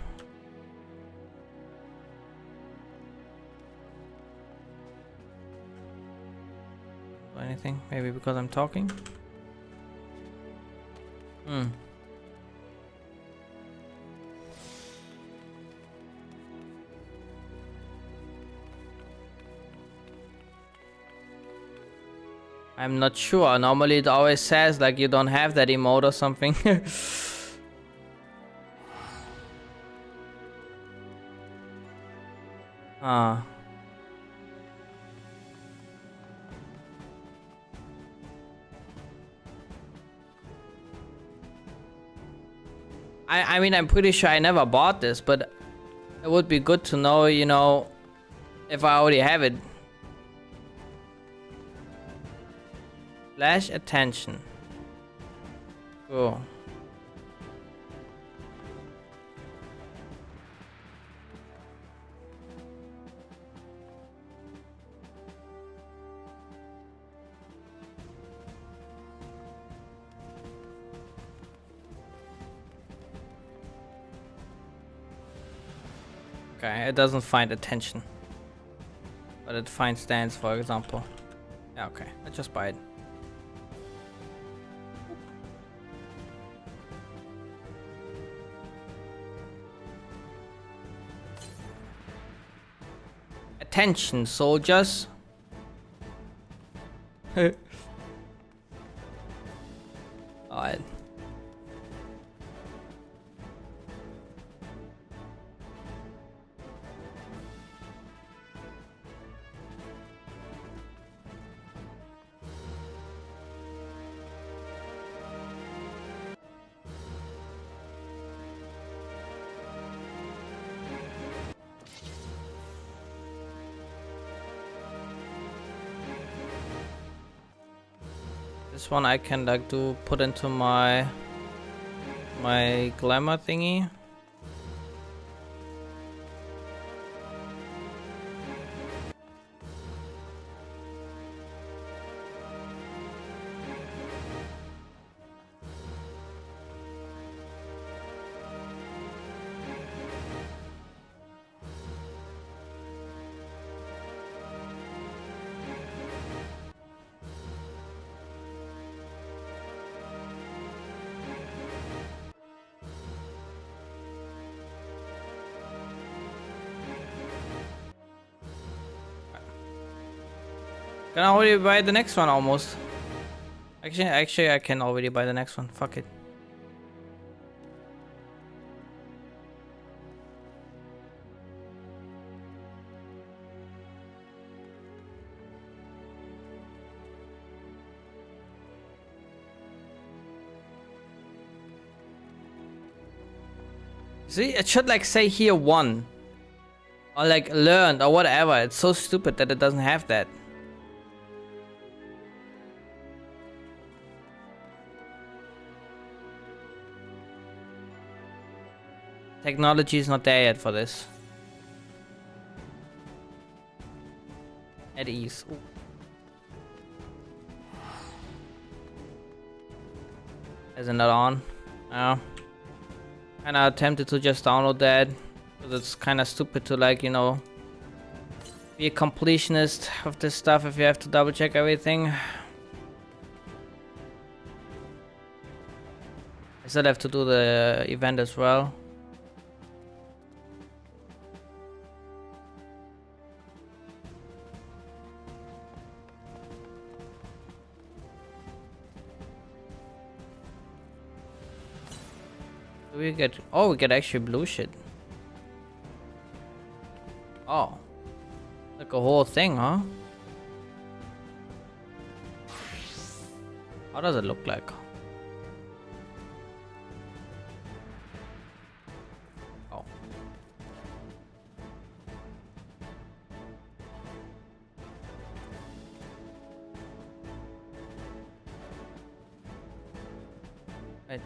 Anything? Maybe because I'm talking? I'm not sure. Normally it always says like you don't have that emote or something. I mean, I'm pretty sure I never bought this, but it would be good to know, you know, if I already have it. Flash attention. Cool. Okay, it doesn't find attention. But it finds dance, for example. Yeah, okay. Let's just buy it. Attention, soldiers. Alright. This one I can like put into my glamour thingy. Can I already buy the next one almost? Actually, I can already buy the next one. Fuck it. See, it should like say here 1. Or like learned or whatever. It's so stupid that it doesn't have that. Technology is not there yet for this. At ease. Ooh. Isn't that on? No. Kinda tempted to just download that. Because it's kinda stupid to like, you know, be a completionist of this stuff if you have to double check everything. I still have to do the event as well. We get, oh, we get actually blue shit. Oh, like a whole thing, huh? How does it look like? Oh. Wait.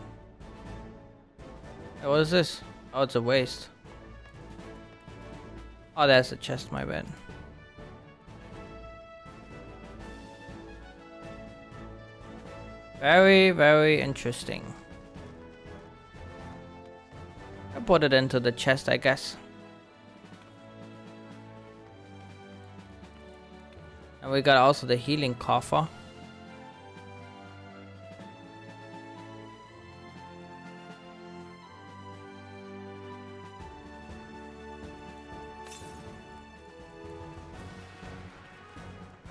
Hey, what is this? Oh, it's a waste. Oh, that's a chest, my bad. Very, very interesting. I put it into the chest, I guess. And we got also the healing coffer.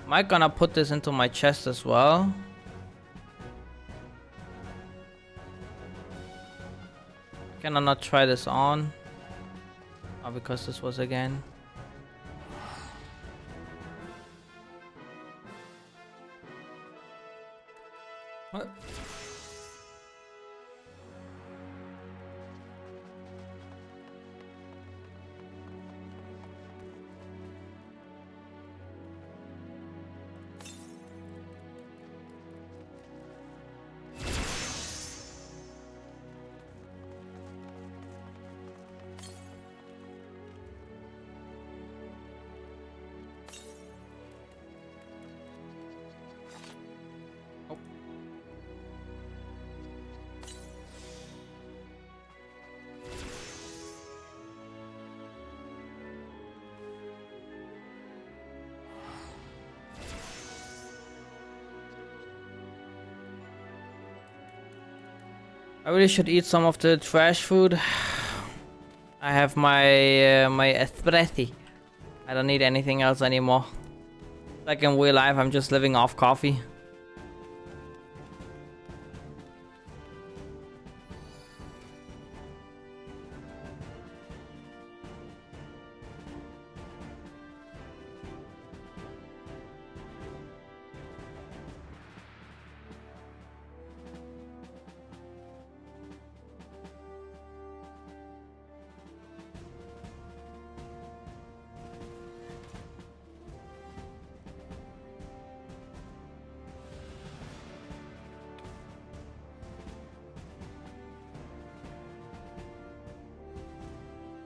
Am I gonna put this into my chest as well? Can I not try this on? Oh, because this was again. What? I really should eat some of the trash food. I have my my espresso. I don't need anything else anymore. Like in real life, I'm just living off coffee.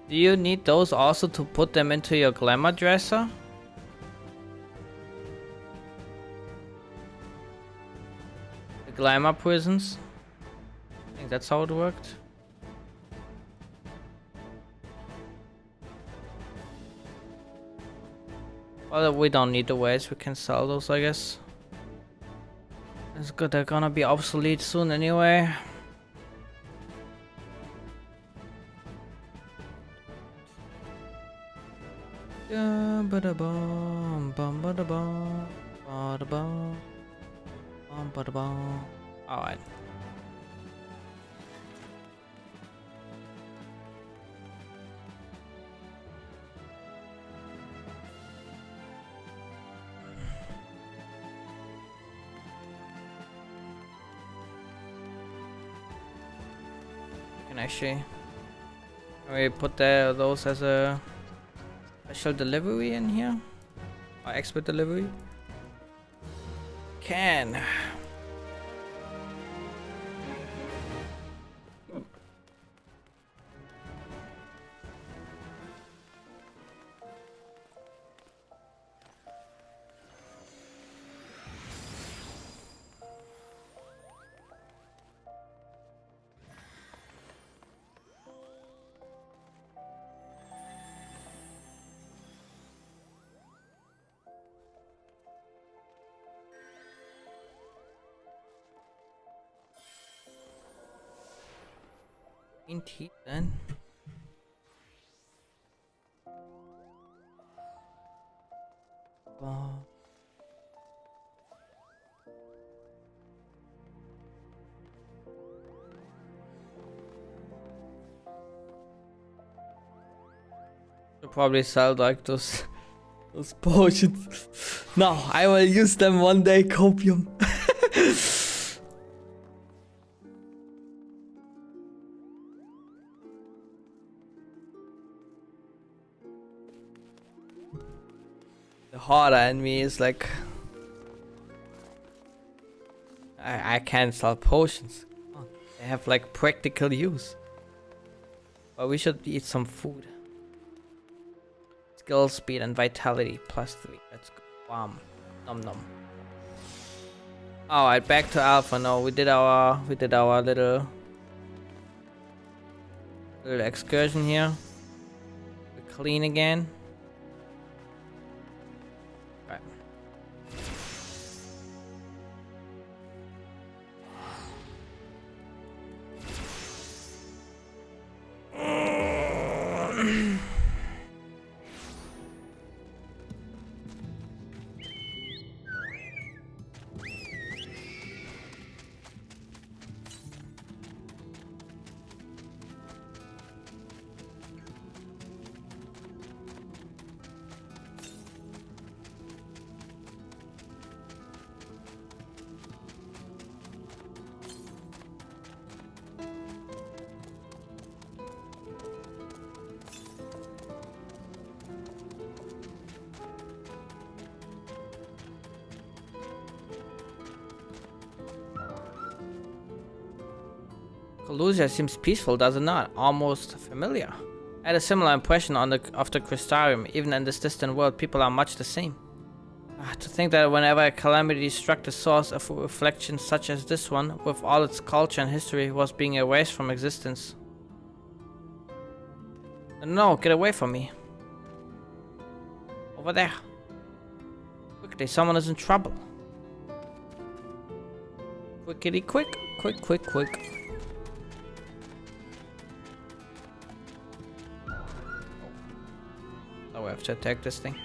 Do you need those also to put them into your glamour dresser? The glamour prisons? I think that's how it worked. Well, we don't need the wares, we can sell those, I guess. That's good, they're gonna be obsolete soon anyway. Alright. Can actually we put those as a special delivery in here? Or expert delivery? Can. Teeth then. Wow. Should probably sell like those potions. No, I will use them one day. Copium. The horror in me is like, I can't sell potions. Oh, they have like practical use. But we should eat some food. Skill, speed, and vitality +3. Let's go. Bam. Nom nom. Alright, back to Alpha. No, we did our little excursion here. We're clean again. Collusia seems peaceful, does it not? Almost familiar. I had a similar impression of the Crystarium. Even in this distant world, people are much the same. To think that whenever a calamity struck, the source of a reflection such as this one, with all its culture and history, was being erased from existence. No, get away from me. Over there. Quickly, someone is in trouble. Quickity quick. Quick. So we have to attack this thing.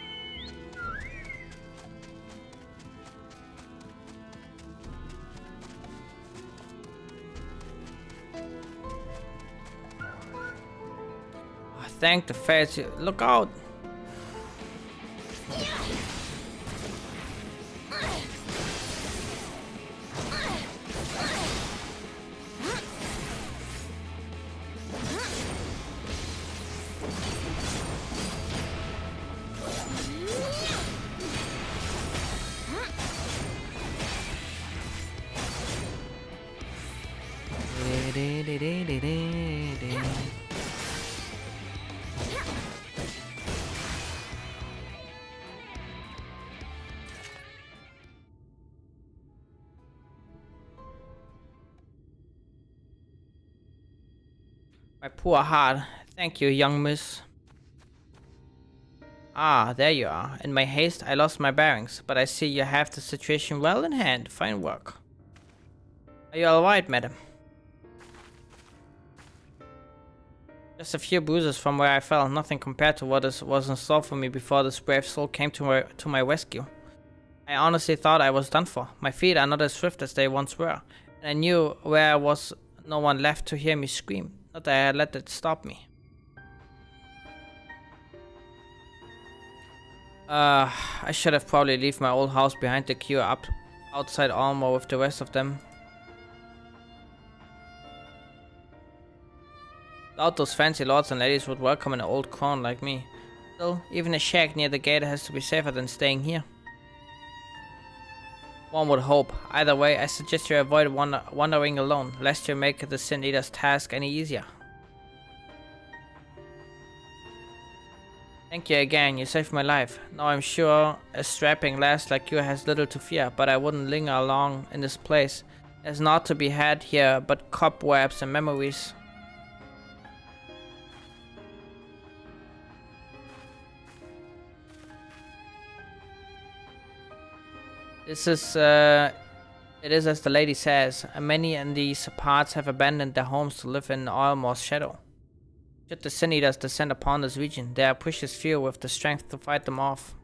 Thank the fates. Look out! My poor heart. Thank you, young miss. Ah, there you are. In my haste, I lost my bearings, but I see you have the situation well in hand. Fine work. Are you alright, madam? Just a few bruises from where I fell, nothing compared to what was in store for me before this brave soul came to my rescue. I honestly thought I was done for. My feet are not as swift as they once were, and I knew where was no one left to hear me scream. Not that I had let it stop me. I should have probably left my old house behind to queue up outside Almo with the rest of them. Doubt those fancy lords and ladies would welcome an old crone like me. Still, even a shack near the gate has to be safer than staying here. One would hope. Either way, I suggest you avoid wandering alone, lest you make the Sin Eater's task any easier. Thank you again, you saved my life. Now I'm sure a strapping lass like you has little to fear, but I wouldn't linger long in this place. There's naught to be had here but cobwebs and memories. It is as the lady says, many in these parts have abandoned their homes to live in Almo's shadow. Should the Sin Eaters descend upon this region, there are precious few with the strength to fight them off.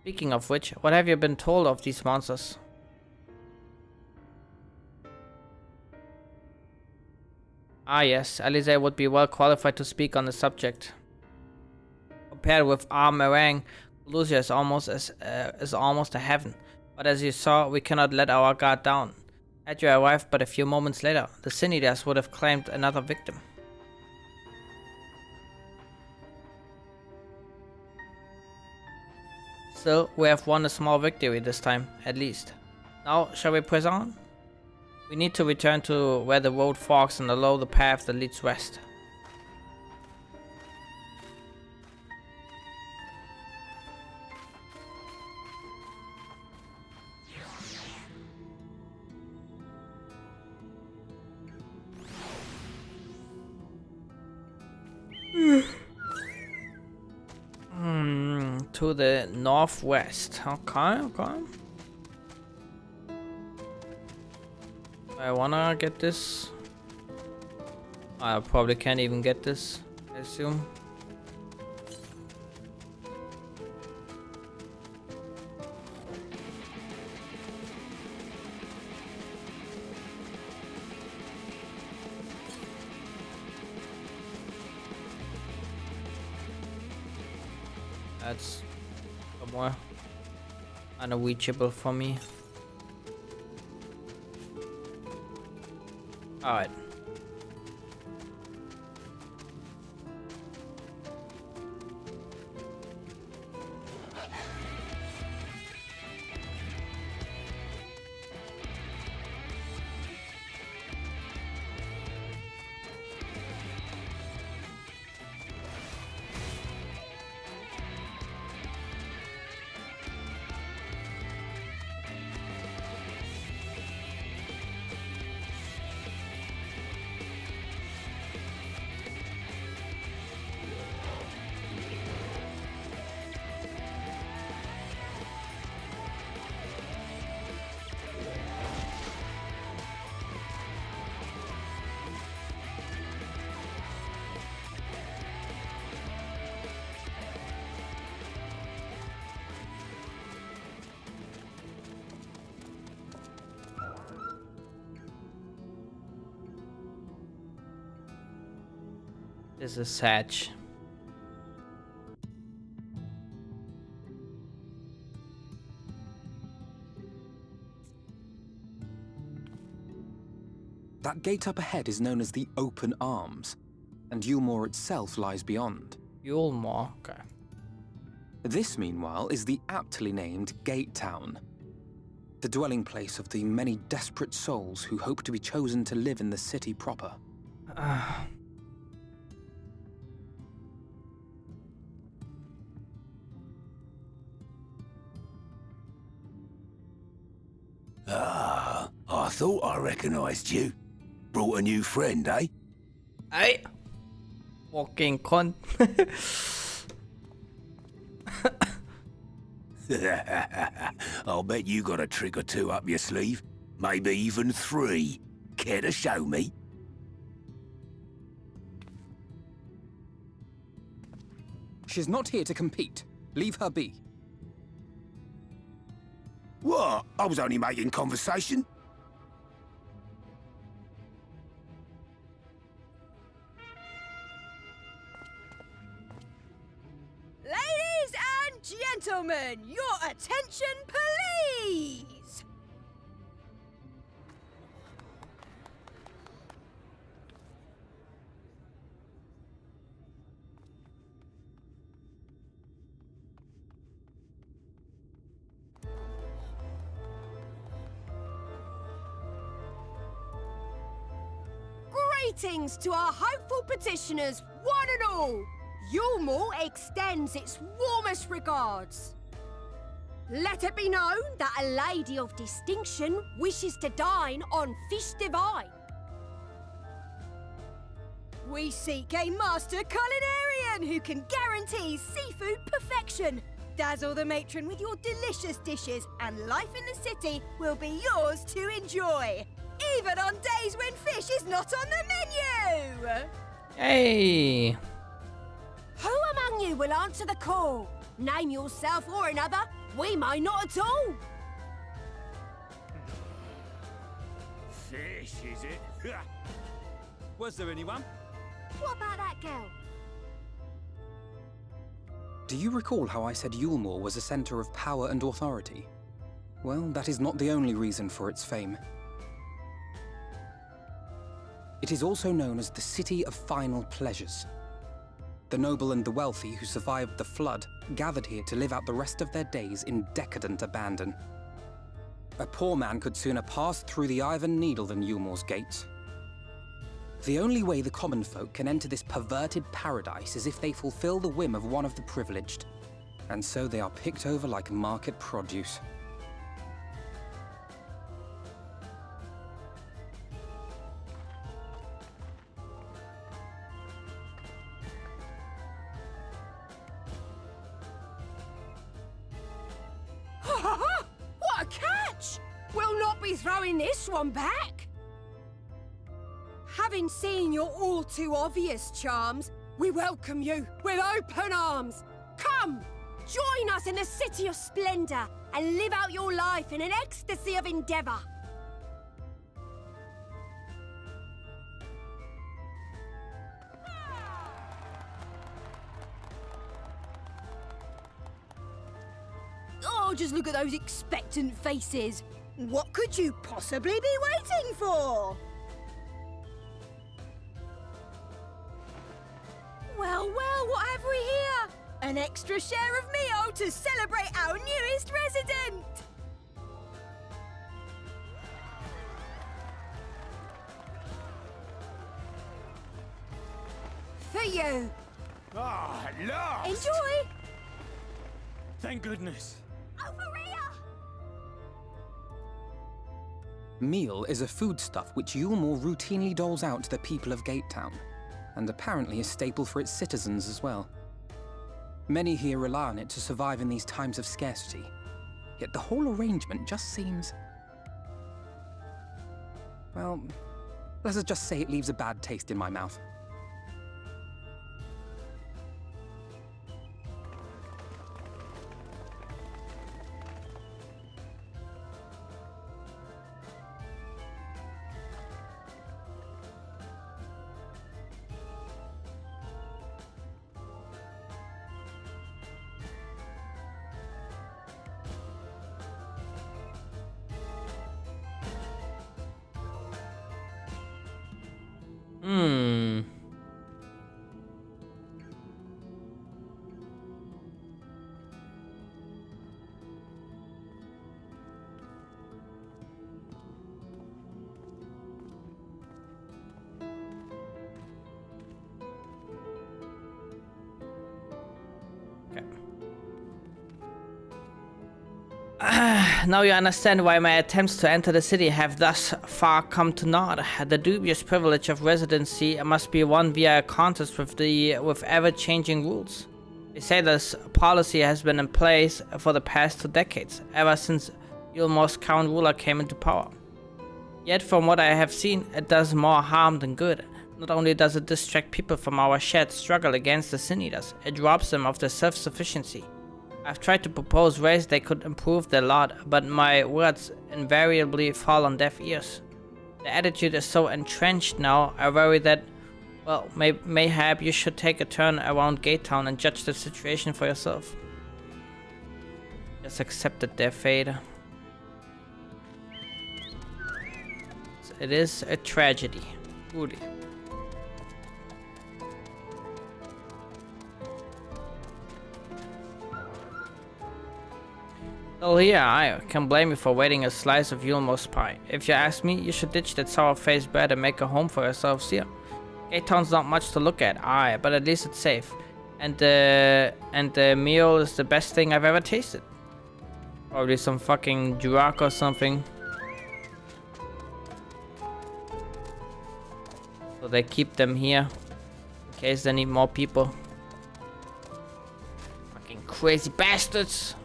Speaking of which, what have you been told of these monsters? Ah yes, Alize would be well qualified to speak on the subject. Compared with Armerang, Lucia is almost a heaven, but as you saw, we cannot let our guard down. Had you arrived but a few moments later, the Sin Eaters would have claimed another victim. Still, we have won a small victory this time, at least. Now, shall we press on? We need to return to where the road forks and follow the path that leads west. To the northwest. Okay. I wanna get this. I probably can't even get this, I assume. That's somewhere unreachable for me. Alright. This is Satch. That gate up ahead is known as the Open Arms, and Yulmore itself lies beyond. Yulmore, okay. This, meanwhile, is the aptly named Gate Town, the dwelling place of the many desperate souls who hope to be chosen to live in the city proper. I thought I recognised you. Brought a new friend, eh? Hey! Walking con. I'll bet you got a trick or two up your sleeve. Maybe even 3. Care to show me? She's not here to compete. Leave her be. What? I was only making conversation. Ladies and gentlemen, your attention, please! Greetings to our hopeful petitioners, one and all! Yulmore extends its warmest regards. Let it be known that a lady of distinction wishes to dine on fish divine. We seek a master culinarian who can guarantee seafood perfection. Dazzle the matron with your delicious dishes, and life in the city will be yours to enjoy. Even on days when fish is not on the menu! Hey! Who among you will answer the call? Name yourself or another. We may not at all. Fish, is it? Was there anyone? What about that girl? Do you recall how I said Yulmore was a center of power and authority? Well, that is not the only reason for its fame. It is also known as the City of Final Pleasures. The noble and the wealthy who survived the flood gathered here to live out the rest of their days in decadent abandon. A poor man could sooner pass through the Iron Needle than Yulmore's gates. The only way the common folk can enter this perverted paradise is if they fulfill the whim of one of the privileged, and so they are picked over like market produce. What a catch! We'll not be throwing this one back. Having seen your all too obvious charms, we welcome you with open arms. Come, join us in the City of Splendor and live out your life in an ecstasy of endeavor. Oh, just look at those expectant faces. What could you possibly be waiting for? Well, what have we here? An extra share of meal to celebrate our newest resident! For you! Ah, at last! Enjoy! Thank goodness. Meal is a foodstuff which Yulmore routinely doles out to the people of Gate Town, and apparently a staple for its citizens as well. Many here rely on it to survive in these times of scarcity, yet the whole arrangement just seems... well, let us just say it leaves a bad taste in my mouth. Hmm. Now you understand why my attempts to enter the city have thus far come to naught. The dubious privilege of residency must be won via a contest with ever-changing rules. They say this policy has been in place for the past 2 decades, ever since Yulmore's current ruler came into power. Yet from what I have seen, it does more harm than good. Not only does it distract people from our shared struggle against the Sin Eaters, it robs them of their self-sufficiency. I've tried to propose ways they could improve their lot, but my words invariably fall on deaf ears. The attitude is so entrenched now, I worry that, well, mayhap you should take a turn around Gate Town and judge the situation for yourself. Just accepted their fate. It is a tragedy, truly. Well, yeah, I can blame you for waiting a slice of Yulmore's pie. If you ask me, you should ditch that sour-faced bread and make a home for yourselves here. Gate Town's not much to look at, aye, but at least it's safe. And the meal is the best thing I've ever tasted. Probably some fucking Durak or something. So they keep them here in case they need more people. Fucking crazy bastards.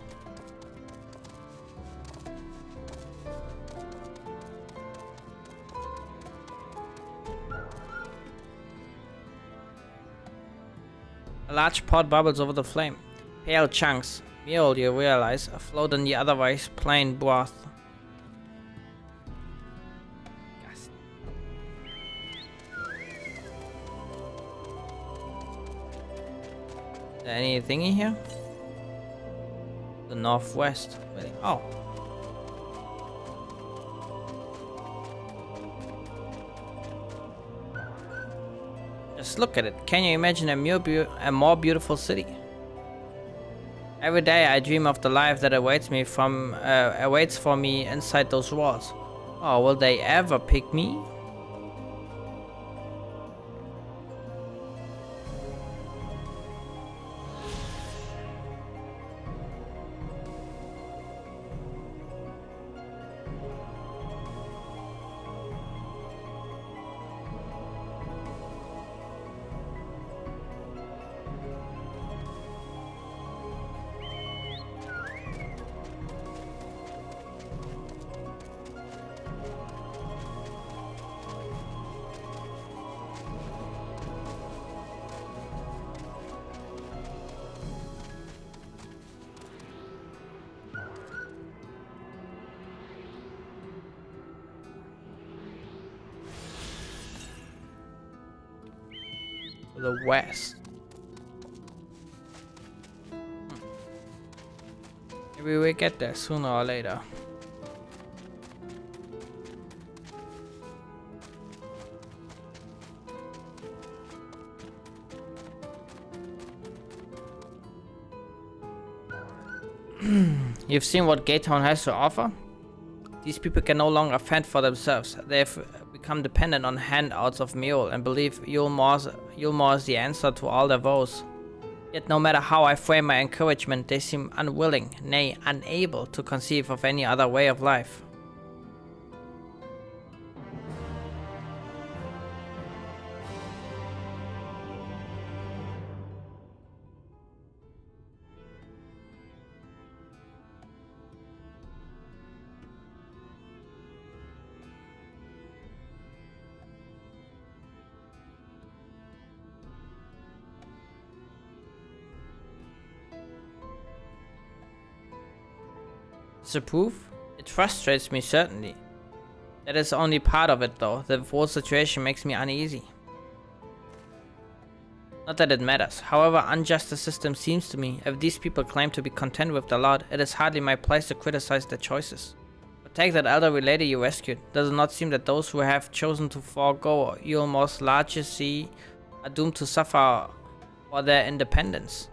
A large pot bubbles over the flame. Pale chunks, meal, you realize, float in the otherwise plain broth. Yes. Is there anything in here? The northwest. Really? Oh. Just look at it. Can you imagine a more beautiful city? Every day I dream of the life that awaits for me inside those walls. Oh, will they ever pick me? The west. Maybe we get there sooner or later. You've seen what Gate Town has to offer? These people can no longer fend for themselves. They've become dependent on handouts of Mule and believe Yulmore is the answer to all their woes. Yet no matter how I frame my encouragement, they seem unwilling, nay, unable to conceive of any other way of life. Disapprove? It frustrates me, certainly. That is only part of it, though. The whole situation makes me uneasy. Not that it matters. However unjust the system seems to me, if these people claim to be content with their lot, it is hardly my place to criticize their choices. But Take that elderly lady you rescued. Does it not seem that those who have chosen to forego Yulmor's legacy are doomed to suffer for their independence?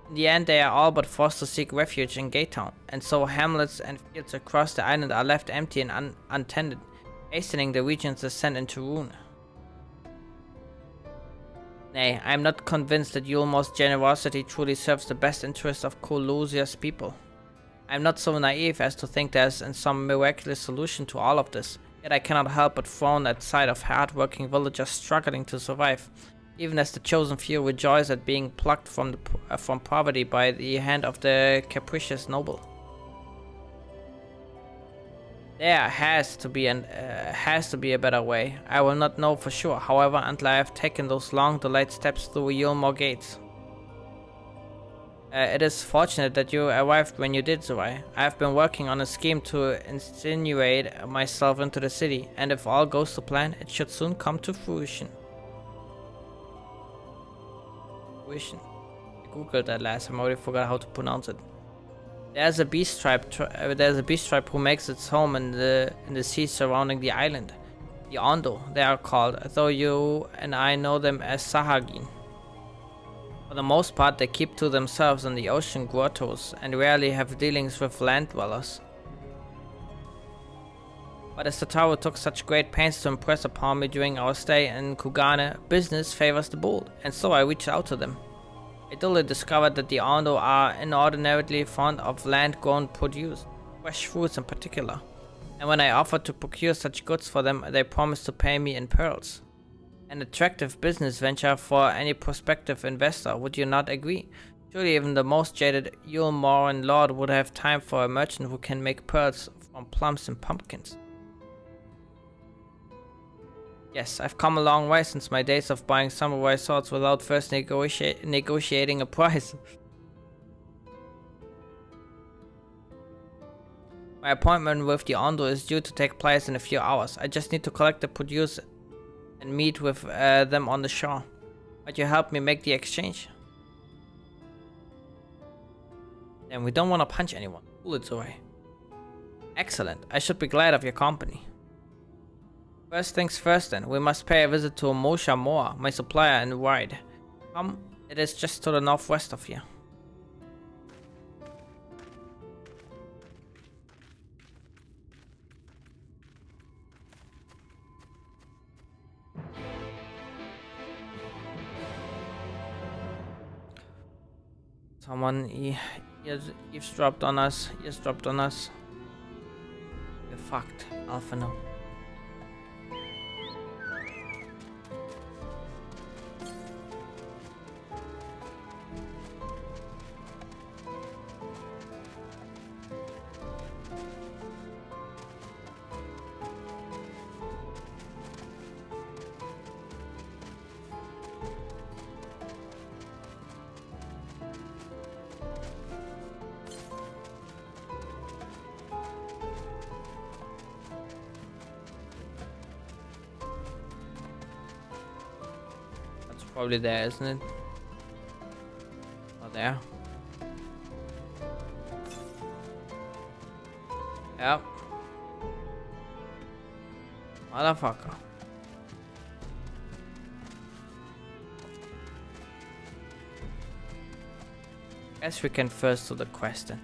In the end, they are all but forced to seek refuge in Gate Town, and so hamlets and fields across the island are left empty and untended, hastening the region's descent into ruin. Nay, I am not convinced that Yulmor's generosity truly serves the best interest of Colusia's people. I am not so naive as to think there is some miraculous solution to all of this, yet I cannot help but frown at sight of hard-working villagers struggling to survive, even as the chosen few rejoice at being plucked from poverty by the hand of the capricious noble. There has to be a better way. I will not know for sure, however, until I have taken those long delayed steps through Yulmor gates. It is fortunate that you arrived when you did, Zurai. I have been working on a scheme to insinuate myself into the city, and if all goes to plan, it should soon come to fruition. I googled that last time, I already forgot how to pronounce it. There's a beast tribe who makes its home in the seas surrounding the island. The Ondo, they are called, though you and I know them as Sahagin. For the most part, they keep to themselves in the ocean grottos and rarely have dealings with land dwellers. But as the Taro took such great pains to impress upon me during our stay in Kugane, business favors the bold, and so I reached out to them. I duly discovered that the Ondo are inordinately fond of land-grown produce, fresh fruits in particular, and when I offered to procure such goods for them, they promised to pay me in pearls. An attractive business venture for any prospective investor, would you not agree? Surely even the most jaded Yulmoran lord would have time for a merchant who can make pearls from plums and pumpkins. Yes, I've come a long way since my days of buying samurai swords without first negotiating a price. My appointment with the Ondo is due to take place in a few hours. I just need to collect the produce and meet with them on the shore. Might you help me make the exchange? Then we don't want to punch anyone. Pull it away. Excellent. I should be glad of your company. First things first then, we must pay a visit to Mosha Moa, my supplier in Ride. Come, it is just to the northwest of here. Someone eavesdropped on us. We're fucked. Alpha no. Probably there, isn't it? Not there. Yep. Motherfucker. Guess we can first do the quest then.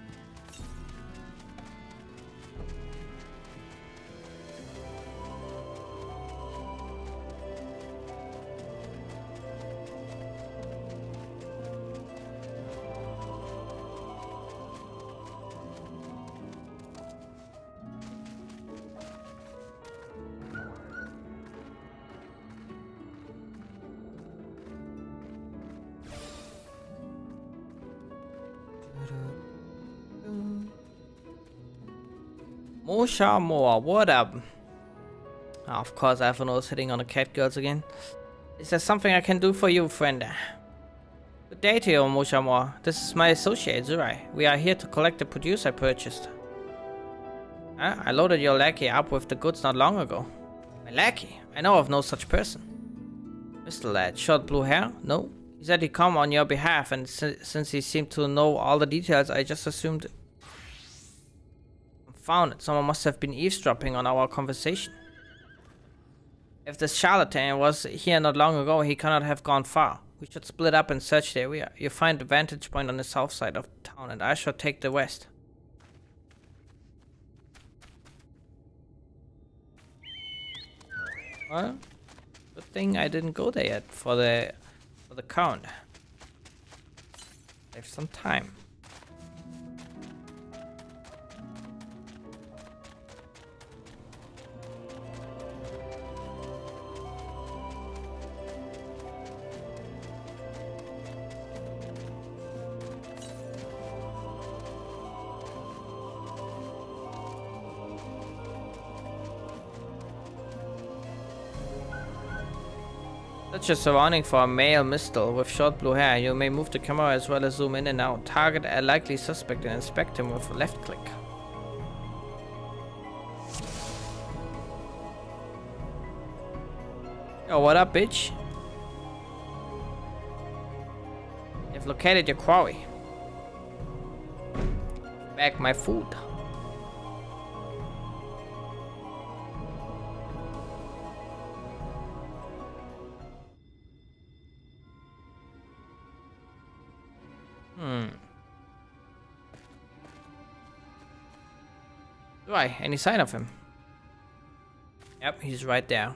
Mosha Moa, what up? Oh, of course, Alphano's hitting on the cat girls again. Is there something I can do for you, friend? Good day to you, Mosha Moa. This is my associate, Zurai. We are here to collect the produce I purchased. I loaded your lackey up with the goods not long ago. My lackey? I know of no such person. Mr. Lad, short blue hair? No? He said he'd come on your behalf, and since he seemed to know all the details, I just assumed... I'm found it. Someone must have been eavesdropping on our conversation. If the charlatan was here not long ago, he cannot have gone far. We should split up and search the area. You find the vantage point on the south side of town, and I shall take the west. Well, good thing I didn't go there yet for the count. Save some time. Such a surrounding for a male mistle with short blue hair. You may move the camera as well as zoom in and out. Target a likely suspect and inspect him with a left click. Yo, what up, bitch? You've located your quarry. Back my food. Right, any sign of him? Yep, he's right there.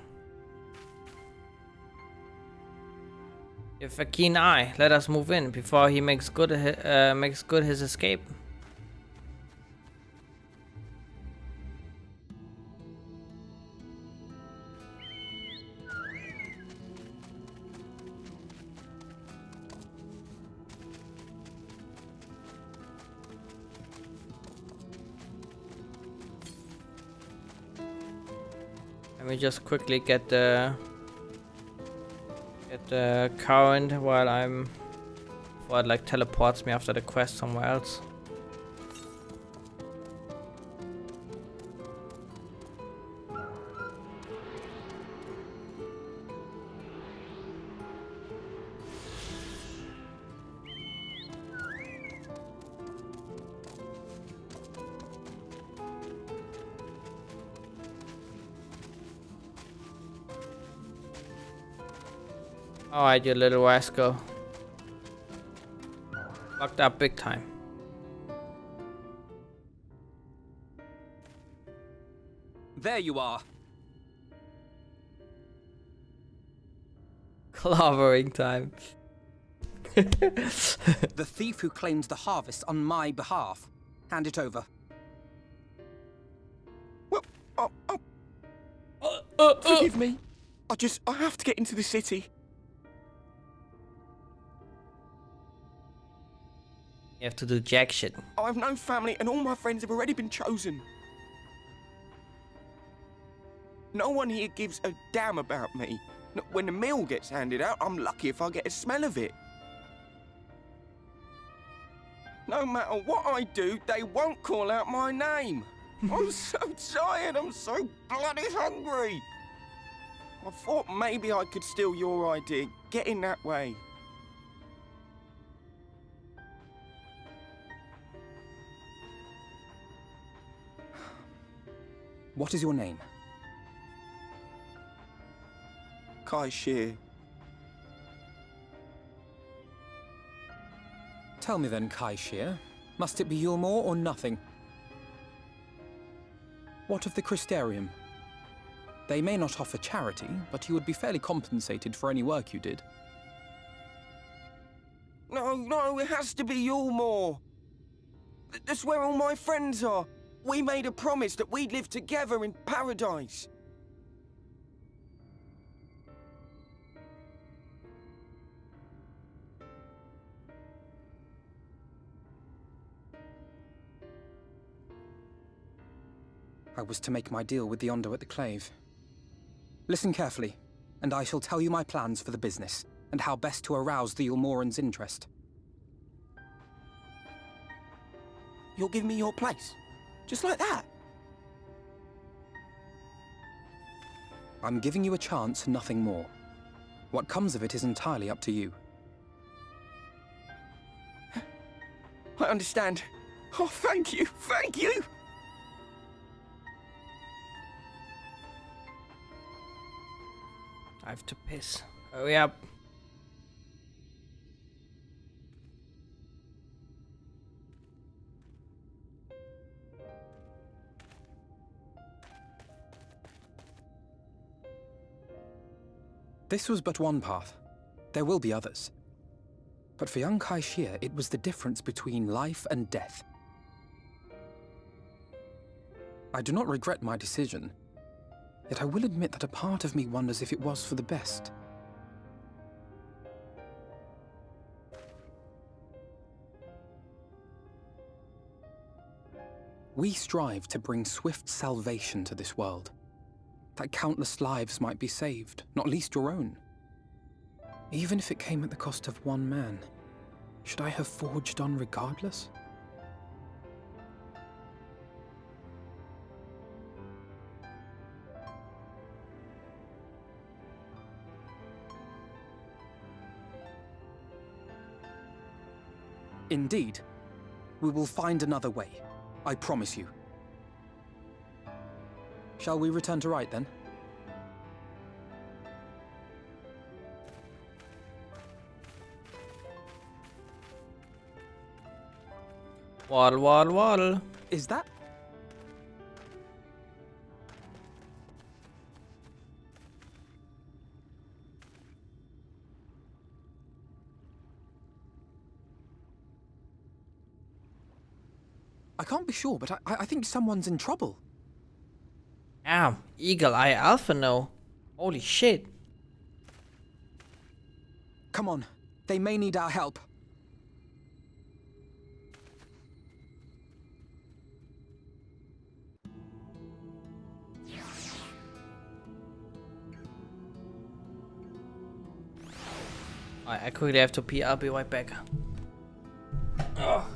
You have a keen eye. Let us move in before he makes good his escape. Let me just quickly get the current before it like teleports me after the quest somewhere else. Alright, you little rascal. Fucked up big time. There you are. Clobbering time. The thief who claims the harvest on my behalf. Hand it over. Well, forgive me. I have to get into the city. You have to do jack shit. I have no family and all my friends have already been chosen. No one here gives a damn about me. When the meal gets handed out, I'm lucky if I get a smell of it. No matter what I do, they won't call out my name. I'm so tired, I'm so bloody hungry. I thought maybe I could steal your idea, get in that way. What is your name? Kai Shear. Tell me then, Kai Shear. Must it be Yulmore or nothing? What of the Crystarium? They may not offer charity, but you would be fairly compensated for any work you did. No, it has to be Yulmore. That's where all my friends are. We made a promise that we'd live together in paradise. I was to make my deal with the Ondo at the Clave. Listen carefully, and I shall tell you my plans for the business, and how best to arouse the Yulmoran's interest. You'll give me your place? Just like that? I'm giving you a chance, nothing more. What comes of it is entirely up to you. I understand. Oh, thank you, thank you! I have to piss. Hurry up. This was but one path. There will be others. But for young Kai Xie, it was the difference between life and death. I do not regret my decision, yet I will admit that a part of me wonders if it was for the best. We strive to bring swift salvation to this world, that countless lives might be saved, not least your own. Even if it came at the cost of one man, should I have forged on regardless? Indeed, we will find another way, I promise you. Shall we return to right then? Waddle, waddle, waddle. Is that? I can't be sure, but I think someone's in trouble. Damn, Eagle Eye Alpha no. Holy shit. Come on, they may need our help. I quickly have to pee. I'll be right back. Oh.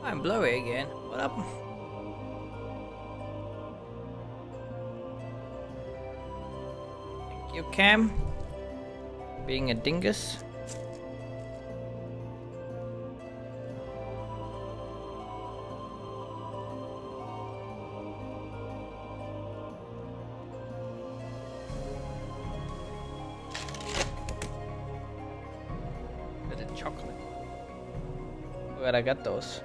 I'm blurry again. What up? Thank you, Cam. Being a dingus. Bit of chocolate. Where I got those?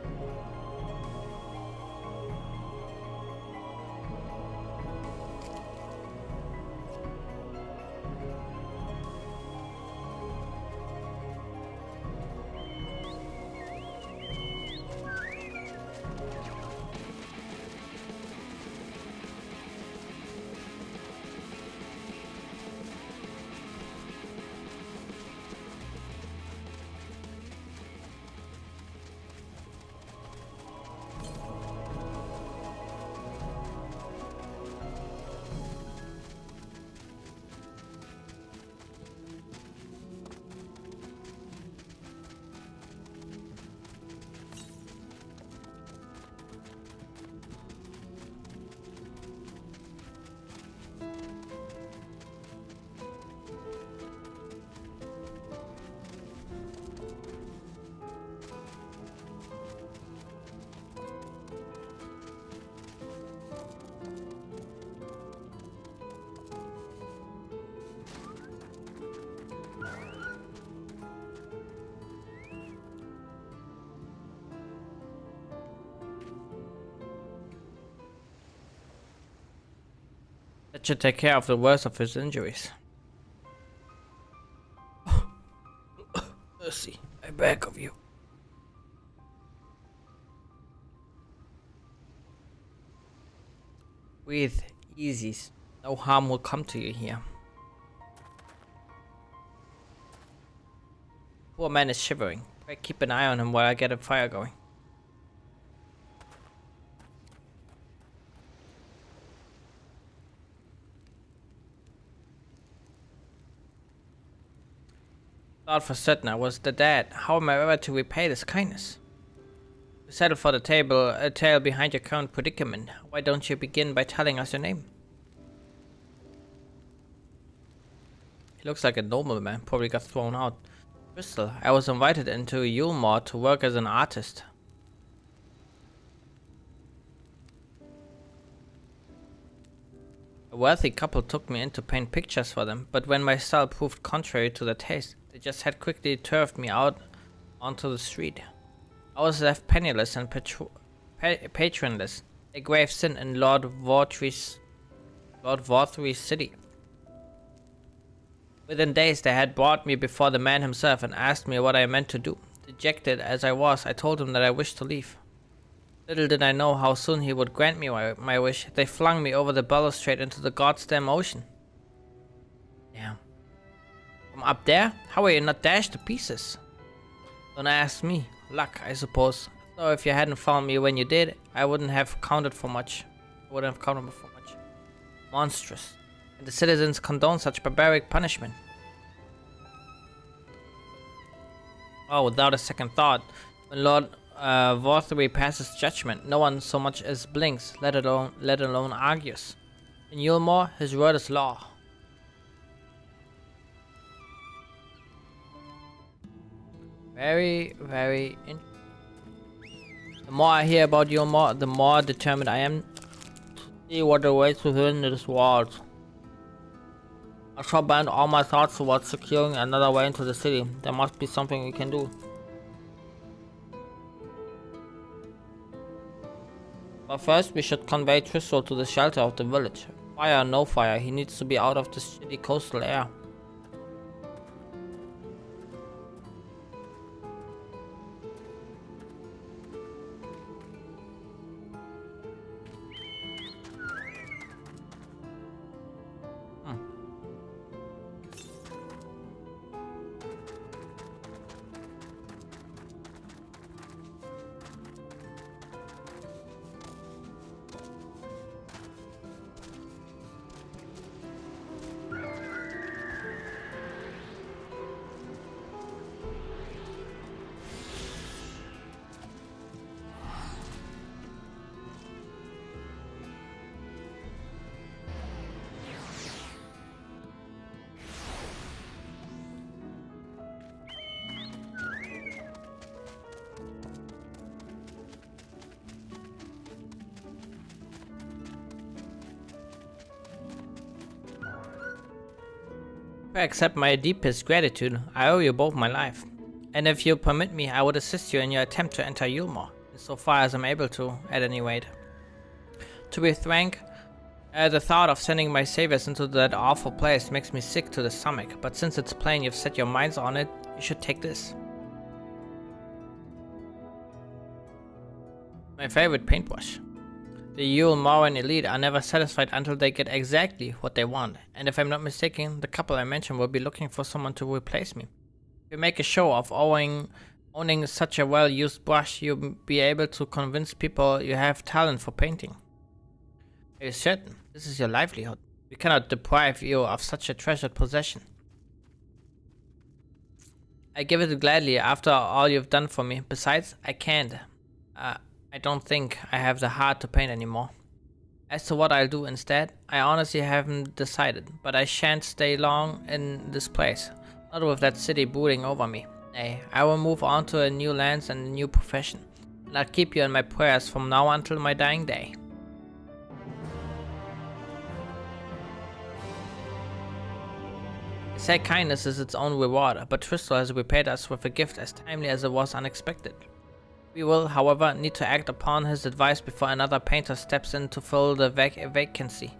That should take care of the worst of his injuries. Mercy, I beg of you. Breathe easy. No harm will come to you here. Poor man is shivering. Pray keep an eye on him while I get a fire going. Thought for certain I was the dad. How am I ever to repay this kindness? To settle for the tale behind your current predicament, why don't you begin by telling us your name? He looks like a normal man, probably got thrown out. Crystal, I was invited into Yulmore to work as an artist. A wealthy couple took me in to paint pictures for them, but when my style proved contrary to their taste, they just had quickly turfed me out onto the street. I was left penniless and patronless, a grave sin in Lord Vorthrie's city. Within days they had brought me before the man himself and asked me what I meant to do. Dejected as I was, I told him that I wished to leave. Little did I know how soon he would grant me my wish. They flung me over the balustrade into the goddamn ocean. Damn. From up there? How were you not dashed to pieces? Don't ask me. Luck, I suppose. So if you hadn't found me when you did, I wouldn't have counted for much. Monstrous. And the citizens condone such barbaric punishment. Oh, without a second thought, when Lord Vorthry passes judgment, no one so much as blinks, let alone argues. In Yulmore, his word is law. Very, very interesting. The more I hear about Yulmore, the more determined I am to see what awaits within this walls. I shall bend all my thoughts towards securing another way into the city. There must be something we can do. But first, we should convey Tristel to the shelter of the village. Fire or no fire, he needs to be out of the shitty coastal air. Accept my deepest gratitude. I owe you both my life. And if you permit me, I would assist you in your attempt to enter Yulmore, so far as I'm able to, at any rate. To be frank, the thought of sending my saviors into that awful place makes me sick to the stomach, but since it's plain you've set your minds on it, you should take this. My favorite paintbrush. The Yulmoran elite are never satisfied until they get exactly what they want, and if I'm not mistaken, the couple I mentioned will be looking for someone to replace me. If you make a show of owning such a well-used brush, you'll be able to convince people you have talent for painting. Are you certain? This is your livelihood. We cannot deprive you of such a treasured possession. I give it gladly after all you've done for me. Besides, I can't. I don't think I have the heart to paint anymore. As to what I'll do instead, I honestly haven't decided, but I shan't stay long in this place, not with that city brooding over me. Nay, I will move on to a new lands and a new profession, and I'll keep you in my prayers from now until my dying day. They say kindness is its own reward, but Tristel has repaid us with a gift as timely as it was unexpected. We will, however, need to act upon his advice before another painter steps in to fill the vacancy.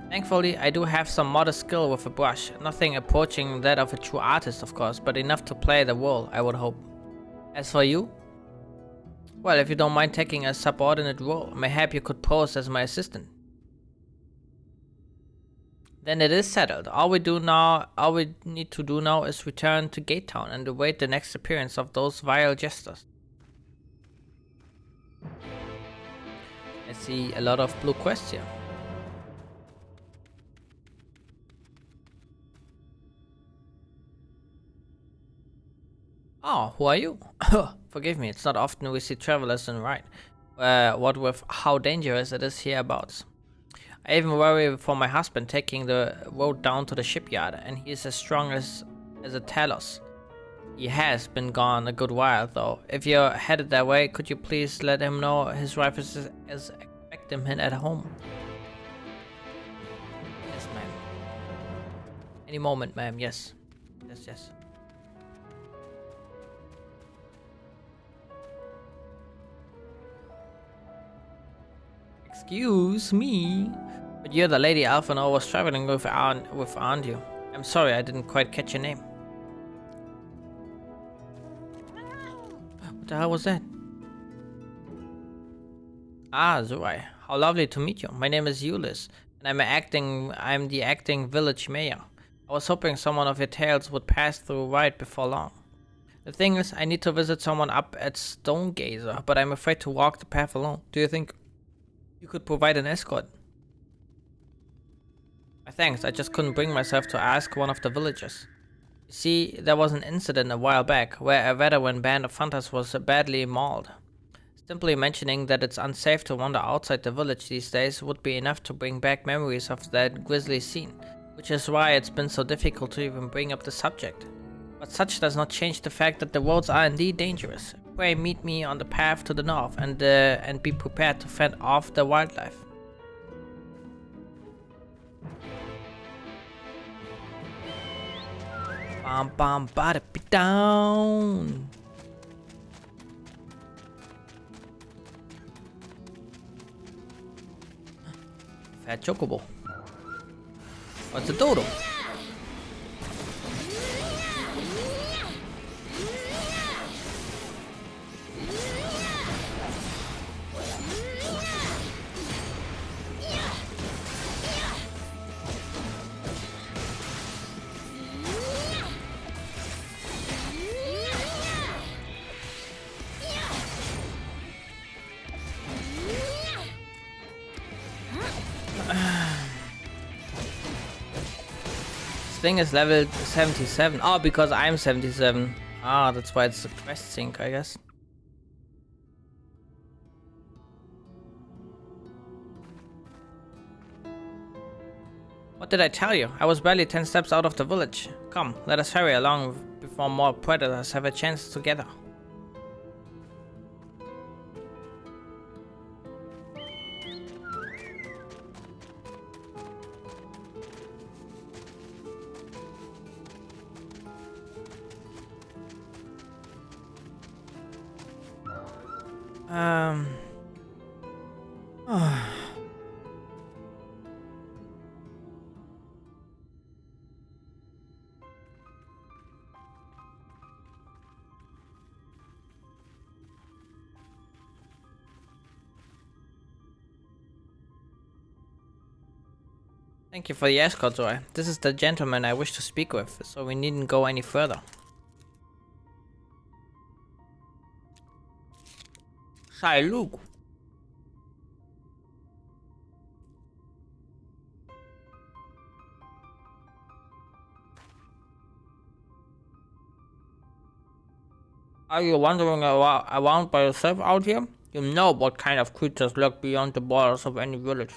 Thankfully, I do have some modest skill with a brush. Nothing approaching that of a true artist, of course, but enough to play the role, I would hope. As for you? Well, if you don't mind taking a subordinate role, mayhap you could pose as my assistant. Then it is settled. All we need to do now is return to Gate Town and await the next appearance of those vile jesters. I see a lot of blue quests here. Oh, who are you? Forgive me, it's not often we see travelers in Ride. What with how dangerous it is hereabouts. I even worry for my husband taking the road down to the shipyard, and he is as strong as a Talos. He has been gone a good while, though. If you're headed that way, could you please let him know his wife is expecting him at home? Yes, ma'am. Any moment, ma'am, yes. Yes. Excuse me, but you're the lady Alphonse was traveling with, aren't you? I'm sorry, I didn't quite catch your name. What the hell was that? Ah, Zurai. How lovely to meet you. My name is Ulyss, and I'm the acting village mayor. I was hoping someone of your tales would pass through right before long. The thing is, I need to visit someone up at Stonegazer, but I'm afraid to walk the path alone. Do you think you could provide an escort? Thanks, I just couldn't bring myself to ask one of the villagers. You see, there was an incident a while back where a veteran band of hunters was badly mauled. Simply mentioning that it's unsafe to wander outside the village these days would be enough to bring back memories of that grisly scene, which is why it's been so difficult to even bring up the subject. But such does not change the fact that the roads are indeed dangerous. Pray meet me on the path to the north and be prepared to fend off the wildlife. Bam bam bada be down. Fat chocobo. What's a dodo? Thing is level 77. Oh, because I'm 77. Ah, that's why it's a quest sync, I guess. What did I tell you? I was barely 10 steps out of the village. Come, let us hurry along before more predators have a chance to gather. Thank you for the escort, Zoe. This is the gentleman I wish to speak with, so we needn't go any further. Hi, Luke. Are you wandering around by yourself out here? You know what kind of creatures lurk beyond the borders of any village.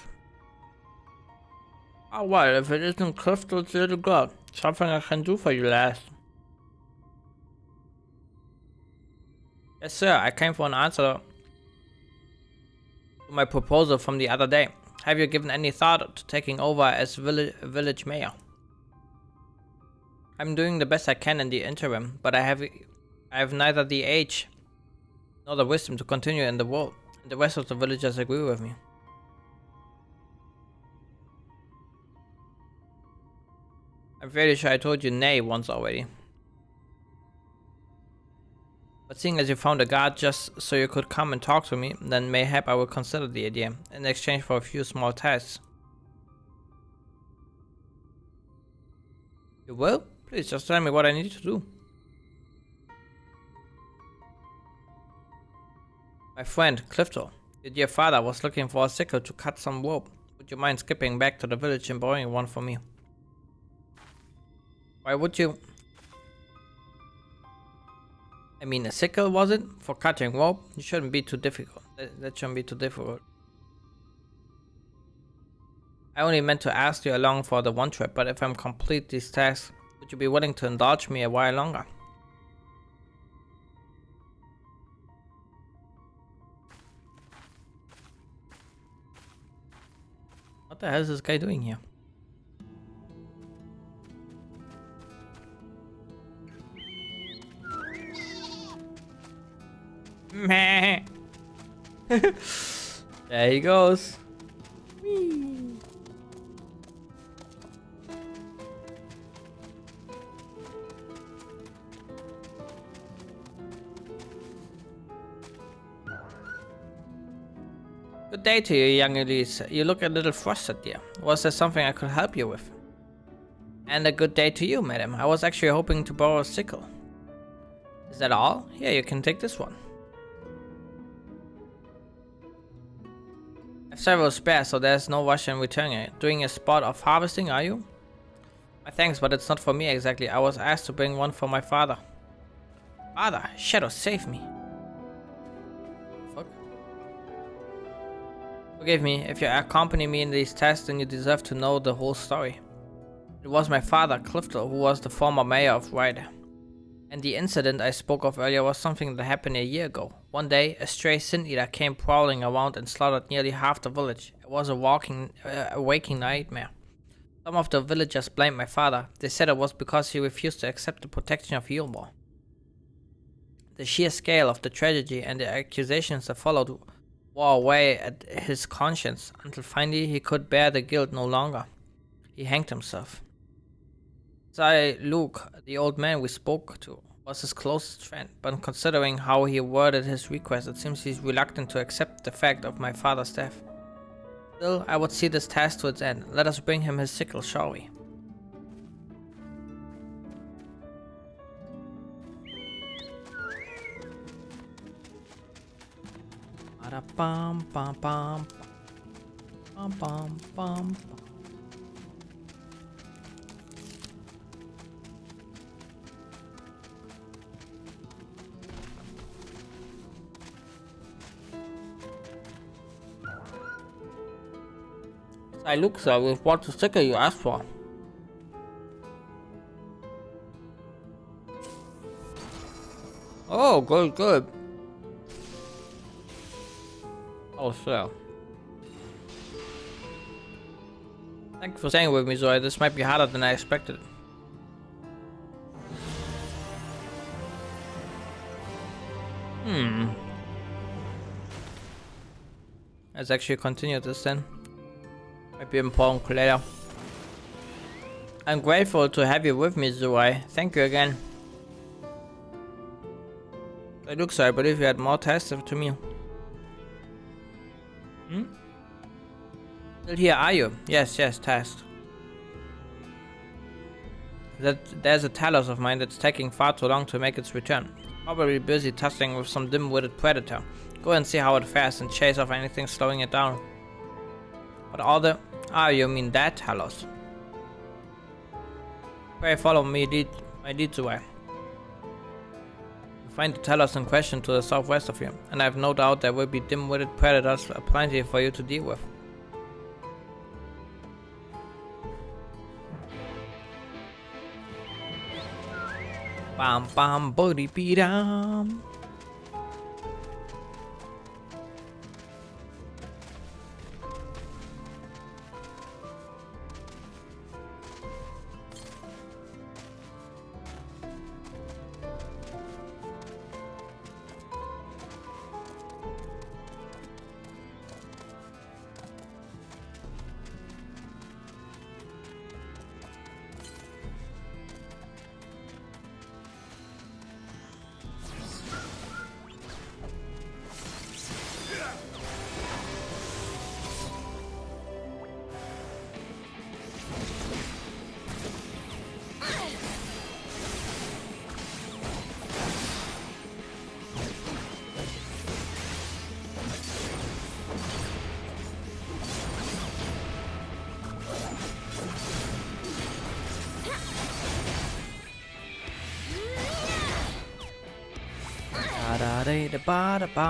Oh well, if it isn't Crystal's little girl, something I can do for you, lass. Yes sir, I came for an answer to my proposal from the other day. Have you given any thought to taking over as village mayor? I'm doing the best I can in the interim, but I have neither the age nor the wisdom to continue in the role. The rest of the villagers agree with me. I'm fairly sure I told you nay once already. But seeing as you found a guard just so you could come and talk to me, then mayhap I will consider the idea, in exchange for a few small tasks. You will? Please just tell me what I need to do. My friend, Clifton, your dear father was looking for a sickle to cut some rope. Would you mind skipping back to the village and borrowing one for me? Why would you? I mean, a sickle, was it? For cutting rope? It shouldn't be too difficult. That shouldn't be too difficult. I only meant to ask you along for the one trip, but if I'm complete these tasks, would you be willing to indulge me a while longer? What the hell is this guy doing here? Meh. There he goes. Whee. Good day to you, young Elise. You look a little frustrated, dear. Was there something I could help you with? And a good day to you, madam. I was actually hoping to borrow a sickle. Is that all? Here, you can take this one. I have several spares, so there's no rush in returning it. Doing a spot of harvesting, are you? My thanks, but it's not for me exactly. I was asked to bring one for my father. Father, Shadow, save me. Fuck. Forgive me, if you accompany me in these tests, then you deserve to know the whole story. It was my father, Clifton, who was the former mayor of Ryde. And the incident I spoke of earlier was something that happened a year ago. One day, a stray sin-eater came prowling around and slaughtered nearly half the village. It was a waking nightmare. Some of the villagers blamed my father. They said it was because he refused to accept the protection of Yulmore. The sheer scale of the tragedy and the accusations that followed wore away at his conscience, until finally he could bear the guilt no longer. He hanged himself. Luke, the old man we spoke to, was his closest friend, but considering how he worded his request, it seems he's reluctant to accept the fact of my father's death. Still, I would see this task to its end. Let us bring him his sickle, shall we? Bum bum bum bum bum bum. I look, sir, with what the sticker you asked for. Oh, good, good. Oh, sir. Thank you for staying with me, Zoe. This might be harder than I expected. Let's actually continue this then. Might be important later. I'm grateful to have you with me, Zoe. Thank you again. I look, sir, I believe you had more tests to me. Still here, are you? Yes, test. There's a Talos of mine that's taking far too long to make its return. Probably busy tussling with some dim-witted predator. Go and see how it fares and chase off anything slowing it down. But all the... Ah, you mean that Talos? Pray follow me, my lead away. You find the Talos in question to the southwest of you, and I have no doubt there will be dim-witted predators plenty for you to deal with. Bam bam booty beat-am. da da da ba da ba.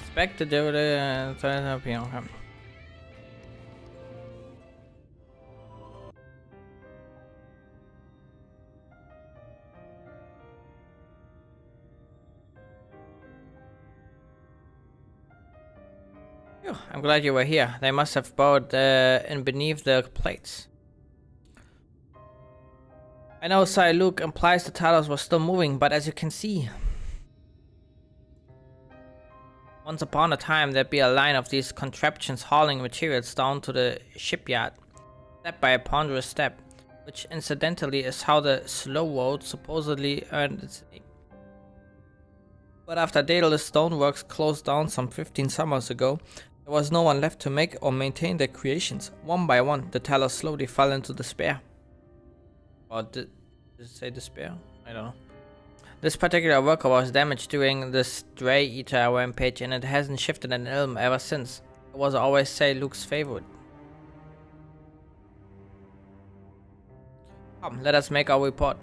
Expect to do the okay. Phew, I'm glad you were here. They must have bowed in beneath the plates. I know Sir Luke implies the Talos were still moving, but as you can see, once upon a time there'd be a line of these contraptions hauling materials down to the shipyard, step by a ponderous step, which incidentally is how the slow road supposedly earned its name. But after Daedalus Stoneworks closed down some 15 summers ago, there was no one left to make or maintain their creations. One by one, the Talos slowly fell into despair. Or did it say despair? I don't know. This particular worker was damaged during the Stray Eater rampage, and it hasn't shifted an ilm ever since. It was always Say Luke's favorite. Come, let us make our report.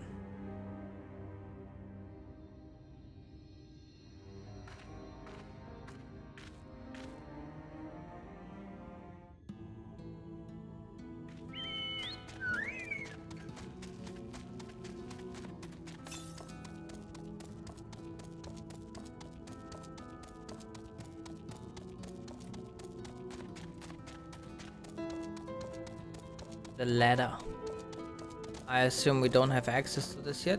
The ladder. I assume we don't have access to this yet.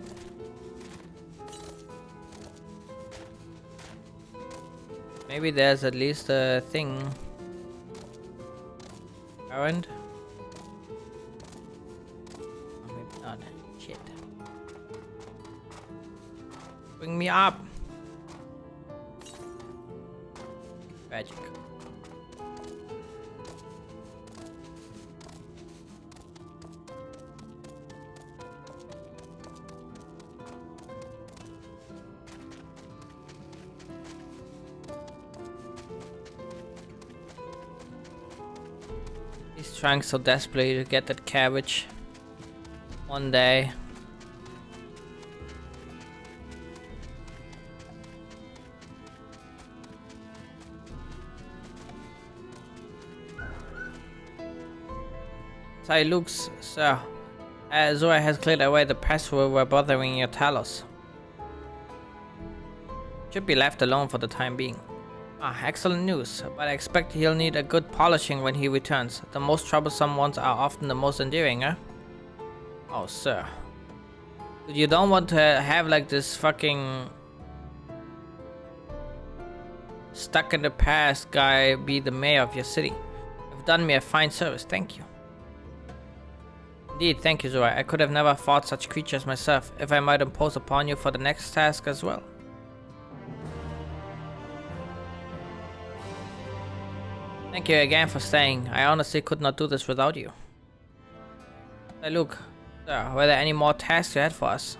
Maybe there's at least a thing. Errand? Oh, maybe not. Shit. Bring me up. Magic. He's trying so desperately to get that cabbage. One day. Say, Luke's, sir. Zora has cleared away the pests who were bothering your Talos. Should be left alone for the time being. Ah, excellent news, but I expect he'll need a good polishing when he returns. The most troublesome ones are often the most endearing, eh? Oh, sir. You don't want to have like this fucking stuck in the past guy be the mayor of your city. You've done me a fine service, thank you. Indeed, thank you, Zora. I could have never fought such creatures myself, if I might impose upon you for the next task as well. Thank you again for staying. I honestly could not do this without you. Hey, look, sir, were there any more tasks you had for us?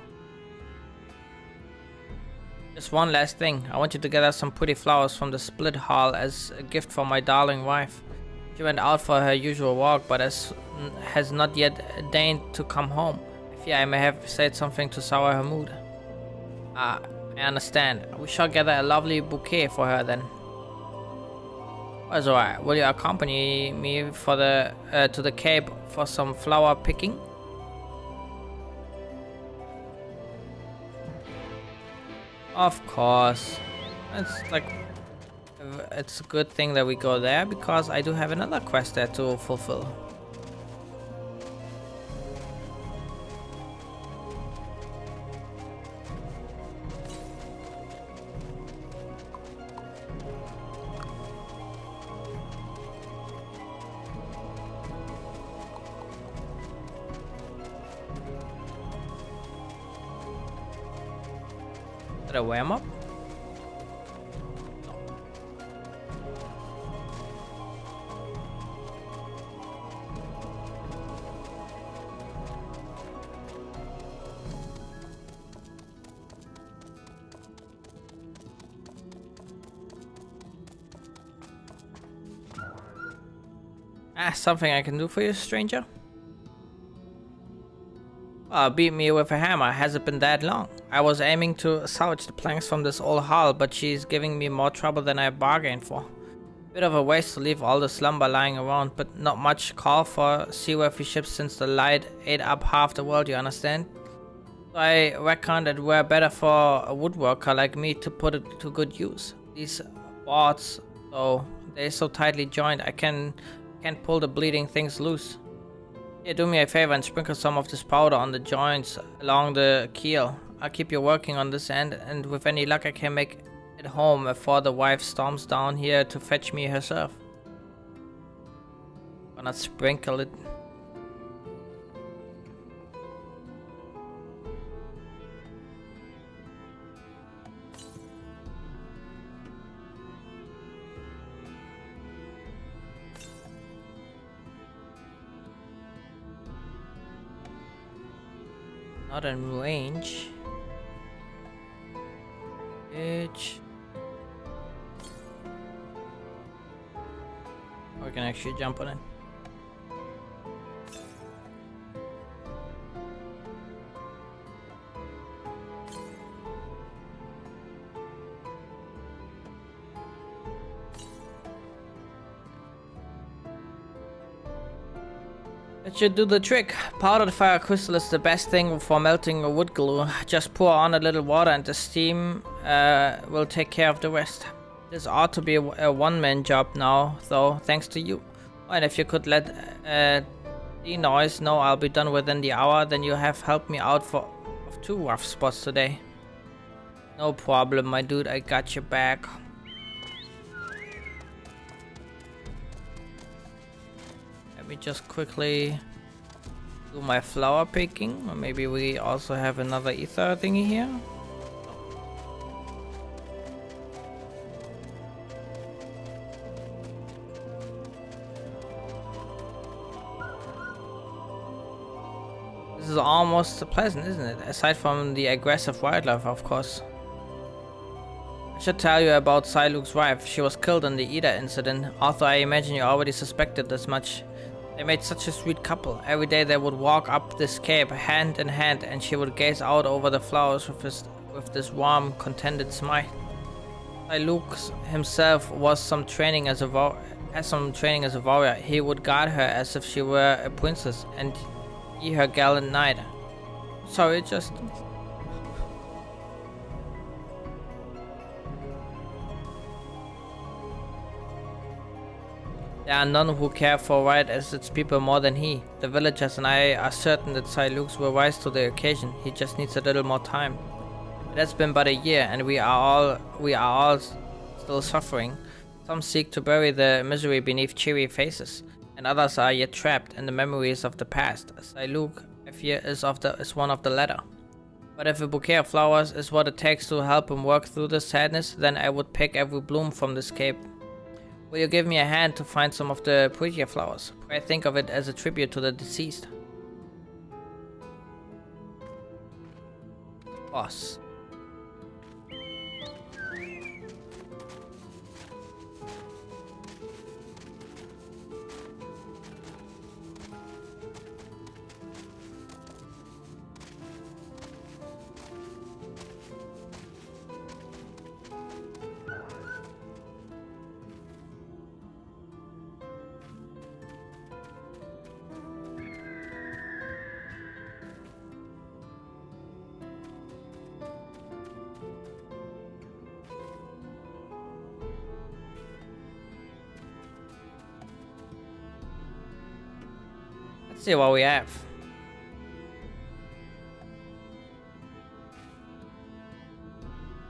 Just one last thing. I want you to gather some pretty flowers from the split hall as a gift for my darling wife. She went out for her usual walk, but has not yet deigned to come home. I fear I may have said something to sour her mood. Ah, I understand. We shall gather a lovely bouquet for her then. That's alright. Will you accompany me for the to the Cape for some flower picking? Of course. It's a good thing that we go there because I do have another quest there to fulfill. Did I weigh him up? Ah, something I can do for you, stranger? Beat me with a hammer. Has it been that long? I was aiming to salvage the planks from this old hull, but she's giving me more trouble than I bargained for. Bit of a waste to leave all the slumber lying around, but not much call for seaworthy ships since the light ate up half the world, you understand? So I reckon it were better for a woodworker like me to put it to good use. These boards, though, they're so tightly joined, I can't pull the bleeding things loose. Here, do me a favor and sprinkle some of this powder on the joints along the keel. I'll keep you working on this end, and with any luck I can make it home before the wife storms down here to fetch me herself. Gonna sprinkle it. Not in range. Edge. We can actually jump on it. That should do the trick. Powdered fire crystal is the best thing for melting a wood glue. Just pour on a little water and the steam will take care of the rest. This ought to be a one-man job now, though, thanks to you. And if you could let D-Noise know I'll be done within the hour, then you have helped me out of 2 rough spots today. No problem, my dude, I got your back. Let me just quickly do my flower picking, or maybe we also have another ether thingy here. This is almost pleasant, isn't it? Aside from the aggressive wildlife, of course. I should tell you about Siluk's wife. She was killed in the Ida incident, although I imagine you already suspected this much. They made such a sweet couple. Every day they would walk up this cape hand in hand, and she would gaze out over the flowers with this warm, contented smile. Siluk himself has some training as a warrior. He would guard her as if she were a princess, and he her gallant knight. Sorry, just... There are none who care for right as its people more than he. The villagers and I are certain that Silux will rise to the occasion. He just needs a little more time. It has been but a year, and we are all still suffering. Some seek to bury the misery beneath cheery faces, and others are yet trapped in the memories of the past. Siluk, I fear, is one of the latter. But if a bouquet of flowers is what it takes to help him work through the sadness, then I would pick every bloom from this cape. Will you give me a hand to find some of the prettier flowers? I think of it as a tribute to the deceased. Boss. Let's see what we have.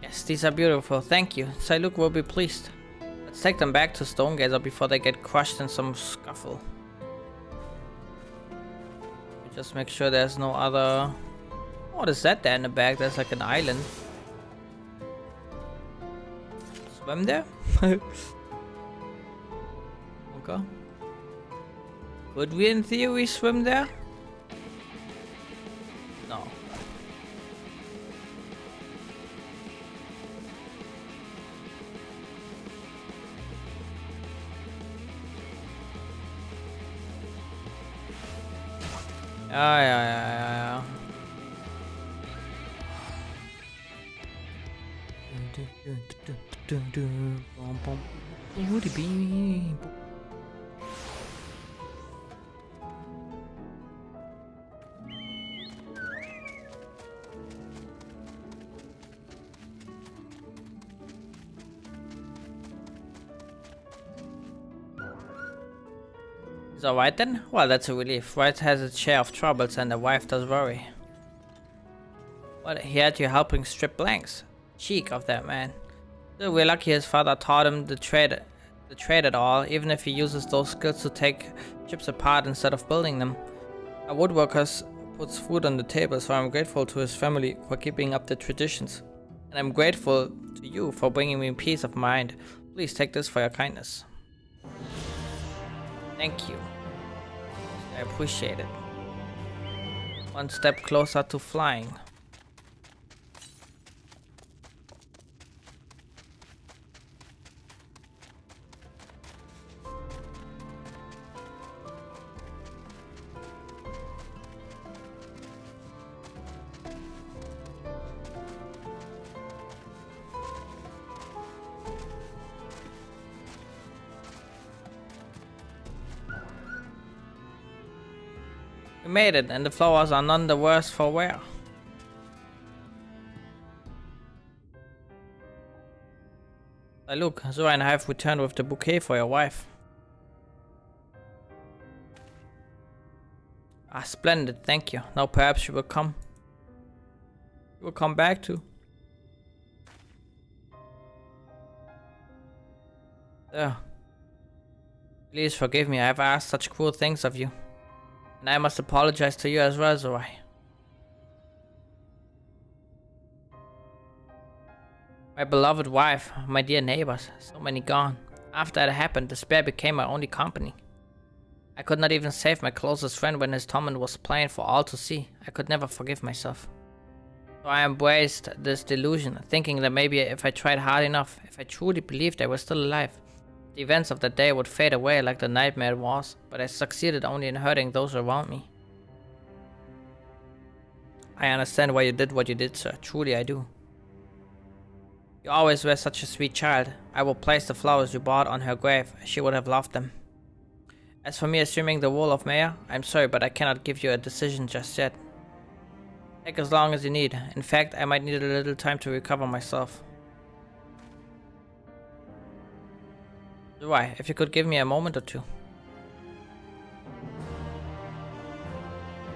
Yes, these are beautiful. Thank you. Siluk will be pleased. Let's take them back to Stonegazer before they get crushed in some scuffle. Just make sure there's no other... What is that there in the back? There's like an island. Swim there? Okay. Could we in theory swim there? No. Yeah. Is alright then? Well, that's a relief. Wright has its share of troubles and the wife does worry. Well, he had you helping strip blanks. Cheek of that man. Still, we're lucky his father taught him the trade at all, even if he uses those skills to take chips apart instead of building them. A woodworker puts food on the table, so I'm grateful to his family for keeping up the traditions. And I'm grateful to you for bringing me peace of mind. Please take this for your kindness. Thank you. I appreciate it. One step closer to flying. We made it, and the flowers are none the worse for wear. Look, Zora and I have returned with the bouquet for your wife. Ah, splendid, thank you. Now perhaps you will come. You will come back too. There. Please forgive me, I have asked such cruel things of you. And I must apologize to you as well, Zorai. My beloved wife, my dear neighbors, so many gone. After that happened, despair became my only company. I could not even save my closest friend when his torment was plain for all to see. I could never forgive myself. So I embraced this delusion, thinking that maybe if I tried hard enough, if I truly believed I was still alive, the events of that day would fade away like the nightmare it was, but I succeeded only in hurting those around me. I understand why you did what you did, sir. Truly I do. You always were such a sweet child. I will place the flowers you bought on her grave. She would have loved them. As for me assuming the role of mayor, I'm sorry, but I cannot give you a decision just yet. Take as long as you need. In fact, I might need a little time to recover myself. Why, if you could give me a moment or two.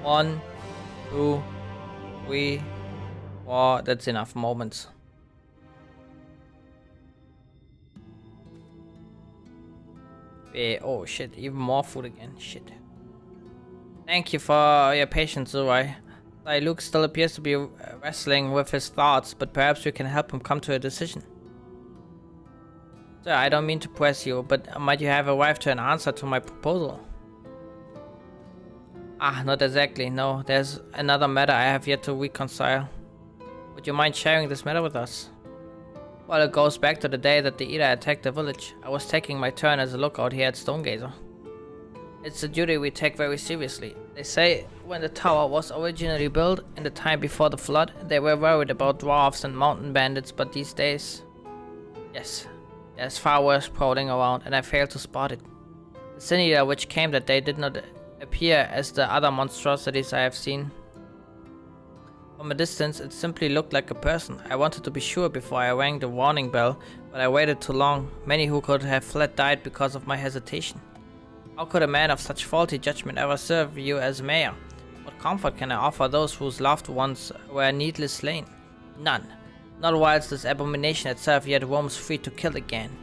1, 2, 3, 4, that's enough moments. Oh shit, even more food again, shit. Thank you for your patience, Zurai. Luke still appears to be wrestling with his thoughts, but perhaps we can help him come to a decision. Sir, I don't mean to press you, but might you have arrived to an answer to my proposal? Ah, not exactly, no. There's another matter I have yet to reconcile. Would you mind sharing this matter with us? Well, it goes back to the day that the Eater attacked the village. I was taking my turn as a lookout here at Stonegazer. It's a duty we take very seriously. They say when the tower was originally built, in the time before the flood, they were worried about dwarves and mountain bandits, but these days... Yes, there's far worse prowling around, and I failed to spot it. The Sin Eater which came that day did not appear as the other monstrosities I have seen. From a distance, it simply looked like a person. I wanted to be sure before I rang the warning bell, but I waited too long. Many who could have fled died because of my hesitation. How could a man of such faulty judgment ever serve you as mayor? What comfort can I offer those whose loved ones were needlessly slain? None. Not whilst this abomination itself yet roams free to kill again.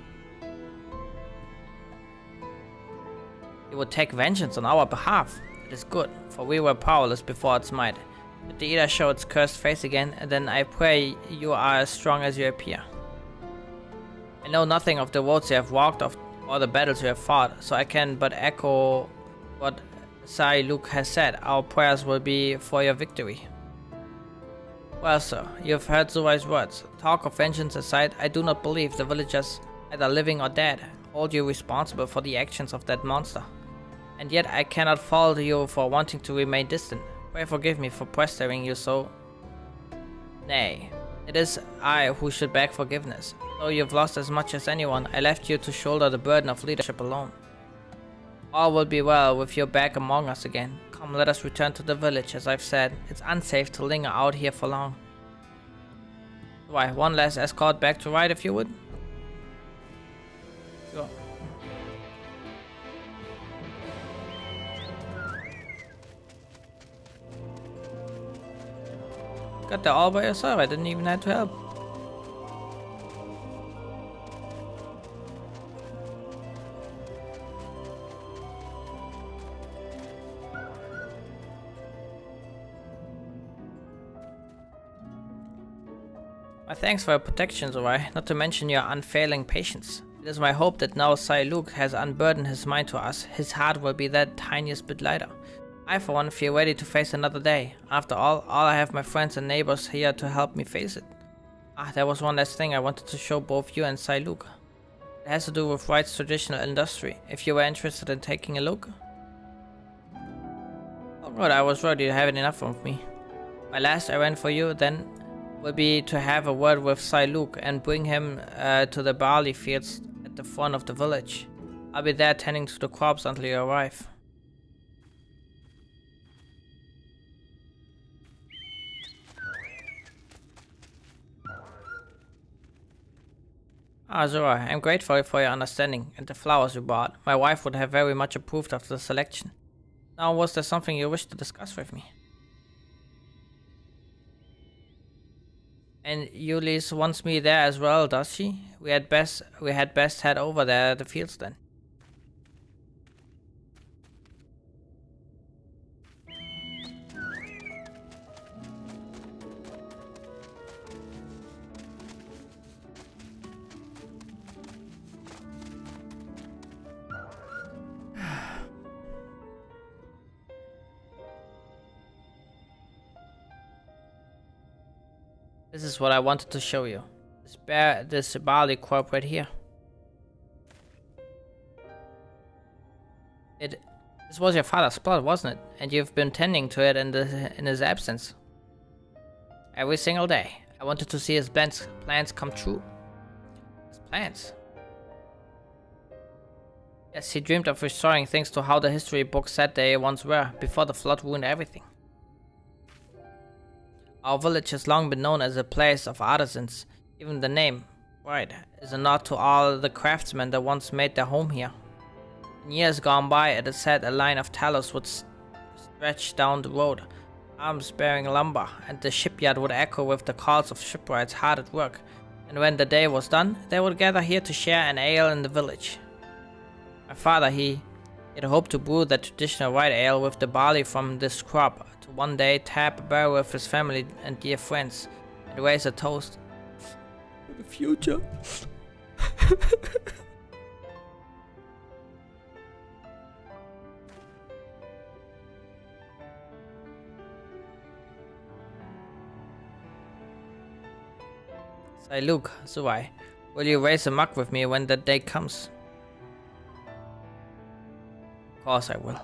He would take vengeance on our behalf. It is good, for we were powerless before its might. But the Eater show its cursed face again, and then I pray you are as strong as you appear. I know nothing of the roads you have walked or the battles you have fought, so I can but echo what Sai Luke has said. Our prayers will be for your victory. Well, sir, you have heard Zurai's words. Talk of vengeance aside, I do not believe the villagers, either living or dead, hold you responsible for the actions of that monster. And yet I cannot fault you for wanting to remain distant. Pray forgive me for pestering you so. Nay, It is I who should beg forgiveness. Though you've lost as much as anyone, I left you to shoulder the burden of leadership alone. All will be well with you back among us again. Come, let us return to the village. As I've said, it's unsafe to linger out here for long. Why, one last escort back to ride if you would? Sure. Got there all by yourself, I didn't even have to help. My thanks for your protection, Zorai, not to mention your unfailing patience. It is my hope that now Luke has unburdened his mind to us, his heart will be that tiniest bit lighter. I for one feel ready to face another day. After all I have my friends and neighbors here to help me face it. There was one last thing I wanted to show both you and Luke. It has to do with Wright's traditional industry, if you were interested in taking a look. Oh good, I was worried you had enough of me. My last errand for you then will be to have a word with Luke and bring him to the barley fields at the front of the village. I'll be there tending to the crops until you arrive. Zora, I'm grateful for your understanding and the flowers you brought. My wife would have very much approved of the selection. Now, was there something you wish to discuss with me? And Yulis wants me there as well, does she? We had best head over there the fields then. This is what I wanted to show you. This barley crop right here. This was your father's plot, wasn't it? And you've been tending to it in his absence. Every single day. I wanted to see his plans come true. His plans? Yes, he dreamed of restoring things to how the history books said they once were, before the flood ruined everything. Our village has long been known as a place of artisans. Even the name, right, is a nod to all the craftsmen that once made their home here. In years gone by, it is said a line of talus would stretch down the road, arms bearing lumber, and the shipyard would echo with the calls of shipwrights hard at work. And when the day was done, they would gather here to share an ale in the village. My father, he had hoped to brew the traditional white ale with the barley from this crop, to one day tap a barrel with his family and dear friends, and raise a toast for the future. Say, Luke, Zurai, will you raise a mug with me when that day comes? Of course I will.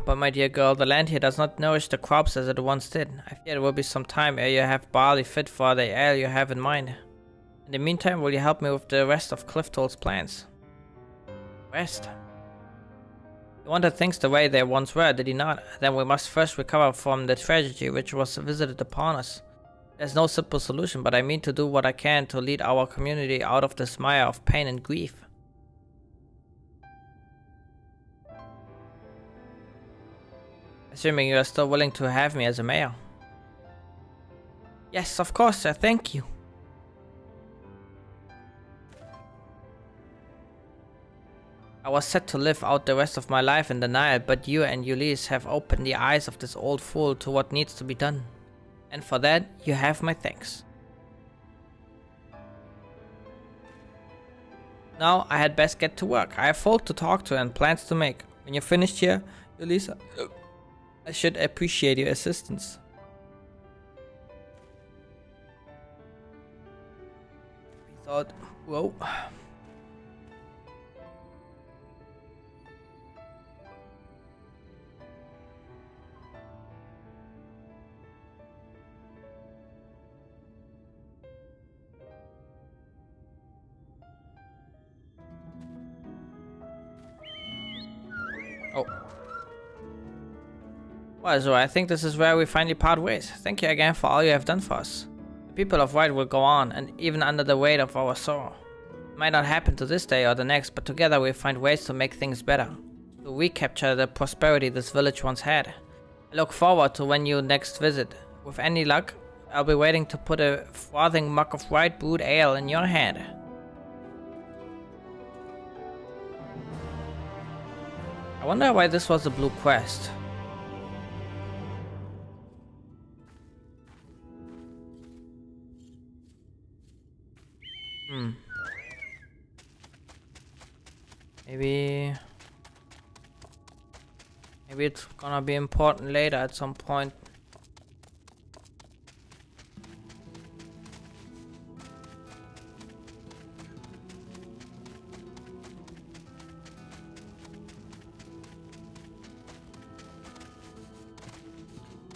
But my dear girl, the land here does not nourish the crops as it once did. I fear it will be some time ere you have barley fit for the ale you have in mind. In the meantime, will you help me with the rest of Cliftold's plans? Rest? He wanted things the way they once were, did he not? Then we must first recover from the tragedy which was visited upon us. There's no simple solution, but I mean to do what I can to lead our community out of this mire of pain and grief. Assuming you are still willing to have me as a mayor. Yes, of course, sir. Thank you. I was set to live out the rest of my life in the Nile, but you and Ulysse have opened the eyes of this old fool to what needs to be done. And for that, you have my thanks. Now, I had best get to work. I have folk to talk to and plans to make. When you're finished here, Ulysse, I should appreciate your assistance. I thought Whoa. Oh. Well, so I think this is where we finally part ways. Thank you again for all you have done for us. The people of White will go on, and even under the weight of our sorrow. It might not happen to this day or the next, but together we'll find ways to make things better. To recapture the prosperity this village once had. I look forward to when you next visit. With any luck, I'll be waiting to put a frothing mug of white brewed ale in your hand. I wonder why this was a blue quest. Maybe it's gonna be important later at some point.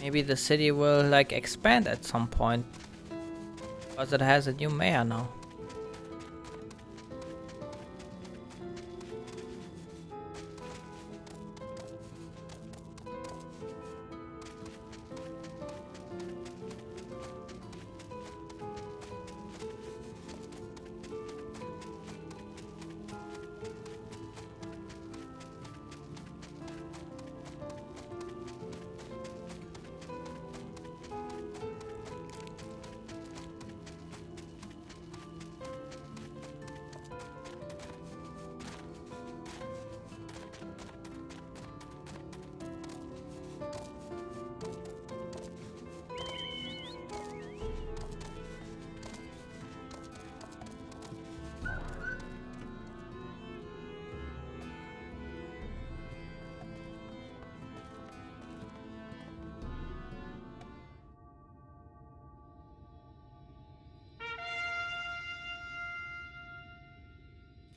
Maybe the city will like expand at some point. Because it has a new mayor now.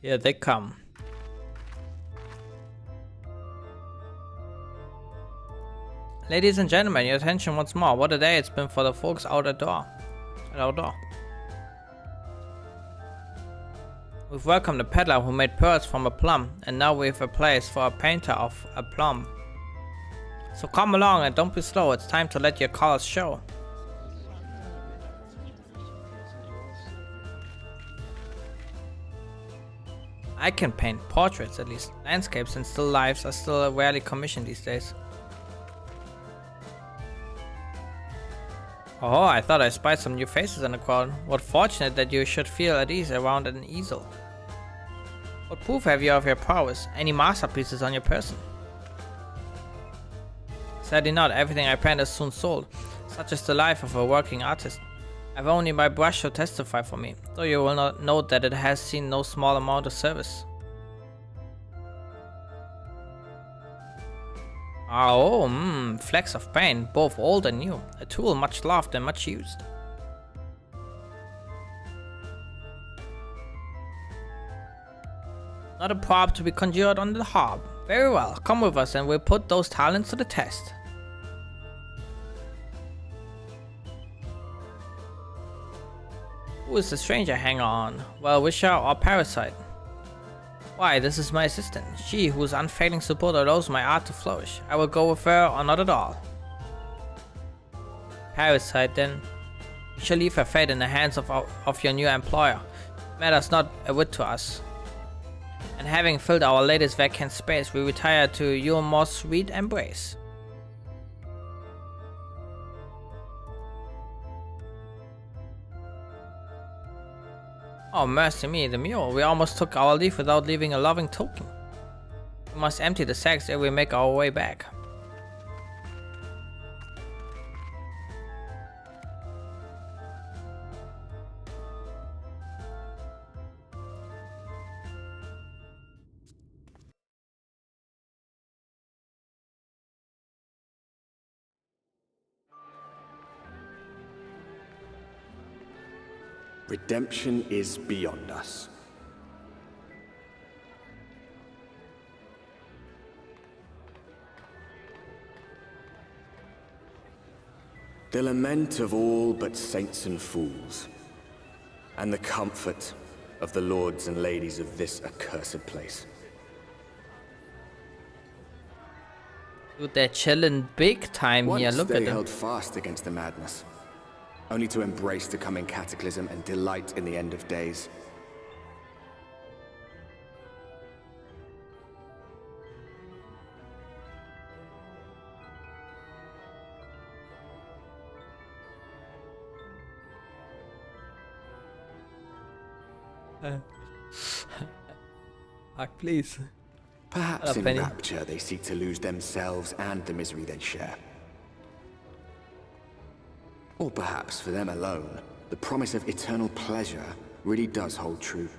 Here they come. Ladies and gentlemen, your attention once more. What a day it's been for the folks out at our door. We've welcomed a peddler who made pearls from a plum, and now we've a place for a painter of a plum. So come along and don't be slow, it's time to let your colors show. I can paint portraits, at least. Landscapes and still lifes are still rarely commissioned these days. Oh, I thought I spied some new faces in the crowd. What fortunate that you should feel at ease around an easel. What proof have you of your prowess? Any masterpieces on your person? Sadly not, everything I paint is soon sold. Such is the life of a working artist. I've only my brush to testify for me, though you will not note that it has seen no small amount of service. Oh, flecks of paint, both old and new. A tool much loved and much used. Not a prop to be conjured on the hob. Very well, come with us and we'll put those talents to the test. Who is the stranger hanger on? Well-wisher or parasite? Why, this is my assistant, she whose unfailing support allows my art to flourish. I will go with her or not at all. Parasite then. You shall leave her fate in the hands of your new employer. It matters not a whit to us. And having filled our latest vacant space, we retire to your more sweet embrace. Oh, mercy me, the mule. We almost took our leave without leaving a loving token. We must empty the sacks ere we make our way back. Redemption is beyond us. The lament of all but saints and fools, and the comfort of the lords and ladies of this accursed place. Dude, they're chilling big time here. Once Look they at them. held fast against the madness, only to embrace the coming cataclysm and delight in the end of days. Please. Perhaps in rapture they seek to lose themselves and the misery they share. Or perhaps for them alone, the promise of eternal pleasure really does hold true.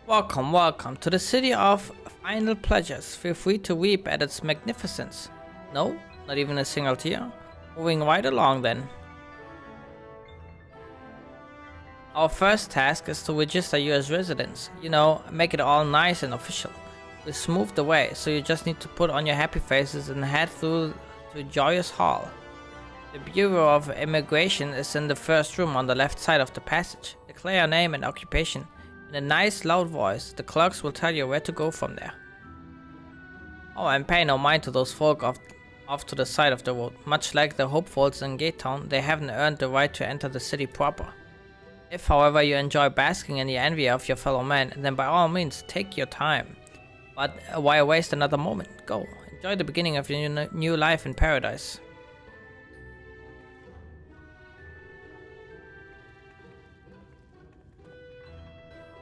Welcome, welcome to the city of final pleasures. Feel free to weep at its magnificence. No, not even a single tear. Moving right along then. Our first task is to register you as residents. You know, make it all nice and official. We smoothed the way, so you just need to put on your happy faces and head through to Joyous Hall. The Bureau of Immigration is in the first room on the left side of the passage. Declare your name and occupation. In a nice loud voice, the clerks will tell you where to go from there. Oh, and pay no mind to those folk off to the side of the road. Much like the hopefuls in Gate Town, they haven't earned the right to enter the city proper. If, however, you enjoy basking in the envy of your fellow men, then by all means, take your time. But why waste another moment? Go. Enjoy the beginning of your new life in paradise.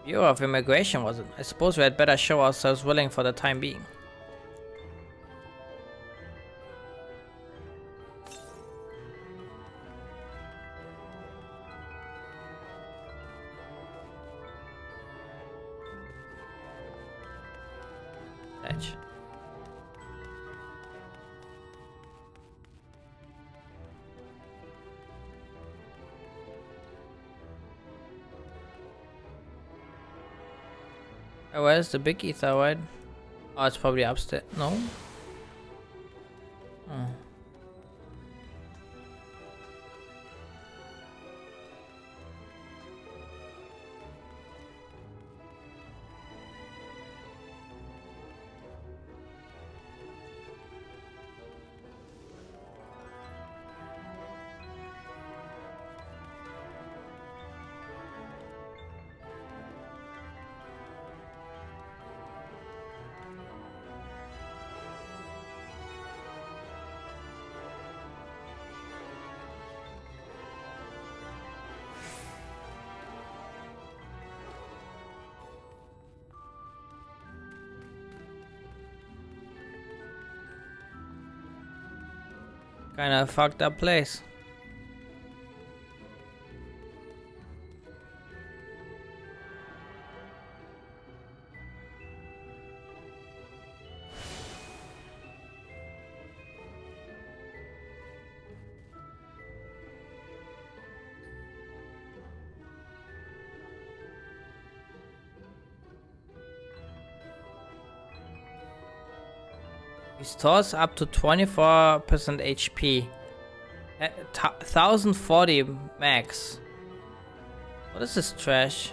Bureau of Immigration, was it? I suppose we had better show ourselves willing for the time being. Edge. Oh, where's the big ether, right? Oh, it's probably upstairs. No? Oh. Kinda fucked up place. Restores up to 24% HP. 1040 max. What is this trash?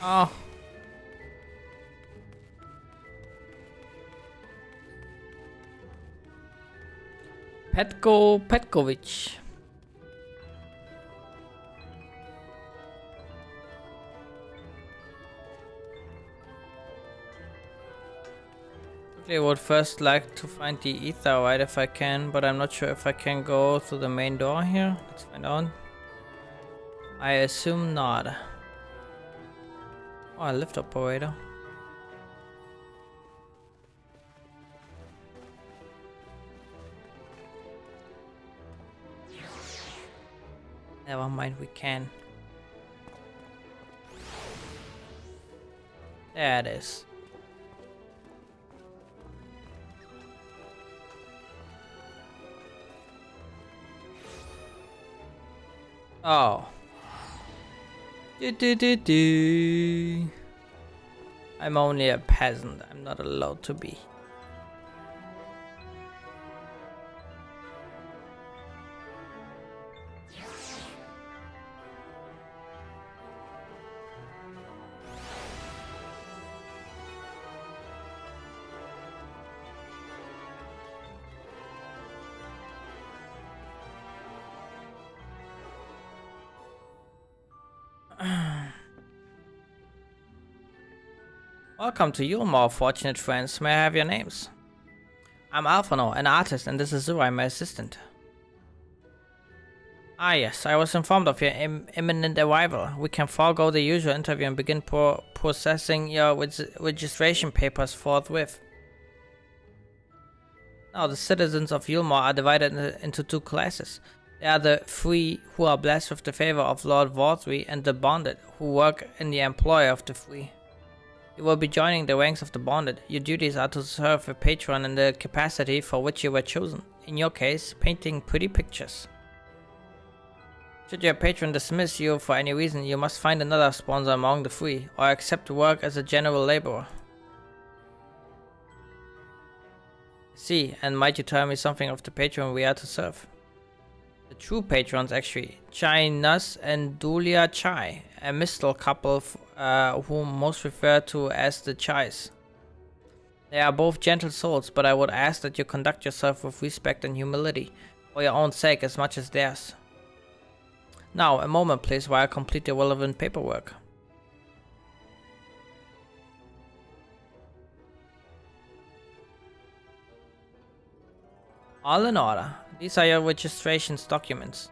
Oh. Petkovic. I would first like to find the etherite if I can, but I'm not sure if I can go through the main door here. Let's find out. I assume not. Oh, a lift operator. Never mind, we can. There it is. Oh. I'm only a peasant. I'm not allowed to be. Welcome to Yulmore, fortunate friends. May I have your names? I'm Alphano, an artist, and this is Zurai, my assistant. Ah yes, I was informed of your imminent arrival. We can forego the usual interview and begin processing your registration papers forthwith. Now, the citizens of Yulmore are divided into two classes. They are the free, who are blessed with the favor of Lord Vorthree, and the bonded, who work in the employ of the free. You will be joining the ranks of the bonded. Your duties are to serve a patron in the capacity for which you were chosen. In your case, painting pretty pictures. Should your patron dismiss you for any reason, you must find another sponsor among the free, or accept work as a general laborer. See, and might you tell me something of the patron we are to serve? The true patrons, actually, Chai Nus and Dulia Chai, a mistal couple whom most refer to as the Chais. They are both gentle souls, but I would ask that you conduct yourself with respect and humility, for your own sake as much as theirs. Now, a moment please while I complete the relevant paperwork. All in order. These are your registrations documents.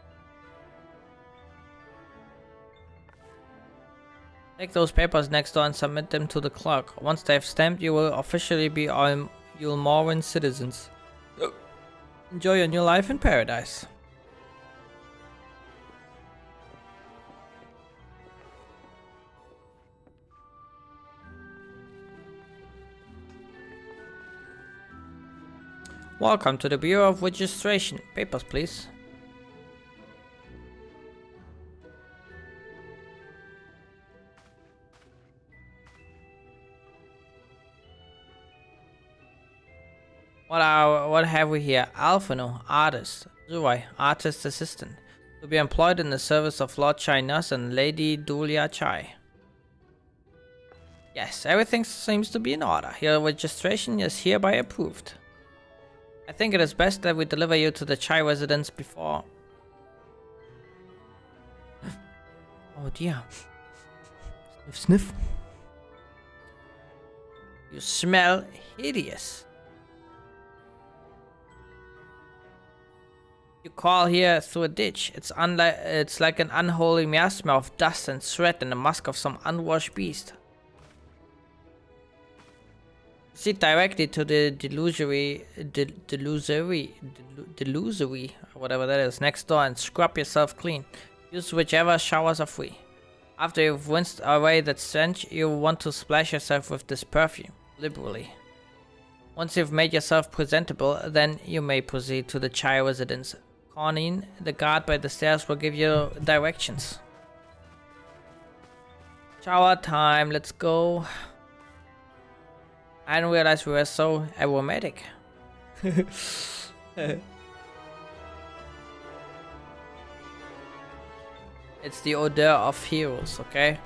Take those papers next door and submit them to the clerk. Once they have stamped, you will officially be Yulmoran citizens. Enjoy your new life in paradise. Welcome to the Bureau of Registration. Papers, please. What have we here? Alphano, artist. Zurai, artist assistant. To be employed in the service of Lord Chai Nus and Lady Dulia Chai. Yes, everything seems to be in order. Your registration is hereby approved. I think it is best that we deliver you to the Chai residence before... Oh dear. Sniff, sniff. You smell hideous. You crawl here through a ditch. It's like an unholy miasma of dust and sweat and the musk of some unwashed beast. Sit directly to the delusory, whatever that is, next door and scrub yourself clean. Use whichever showers are free. After you've rinsed away that stench, you want to splash yourself with this perfume, liberally. Once you've made yourself presentable, then you may proceed to the Chai residence. Cornine, the guard by the stairs, will give you directions. Shower time, let's go. I didn't realize we were so aromatic. It's the odor of heroes, okay?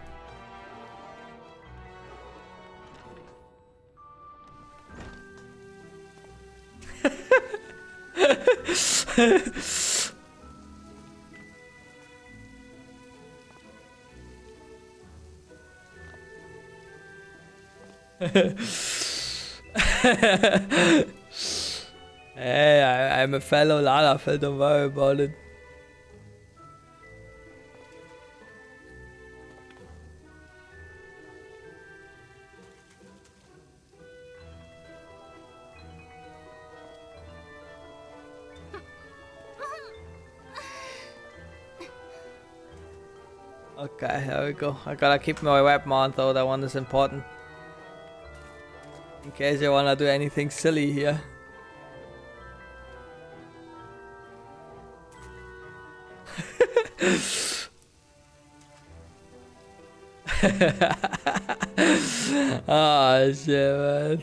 Hey, I'm a fellow Lalafell, don't worry about it. Okay, there we go. I gotta keep my weapon on though, that one is important. In case I wanna do anything silly here. Oh shit, man.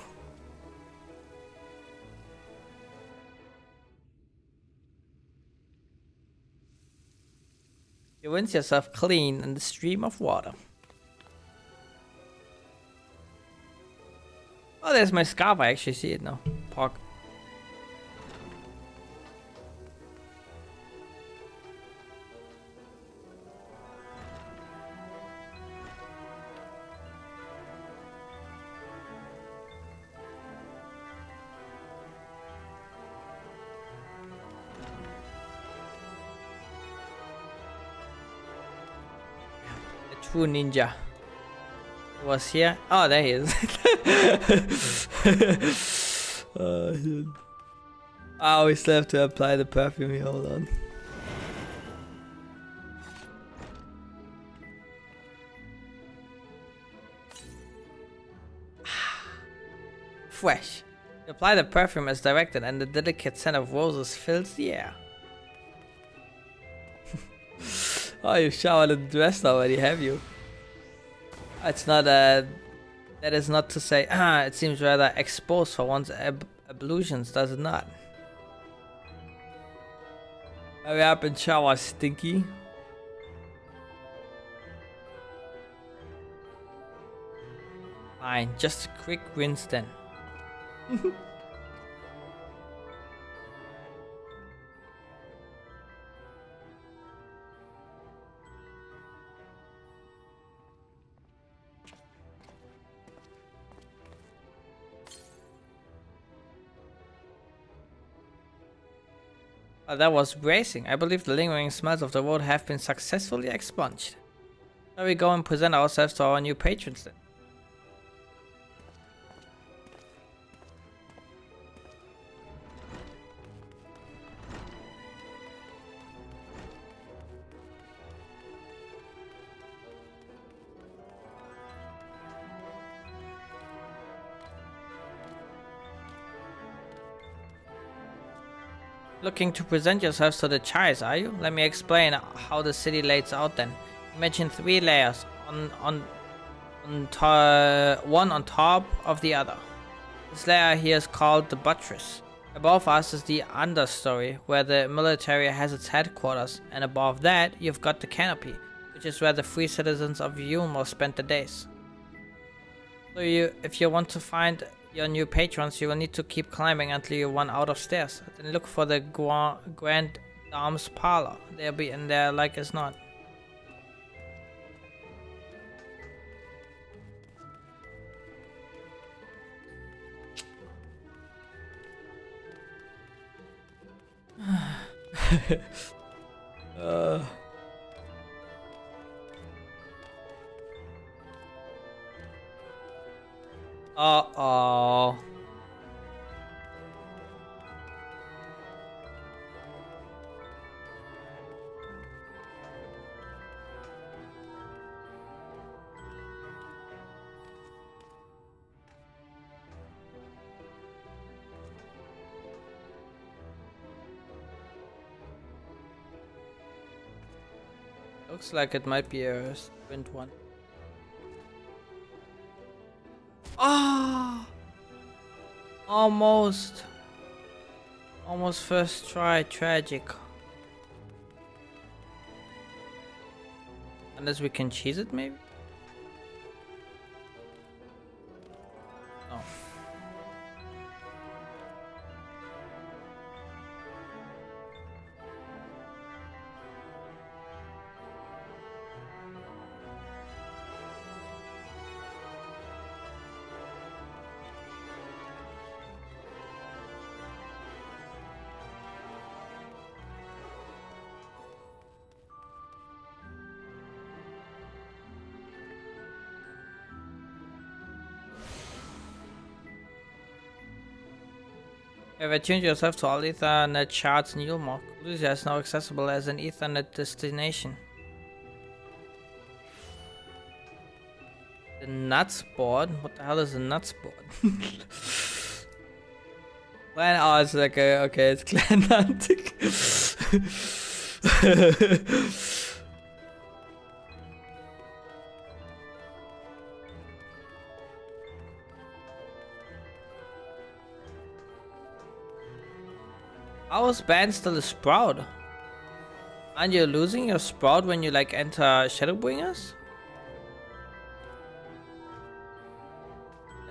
You rinse yourself clean in the stream of water. Oh, there's my scarf. I actually see it now. Park. True ninja was here. Oh, there he is. Oh, shit. Oh, we still have to apply the perfume here. Hold on. Fresh. You apply the perfume as directed, and the delicate scent of roses fills the air. Oh, you showered and dressed already, have you? It's not that is not to say, it seems rather exposed for one's ablutions, does it not? Hurry up and shower, Stinky. Fine, just a quick rinse then. That was bracing. I believe the lingering smells of the road have been successfully expunged. Shall we go and present ourselves to our new patrons then? Looking to present yourselves to the Chais, are you? Let me explain how the city lays out then. Imagine 3 layers, one on top of the other. This layer here is called the buttress. Above us is the understory, where the military has its headquarters, and above that you've got the canopy, which is where the free citizens of Yulmore spend the days. So if you want to find your new patrons, you will need to keep climbing until you run out of stairs. Then look for the Grand Dame's Parlor. They'll be in there like as not. Uh-oh. Looks like it might be a sprint one. Ah! Almost first try, tragic. Unless we can cheese it, maybe? No. If you change yourself to all Ethernet shards in Yulmore, Lucia is now accessible as an Ethernet destination. The nuts board? What the hell is a nuts board? Clan, oh, it's like a, okay, it's Clan Antic. How is banned still a sprout? Aren't you losing your sprout when you like enter Shadowbringers?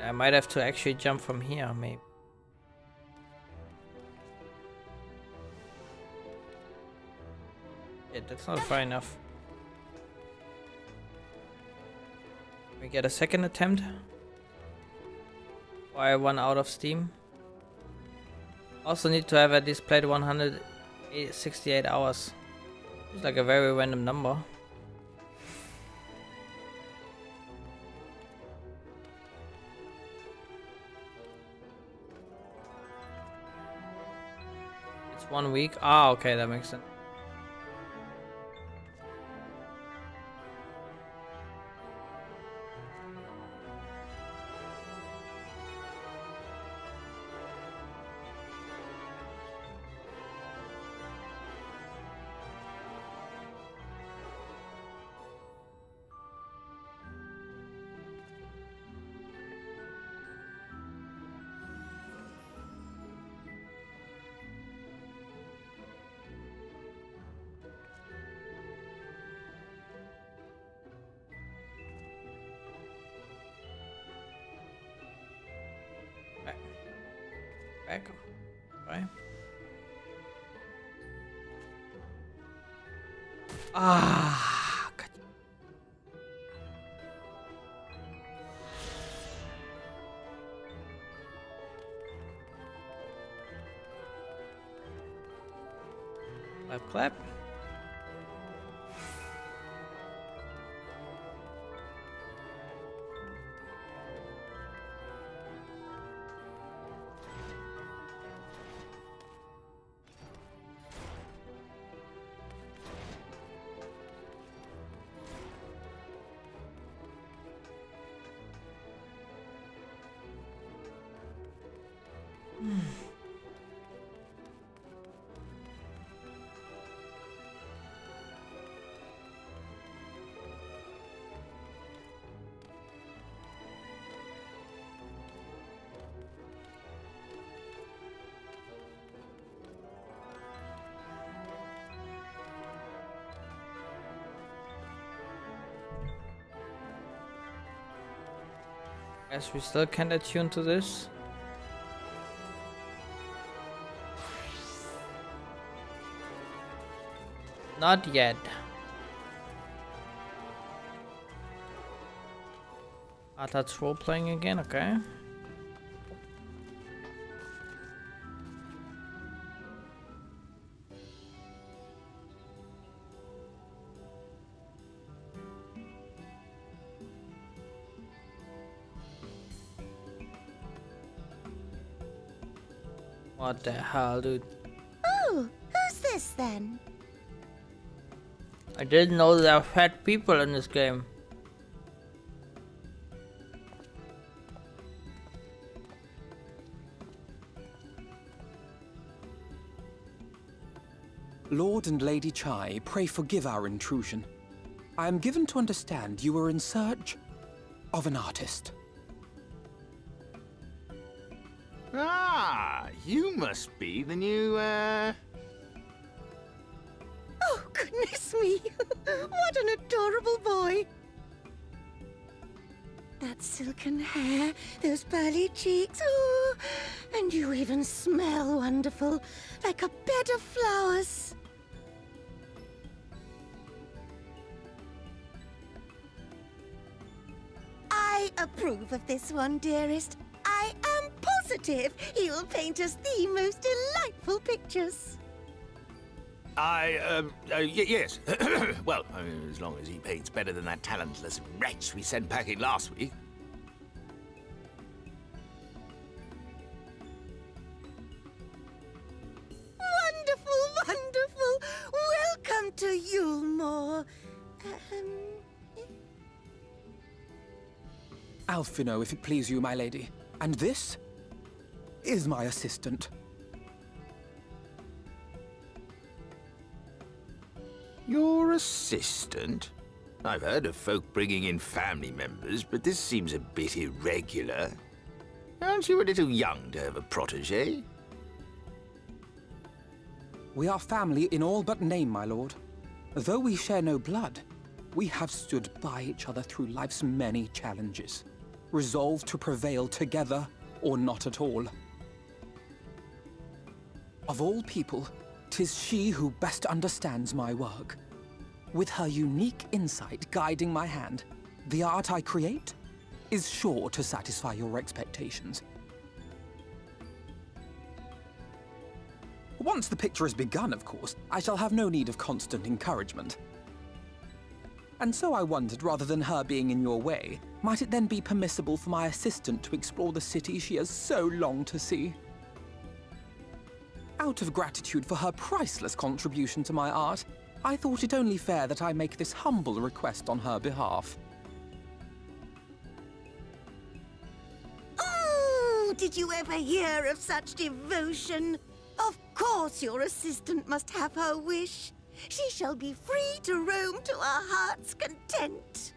I might have to actually jump from here, maybe. Yeah, that's not far enough. We get a second attempt. Or I run out of steam. Also need to have at least played 168 hours. It's like a very random number. It's 1 week. Ah, okay, that makes sense. Back. Bye. Ah, God. Clap, clap. Guess we still can't attune to this. Not yet. Ah, that's role playing again, okay. What the hell, dude? Oh, who's this then? I didn't know there are fat people in this game. Lord and Lady Chai, pray forgive our intrusion. I am given to understand you were in search of an artist. Ah, you must be the new, Oh, goodness me! What an adorable boy! That silken hair, those pearly cheeks, oh, and you even smell wonderful, like a bed of flowers. I approve of this one, dearest. I am positive he will paint us the most delightful pictures. yes. Well, as long as he paints better than that talentless wretch we sent packing last week. Alphino, if it please you, my lady. And this is my assistant. Your assistant? I've heard of folk bringing in family members, but this seems a bit irregular. Aren't you a little young to have a protege? We are family in all but name, my lord. Though we share no blood, we have stood by each other through life's many challenges, resolved to prevail together or not at all. Of all people, 'tis she who best understands my work. With her unique insight guiding my hand, the art I create is sure to satisfy your expectations. Once the picture is begun, of course, I shall have no need of constant encouragement. And so I wondered, rather than her being in your way, might it then be permissible for my assistant to explore the city she has so longed to see? Out of gratitude for her priceless contribution to my art, I thought it only fair that I make this humble request on her behalf. Oh, did you ever hear of such devotion? Of course your assistant must have her wish. She shall be free to roam to her heart's content.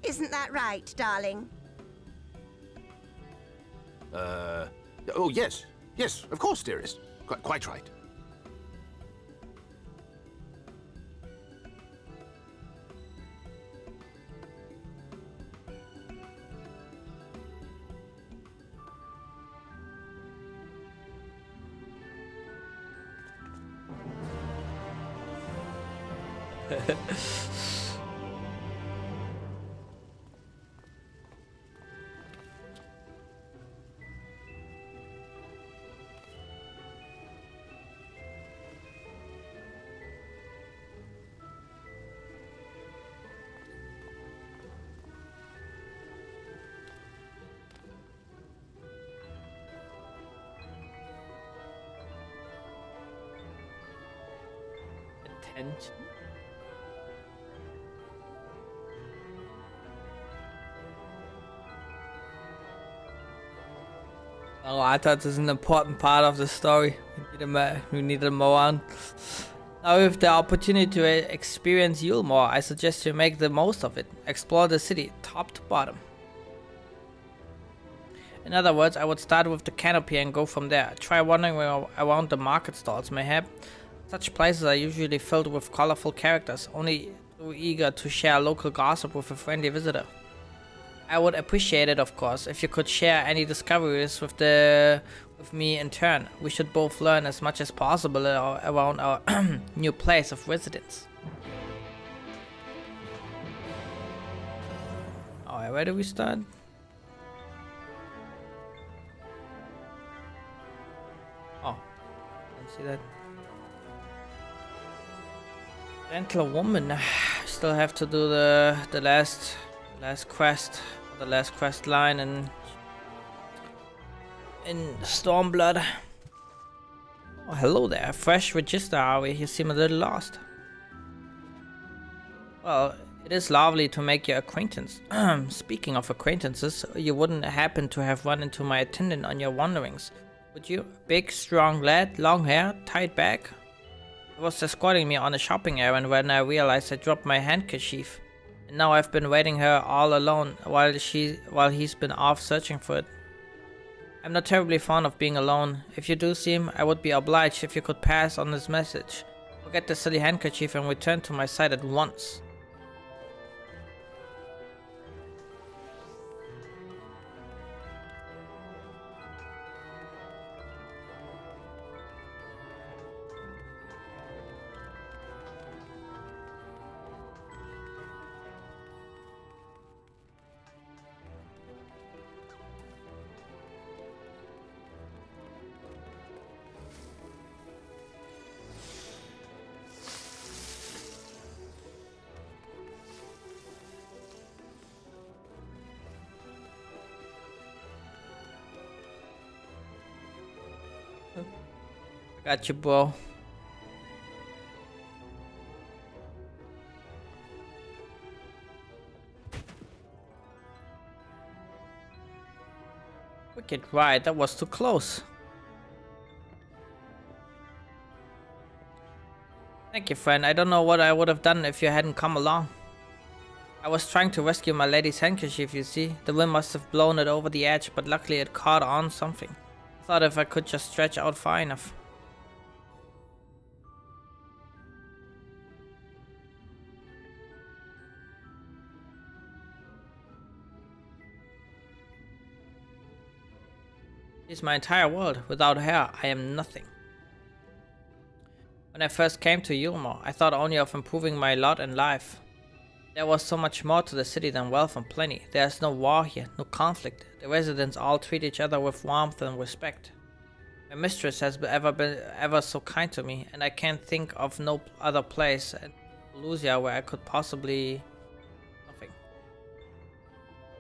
Isn't that right, darling? Oh, yes. Yes, of course, dearest. Quite right. Attention. Oh, I thought this is an important part of the story. We need to move on. Now with the opportunity to experience Yulmore, I suggest you make the most of it. Explore the city, top to bottom. In other words, I would start with the canopy and go from there. Try wandering around the market stalls, mayhap. Such places are usually filled with colorful characters, only too eager to share local gossip with a friendly visitor. I would appreciate it, of course, if you could share any discoveries with me in turn. We should both learn as much as possible around our new place of residence. Alright, where do we start? Oh, didn't see that. Gentlewoman, still have to do the last quest, the last quest line in Stormblood. Oh, hello there, fresh register, are we? You seem a little lost. Well, it is lovely to make your acquaintance. Speaking of acquaintances, you wouldn't happen to have run into my attendant on your wanderings, would you? Big, strong lad, long hair, tight back. He was escorting me on a shopping errand when I realized I dropped my handkerchief. And now I've been waiting her all alone while he's been off searching for it. I'm not terribly fond of being alone. If you do see him, I would be obliged if you could pass on his message. Forget the silly handkerchief and return to my side at once. Got you, bro. Wicked right, that was too close. Thank you, friend. I don't know what I would have done if you hadn't come along. I was trying to rescue my lady's handkerchief, you see. The wind must have blown it over the edge, but luckily it caught on something. I thought if I could just stretch out far enough. She's my entire world. Without her, I am nothing. When I first came to Yulmore, I thought only of improving my lot in life. There was so much more to the city than wealth and plenty. There is no war here, no conflict. The residents all treat each other with warmth and respect. My mistress has been ever so kind to me, and I can't think of no other place in Lucia where I could possibly...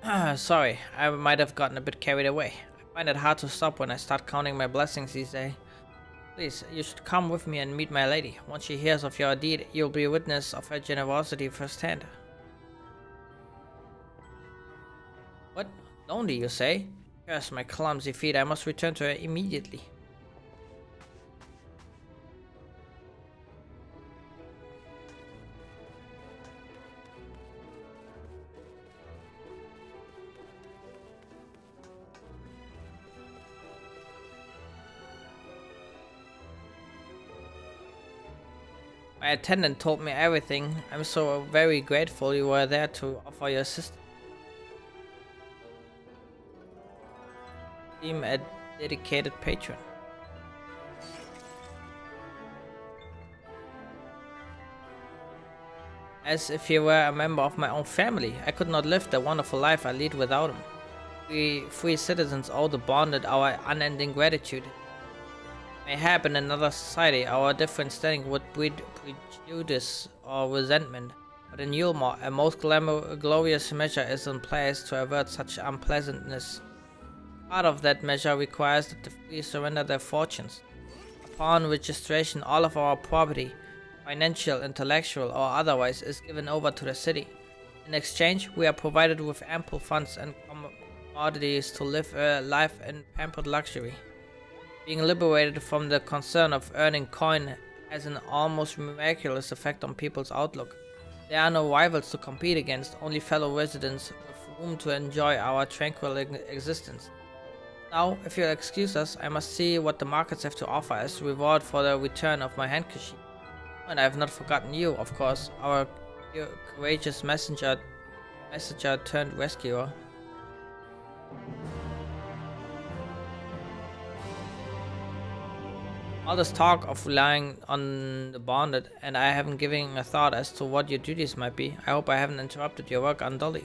nothing. Sorry, I might have gotten a bit carried away. I find it hard to stop when I start counting my blessings these days. Please, you should come with me and meet my lady. Once she hears of your deed, you'll be a witness of her generosity firsthand. What? Lonely, you say? Curse my clumsy feet, I must return to her immediately. My attendant told me everything. I'm so very grateful you were there to offer your assistance. Seem a dedicated patron. As if he were a member of my own family. I could not live the wonderful life I lead without him. We free citizens owe the bonded our unending gratitude. Mayhap in another society, our different standing would breed prejudice or resentment, but in Yulmore, a most glorious measure is in place to avert such unpleasantness. Part of that measure requires that the free surrender their fortunes. Upon registration, all of our property, financial, intellectual, or otherwise, is given over to the city. In exchange, we are provided with ample funds and commodities to live a life in pampered luxury. Being liberated from the concern of earning coin has an almost miraculous effect on people's outlook. There are no rivals to compete against, only fellow residents with whom to enjoy our tranquil existence. Now, if you'll excuse us, I must see what the markets have to offer as reward for the return of my handkerchief. And I have not forgotten you, of course, our courageous messenger turned rescuer. All this talk of relying on the bonded, and I haven't given a thought as to what your duties might be. I hope I haven't interrupted your work unduly.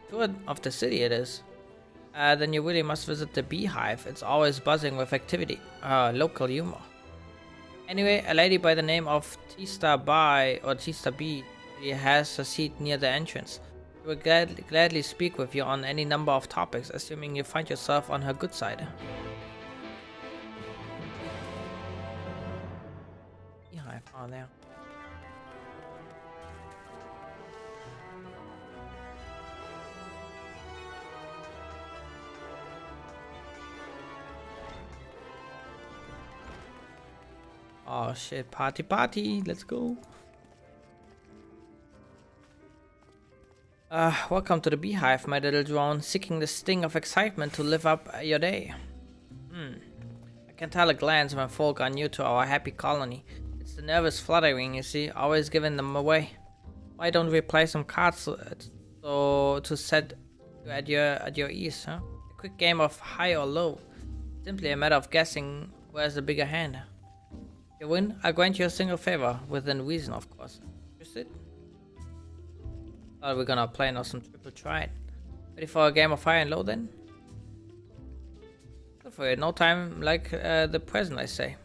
Tour of the city it is. Then you really must visit the beehive. It's always buzzing with activity. Local humor. Anyway, a lady by the name of Tista B has a seat near the entrance. She will gladly speak with you on any number of topics, assuming you find yourself on her good side. Beehive, oh there. Oh shit, party, let's go. Welcome to the beehive, my little drone, seeking the sting of excitement to live up your day. I can tell a glance when folk are new to our happy colony. It's the nervous fluttering, you see, always giving them away. Why don't we play some cards to set you at your ease, huh? A quick game of high or low. Simply a matter of guessing where's the bigger hand. If you win, I'll grant you a single favor, within reason, of course. Interested? Thought we're gonna play now some triple tried. Ready for a game of high and low then? Good for you, no time like the present, I say.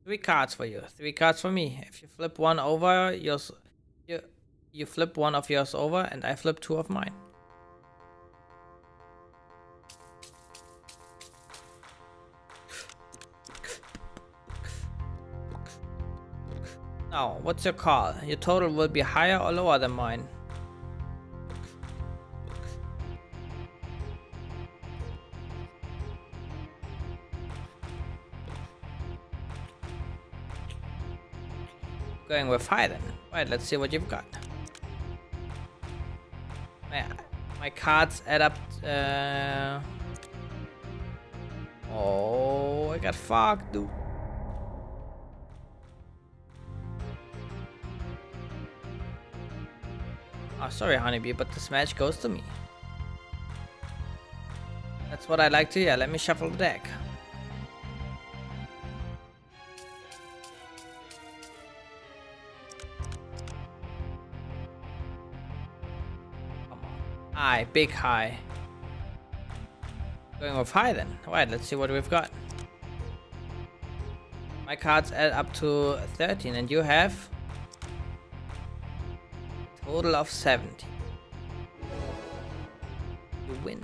3 cards for you, 3 cards for me. If you flip one over, you flip one of yours over, and I flip 2 of mine. Now, what's your call? Your total will be higher or lower than mine. Going with high then. Right, let's see what you've got. My cards add up. Oh, I got fucked, dude. Oh, sorry, honeybee, but this match goes to me. That's what I like to hear. Let me shuffle the deck. Come on. High, big high. Going with high then. Alright, let's see what we've got. My cards add up to 13 and you have total of 70. You win.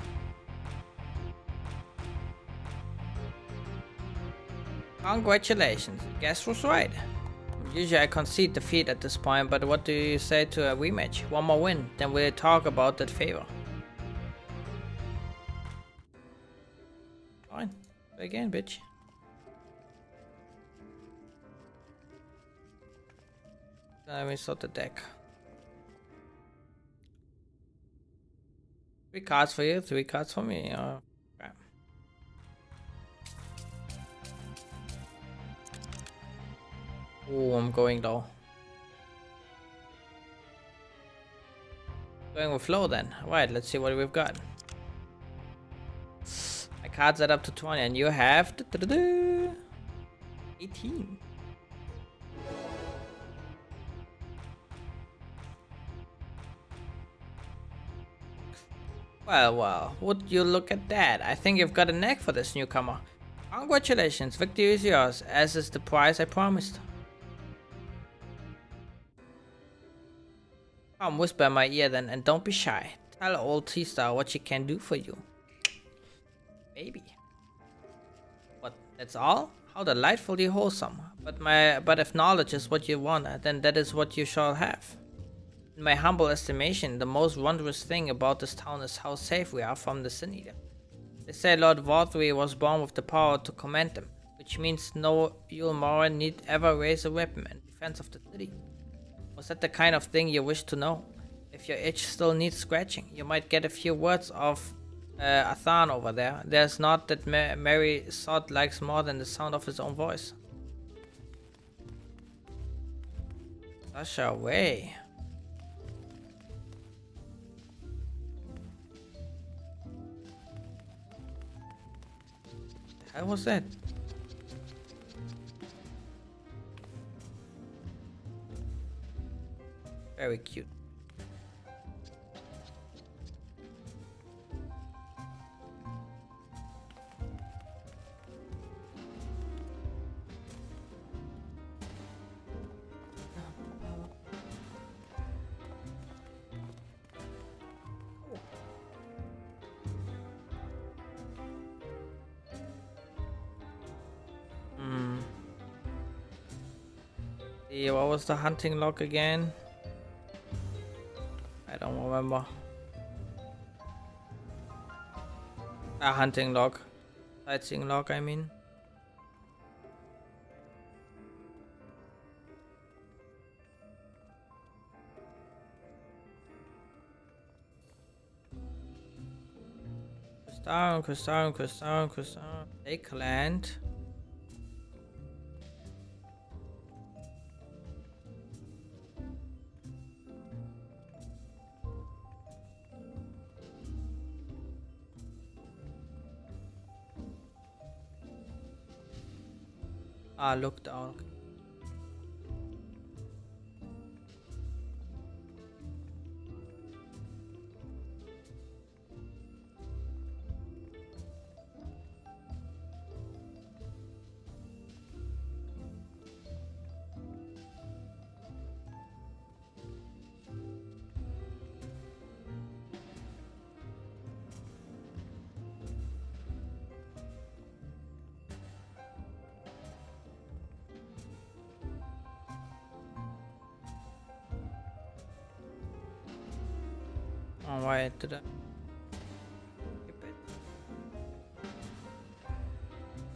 Congratulations, guess was right. Usually I concede defeat at this point, but what do you say to a rematch? One more win, then we'll talk about that favor. Fine, again, bitch. Let me sort the deck. 3 cards for you, 3 cards for me. Okay. Oh, I'm going low. Going with low then. Right, let's see what we've got. My cards add up to 20 and you have 18. Well, would you look at that? I think you've got a knack for this newcomer. Congratulations, victory is yours, as is the prize I promised. Come whisper in my ear then, and don't be shy. Tell old T-Star what she can do for you. Baby. What, that's all? How delightfully wholesome. But if knowledge is what you want, then that is what you shall have. In my humble estimation, the most wondrous thing about this town is how safe we are from the Sin Eater. They say Lord Vauthry was born with the power to command them, which means no Yulmora need ever raise a weapon in defense of the city. Was that the kind of thing you wish to know? If your itch still needs scratching, you might get a few words of Athan over there. There's not that Mary Sod likes more than the sound of his own voice. Sasha away. How was that? Very cute. What was the hunting log again? I don't remember. A hunting log. Sightseeing log, I mean. Crystal. Take land. Look down. Oh, why did I?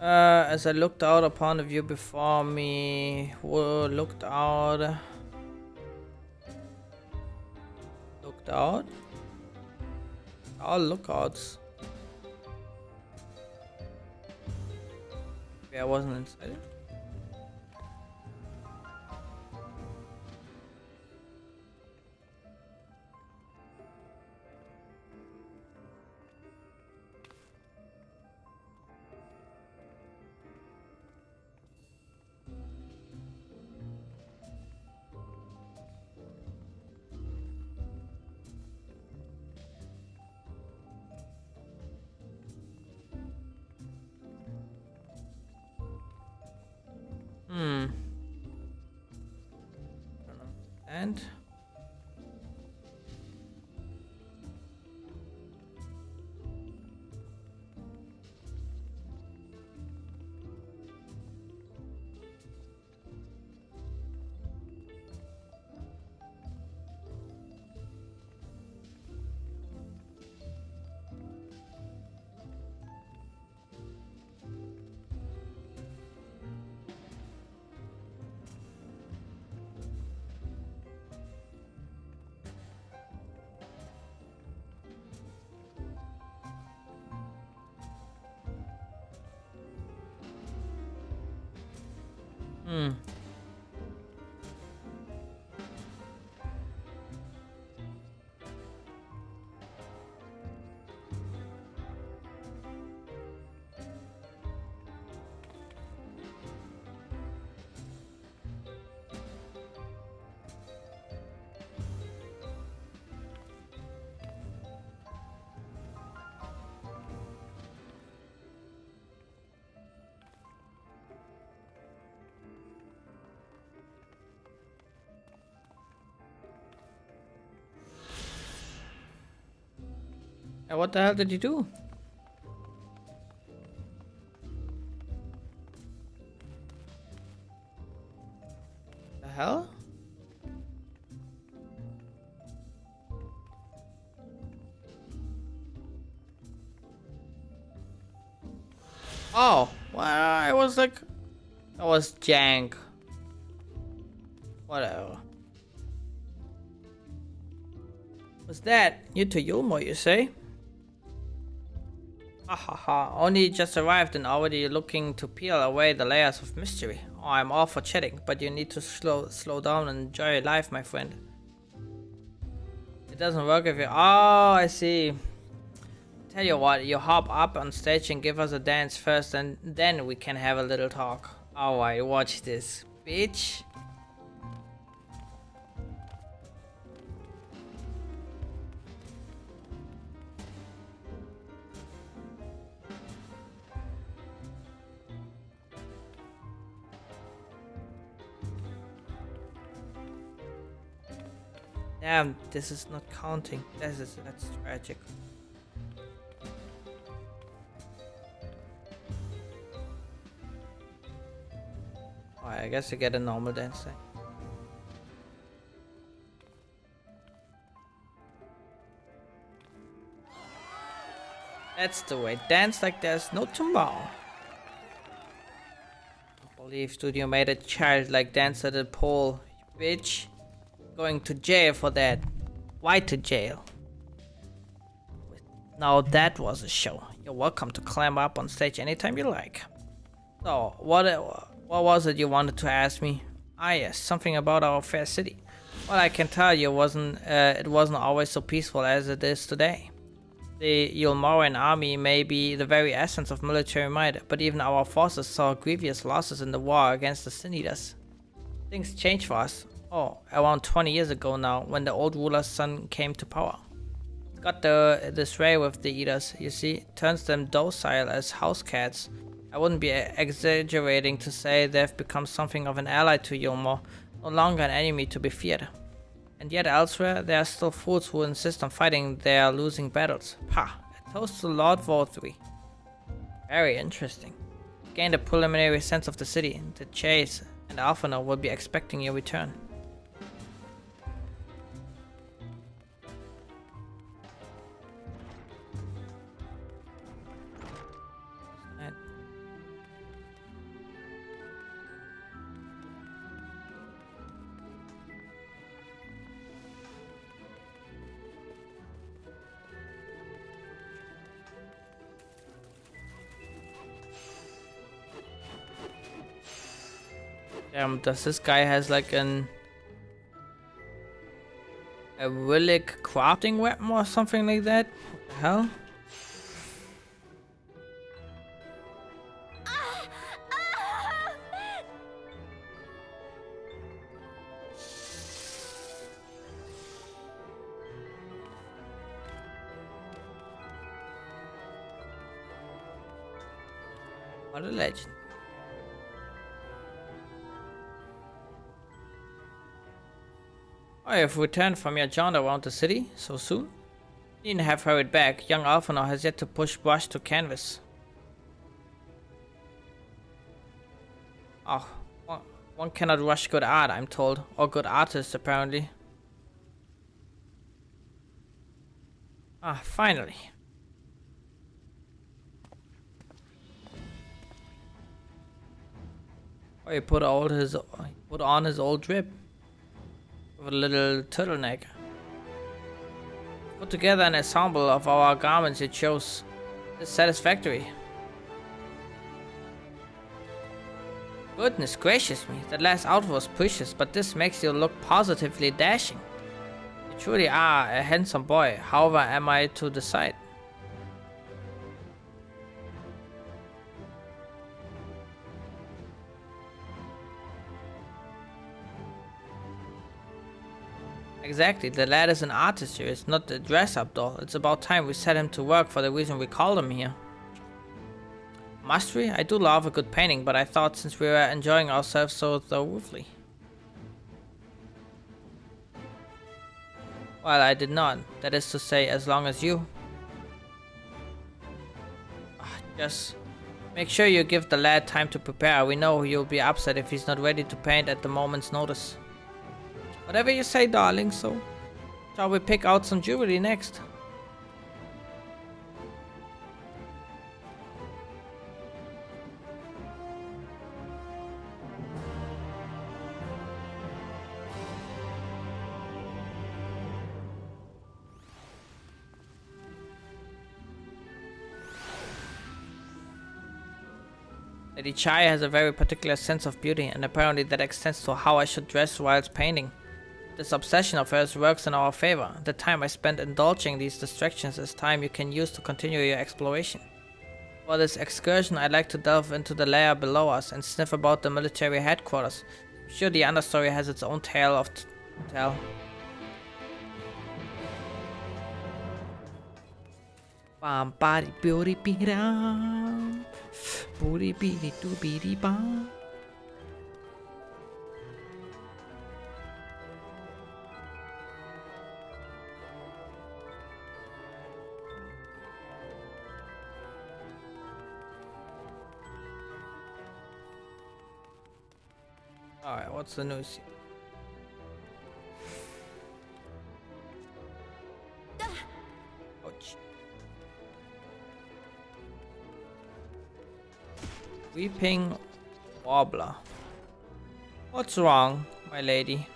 As I looked out upon the view before me, looked out. All lookouts. Yeah, I wasn't inside it. And what the hell did you do? The hell? Oh, well, I was like, that was jank. Whatever. What's that? New to Yulmore, you say? Hahaha, only just arrived and already looking to peel away the layers of mystery. Oh, I'm all for chatting, but you need to slow down and enjoy your life, my friend. It doesn't work if you... Oh, I see. Tell you what, you hop up on stage and give us a dance first, and then we can have a little talk. Alright, watch this, bitch. Damn, this is not counting. That's tragic. Alright, I guess I get a normal dance thing. That's the way. Dance like there's no tomorrow. I believe studio made a child-like dance at the pole, bitch. Going to jail for that. Why to jail? Now that was a show. You're welcome to climb up on stage anytime you like. So, what was it you wanted to ask me? Ah yes, something about our fair city. Well, I can tell you it wasn't always so peaceful as it is today. The Yulmoran army may be the very essence of military might, but even our forces saw grievous losses in the war against the Sin Eaters. Things changed for us. Oh, around 20 years ago now, when the old ruler's son came to power. Got this way with the Eaters, you see, turns them docile as house cats. I wouldn't be exaggerating to say they've become something of an ally to Yulmore, no longer an enemy to be feared. And yet elsewhere, there are still fools who insist on fighting their losing battles. Ha! A toast to Lord Vorthree. Very interesting. Gained a preliminary sense of the city. The Chase and Alphonor will be expecting your return. Does this guy has like a relic crafting weapon or something like that? What the hell? What a legend. I have returned from your jaunt around the city so soon. Needn't have hurried back. Young Alphanor has yet to push brush to canvas. Oh, one cannot rush good art, I'm told. Or good artists, apparently. Ah, finally. Oh, he put on his old drip. With a little turtleneck. Put together an ensemble of our garments it shows. It's satisfactory. Goodness gracious me, that last outfit was precious, but this makes you look positively dashing. You truly are a handsome boy, however am I to decide? Exactly, the lad is an artist here, it's not a dress-up doll. It's about time we set him to work for the reason we called him here. Mastery? I do love a good painting, but I thought since we were enjoying ourselves so thoroughly. Well, I did not. That is to say, as long as you. Just make sure you give the lad time to prepare. We know you'll be upset if he's not ready to paint at the moment's notice. Whatever you say, darling, so shall we pick out some jewelry next? Lady Chai has a very particular sense of beauty, and apparently that extends to how I should dress whilst painting. This obsession of hers works in our favor. The time I spent indulging these distractions is time you can use to continue your exploration. For this excursion, I'd like to delve into the layer below us and sniff about the military headquarters. I'm sure the understory has its own tale to tell. Bam body beauty beatam. Booty beady doo beady bam. Alright, what's the news here? Ouch. Weeping Wobbler. What's wrong, my lady?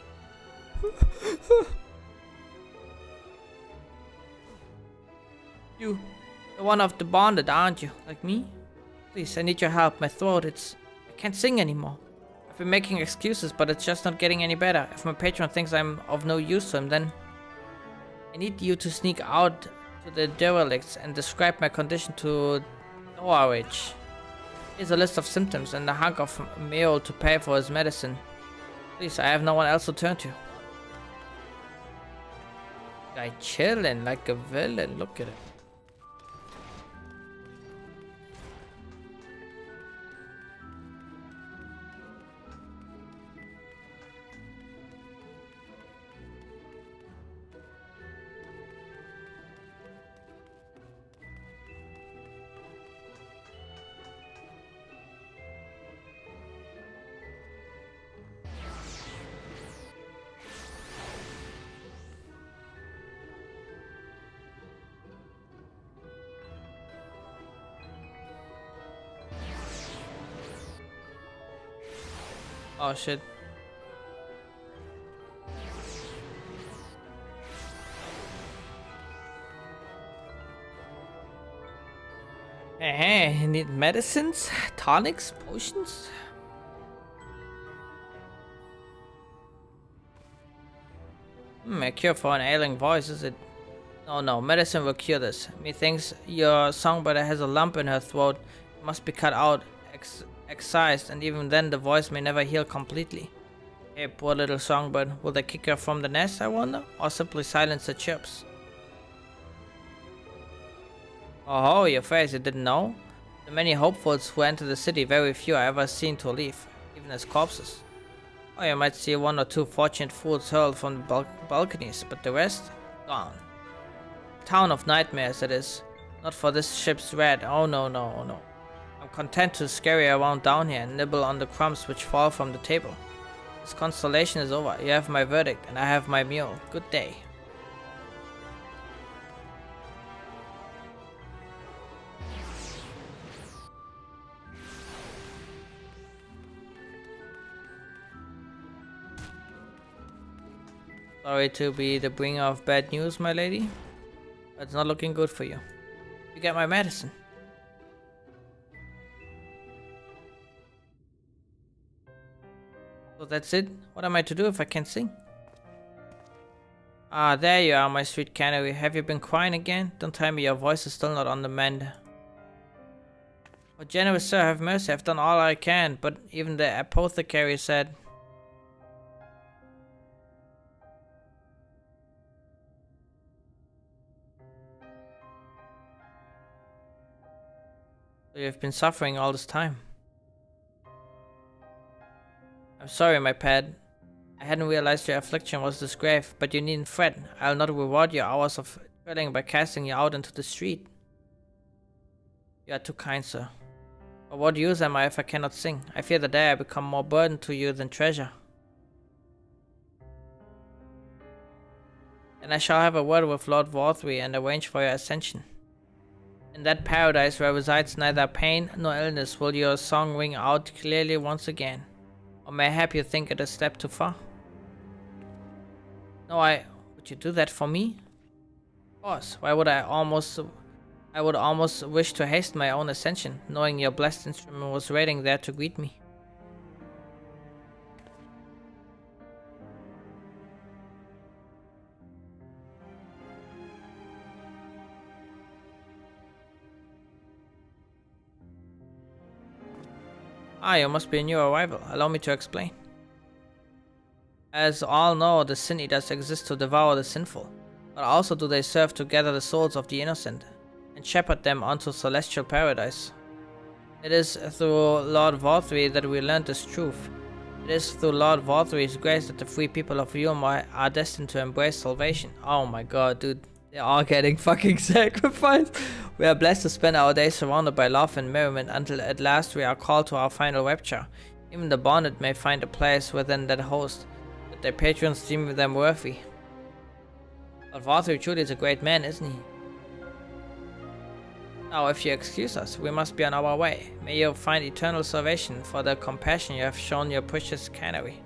You're one of the bonded, aren't you? Like me? Please, I need your help. My throat, I can't sing anymore. I've been making excuses, but it's just not getting any better. If my patron thinks I'm of no use to him, then I need you to sneak out to the derelicts and describe my condition to Norwich. Here's a list of symptoms and a hunk of meal to pay for his medicine. Please, I have no one else to turn to. Guy chilling like a villain, look at it. Oh shit. Hey, you need medicines, tonics, potions? A cure for an ailing voice, is it? No, medicine will cure this. Methinks your songbird has a lump in her throat. It must be cut out, excised, and even then the voice may never heal completely. Hey, poor little songbird. Will they kick her from the nest, I wonder? Or simply silence the chirps? Oh, your face, you didn't know? The many hopefuls who enter the city, very few are ever seen to leave, even as corpses. Or you might see 1 or 2 fortunate fools hurled from the balconies, but the rest? Gone. Town of nightmares, it is. Not for this ship's dread. Oh no. I'm content to scurry around down here and nibble on the crumbs which fall from the table. This constellation is over. You have my verdict, and I have my meal. Good day. Sorry to be the bringer of bad news, my lady. But it's not looking good for you. You get my medicine. So that's it? What am I to do if I can't sing? Ah, there you are, my sweet canary. Have you been crying again? Don't tell me your voice is still not on the mend. Oh, generous sir, have mercy. I've done all I can, but even the apothecary said... So you've been suffering all this time. I'm sorry, my pet. I hadn't realized your affliction was this grave, but you needn't fret. I'll not reward your hours of toiling by casting you out into the street. You are too kind, sir. But what use am I if I cannot sing? I fear the day I become more burden to you than treasure. And I shall have a word with Lord Vorthry and arrange for your ascension. In that paradise where resides neither pain nor illness will your song ring out clearly once again. Or mayhap you think it a step too far? No, would you do that for me? Of course. Why would I would almost wish to hasten my own ascension, knowing your blessed instrument was waiting there to greet me. Ah, you must be a new arrival. Allow me to explain. As all know, the Sin Eaters exist to devour the sinful, but also do they serve to gather the souls of the innocent, and shepherd them onto celestial paradise. It is through Lord Vorthry that we learned this truth. It is through Lord Vorthry's grace that the free people of Yulmore are destined to embrace salvation. Oh my god, dude. They're all getting fucking sacrificed. We are blessed to spend our days surrounded by love and merriment until at last we are called to our final rapture. Even the bonded may find a place within that host, but their patrons deem them worthy. But Vorthry truly is a great man, isn't he? Now, if you excuse us, we must be on our way. May you find eternal salvation for the compassion you have shown your precious canary.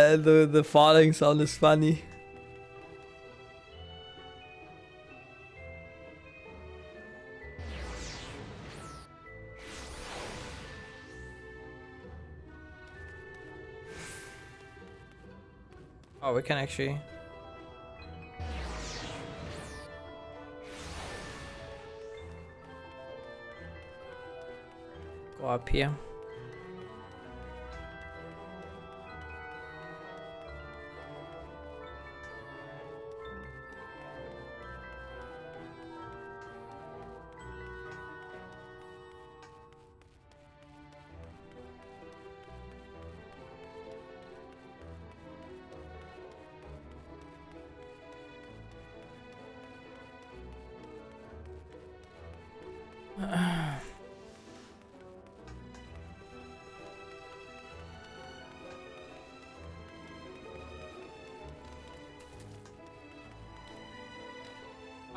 The falling sound is funny. Oh, we can actually... go up here.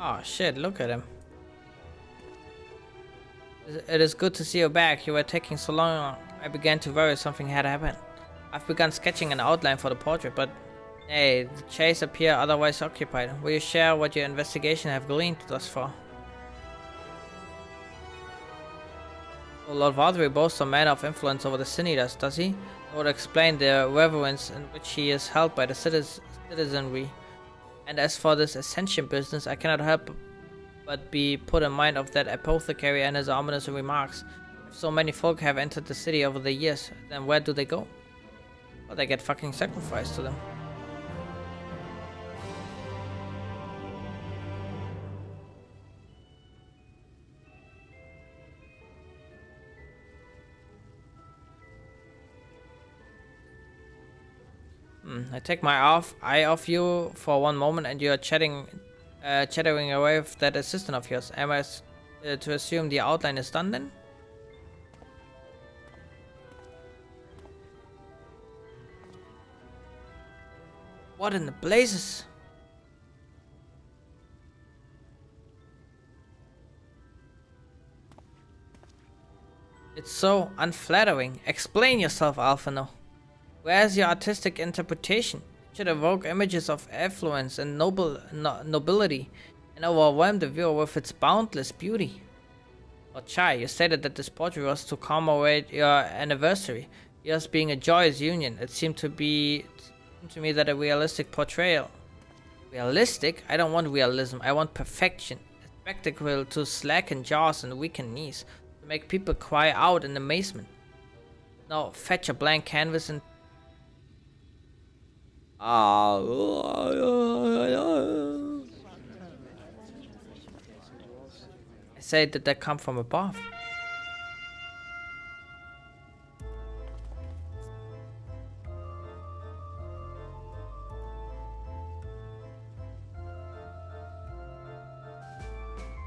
Oh shit, look at him. It is good to see you back. You were taking so long. I began to worry something had happened. I've begun sketching an outline for the portrait, but hey, the chase appear otherwise occupied. Will you share what your investigation have gleaned thus far? Oh, Lord Valdry boasts a man of influence over the Cinitas, does he? That would explain the reverence in which he is held by the citizenry. And as for this ascension business, I cannot help but be put in mind of that apothecary and his ominous remarks. If so many folk have entered the city over the years, then where do they go? Well, they get fucking sacrificed to them. I take my eye off you for one moment and you are chattering away with that assistant of yours. Am I to assume the outline is done then? What in the blazes? It's so unflattering. Explain yourself, Alphino. Where's your artistic interpretation? It should evoke images of affluence and nobility and overwhelm the viewer with its boundless beauty. Well, Chai, you stated that this portrait was to commemorate your anniversary, yours being a joyous union. It seemed to me that a realistic portrayal. Realistic? I don't want realism, I want perfection. A spectacle to slacken jaws and weaken knees, to make people cry out in amazement. Now fetch a blank canvas and I say, did that come from above?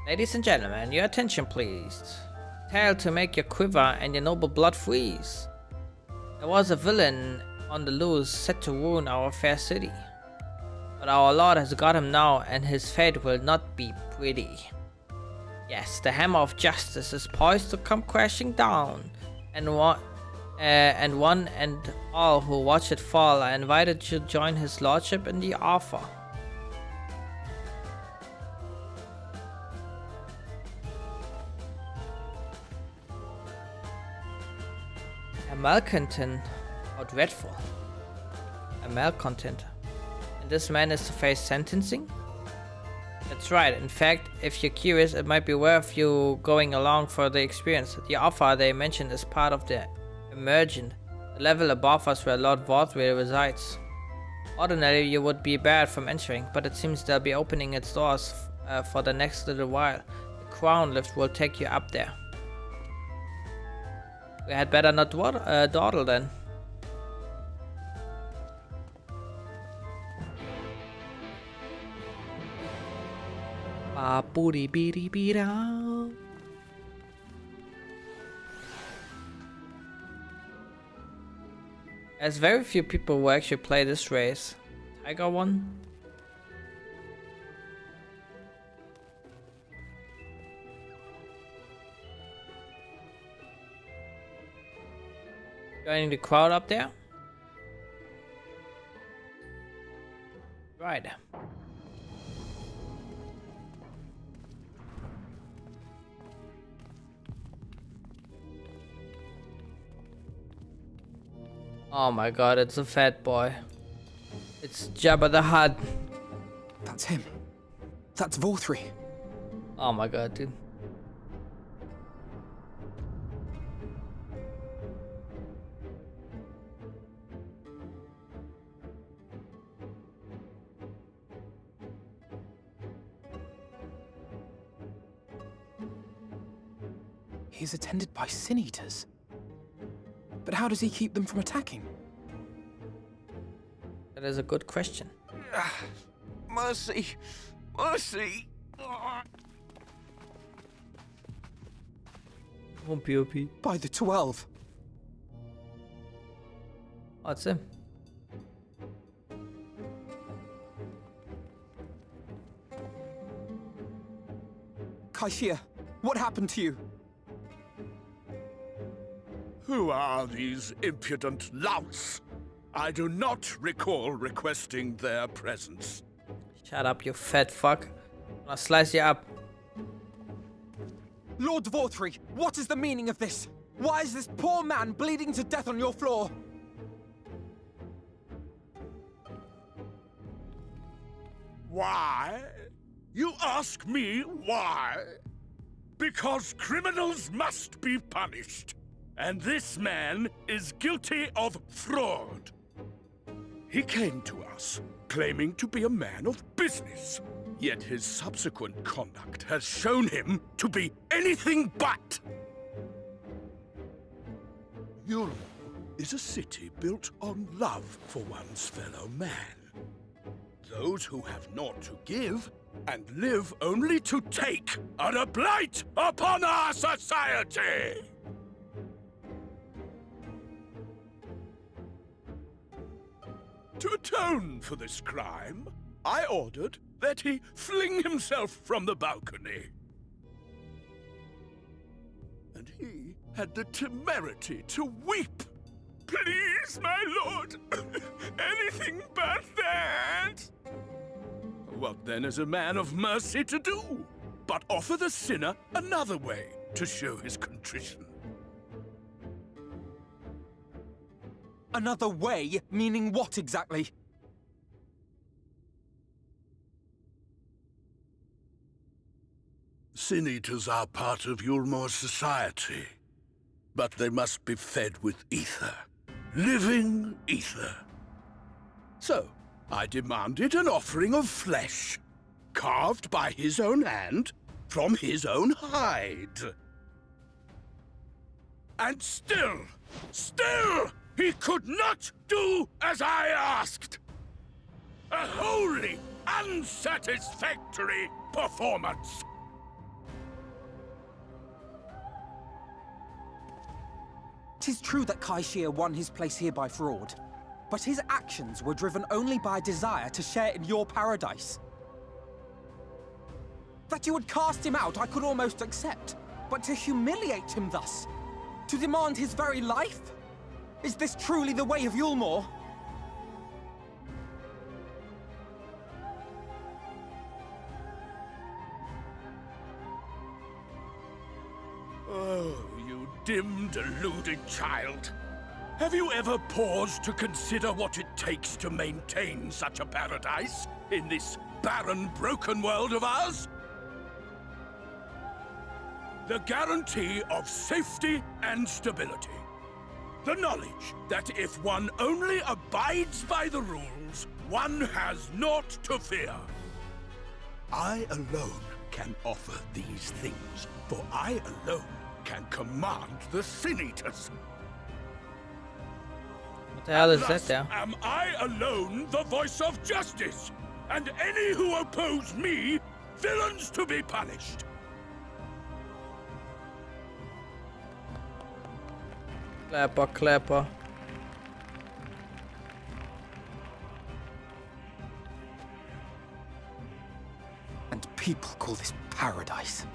Ladies and gentlemen, your attention please. Tale to make your quiver and your noble blood freeze. There was a villain on the loose set to ruin our fair city. But our Lord has got him now, and his fate will not be pretty. Yes, the hammer of justice is poised to come crashing down, and one and all who watch it fall are invited to join his lordship in the offer. A malcontent. How dreadful. A malcontent. And this man is to face sentencing? That's right. In fact, if you're curious, it might be worth you going along for the experience. The offer they mentioned is part of the Emergent, the level above us where Lord Valdry resides. Ordinarily, you would be barred from entering, but it seems they'll be opening its doors for the next little while. The crown lift will take you up there. We had better not dawdle then. There's very few people who actually play this race. Tiger one? Joining the crowd up there? Right. Oh my god, it's a fat boy. It's Jabba the Hutt. That's him. That's Vorthri. Oh my god, dude. He's attended by sin eaters. But how does he keep them from attacking? That is a good question. Mercy! Mercy! Oh, POP. By the 12. Oh, it's him. Kaishia, what happened to you? Who are these impudent louts? I do not recall requesting their presence. Shut up, you fat fuck. I'll slice you up. Lord Vorthree, what is the meaning of this? Why is this poor man bleeding to death on your floor? Why? You ask me why? Because criminals must be punished. And this man is guilty of fraud. He came to us, claiming to be a man of business. Yet his subsequent conduct has shown him to be anything but. Yulmore is a city built on love for one's fellow man. Those who have naught to give and live only to take are a blight upon our society! To atone for this crime, I ordered that he fling himself from the balcony. And he had the temerity to weep. Please, my lord, anything but that. What then is a man of mercy to do, but offer the sinner another way to show his contrition? Another way? Meaning what exactly? Sin-eaters are part of Yulmore's society, but they must be fed with ether. Living ether. So, I demanded an offering of flesh, carved by his own hand, from his own hide. And still, he could not do as I asked. A wholly unsatisfactory performance. 'Tis true that Kaishir won his place here by fraud, but his actions were driven only by a desire to share in your paradise. That you would cast him out I could almost accept, but to humiliate him thus, to demand his very life? Is this truly the way of Yulmore? Oh, you dim, deluded child. Have you ever paused to consider what it takes to maintain such a paradise in this barren, broken world of ours? The guarantee of safety and stability. The knowledge that if one only abides by the rules, one has naught to fear. I alone can offer these things, for I alone can command the Sin-Eaters. What the hell is Thus that there? am I alone the voice of justice, and any who oppose me, villains to be punished. Clapper, clapper. And people call this paradise.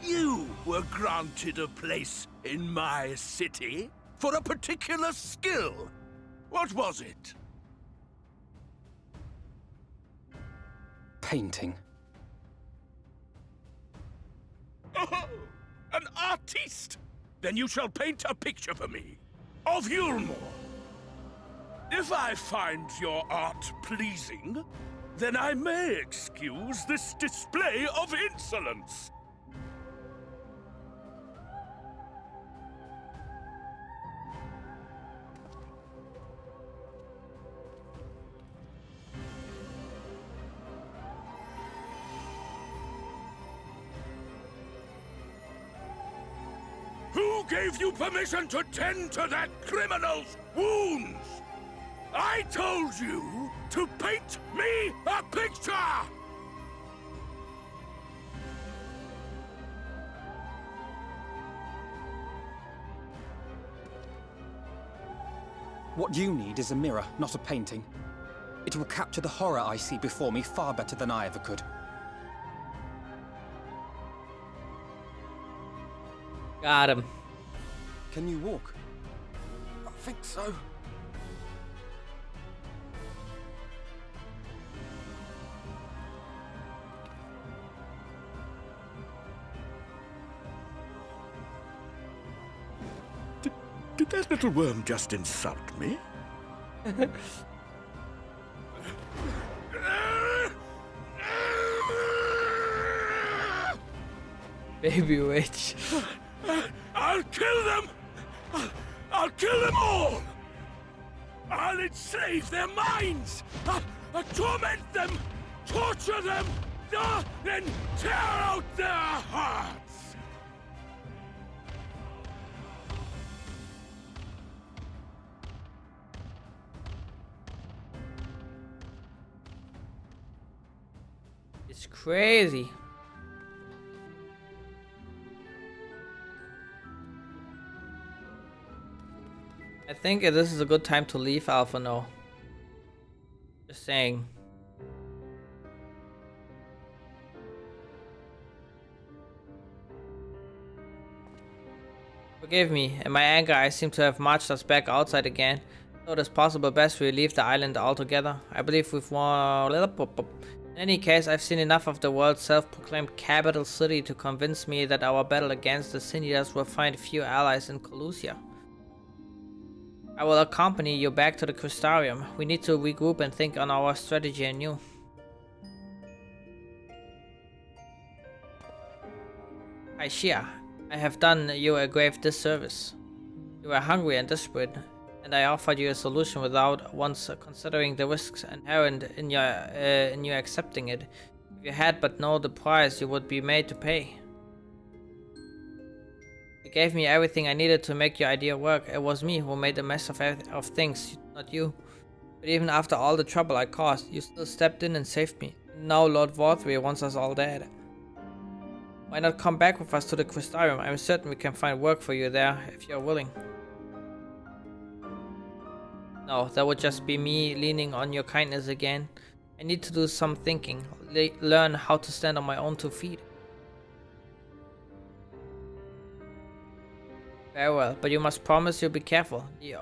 You were granted a place in my city for a particular skill. What was it? Painting. Oh, an artiste! Then you shall paint a picture for me, of Yulmore. If I find your art pleasing, then I may excuse this display of insolence. Who gave you permission to tend to that criminal's wounds? I told you to paint me a picture! What you need is a mirror, not a painting. It will capture the horror I see before me far better than I ever could. Got him. Can you walk? I think so. Did that little worm just insult me? Baby witch. I'll kill them! I'll kill them all! I'll enslave their minds! I'll torment them! Torture them! Then tear out their hearts! It's crazy. I think this is a good time to leave Alpha now. Just saying. Forgive me, in my anger I seem to have marched us back outside again. So it is possible best we leave the island altogether. I believe we've won. In any case, I've seen enough of the world's self-proclaimed capital city to convince me that our battle against the Sin Eaters will find few allies in Colusia. I will accompany you back to the Crystarium. We need to regroup and think on our strategy anew. Aishia, I have done you a grave disservice. You were hungry and desperate, and I offered you a solution without once considering the risks inherent in your accepting it. If you had but known the price you would be made to pay. You gave me everything I needed to make your idea work. It was me who made a mess of things, not you. But even after all the trouble I caused, you still stepped in and saved me. Now Lord Vorthry wants us all dead. Why not come back with us to the Crystarium? I'm certain we can find work for you there, if you're willing. No, that would just be me leaning on your kindness again. I need to do some thinking, learn how to stand on my own 2 feet. Very well, but you must promise you'll be careful. The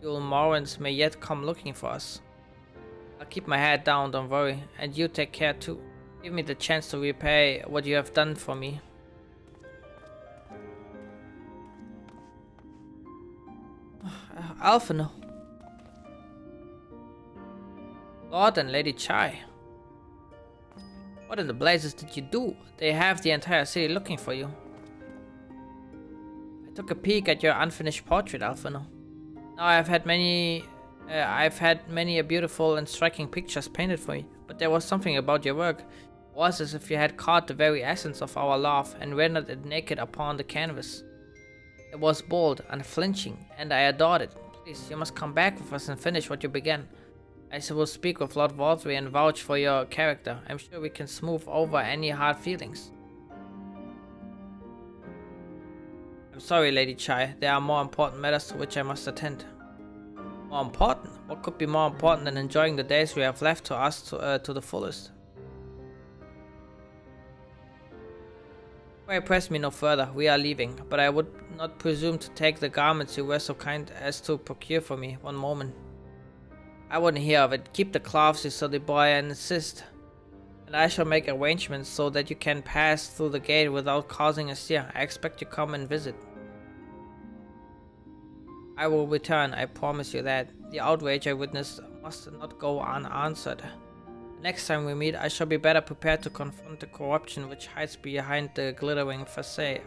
Ulmorans may yet come looking for us. I'll keep my head down, don't worry, and you take care too. Give me the chance to repay what you have done for me. Alphino. Lord and Lady Chai. What in the blazes did you do? They have the entire city looking for you. I took a peek at your unfinished portrait, Alphino. Now I've had many beautiful and striking pictures painted for me, but there was something about your work. It was as if you had caught the very essence of our love and rendered it naked upon the canvas. It was bold, unflinching, and I adored it. Please, you must come back with us and finish what you began. I will speak with Lord Vorthry and vouch for your character. I'm sure we can smooth over any hard feelings. I'm sorry, Lady Chai. There are more important matters to which I must attend. More important? What could be more important than enjoying the days we have left to us to the fullest? Pray press me no further. We are leaving, but I would not presume to take the garments you were so kind as to procure for me. One moment. I wouldn't hear of it. Keep the cloths, you silly boy, and insist. And I shall make arrangements so that you can pass through the gate without causing a stir. I expect you come and visit. I will return, I promise you that. The outrage I witnessed must not go unanswered. Next time we meet, I shall be better prepared to confront the corruption which hides behind the glittering facade.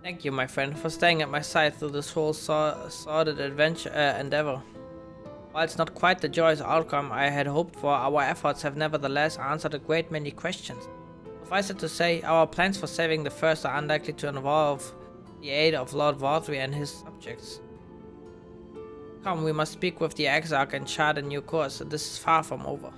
Thank you, my friend, for staying at my side through this whole sordid endeavor. While it's not quite the joyous outcome I had hoped for, our efforts have nevertheless answered a great many questions. Suffice it to say, our plans for saving the First are unlikely to involve the aid of Lord Valdry and his subjects. Come, we must speak with the Exarch and chart a new course. This is far from over.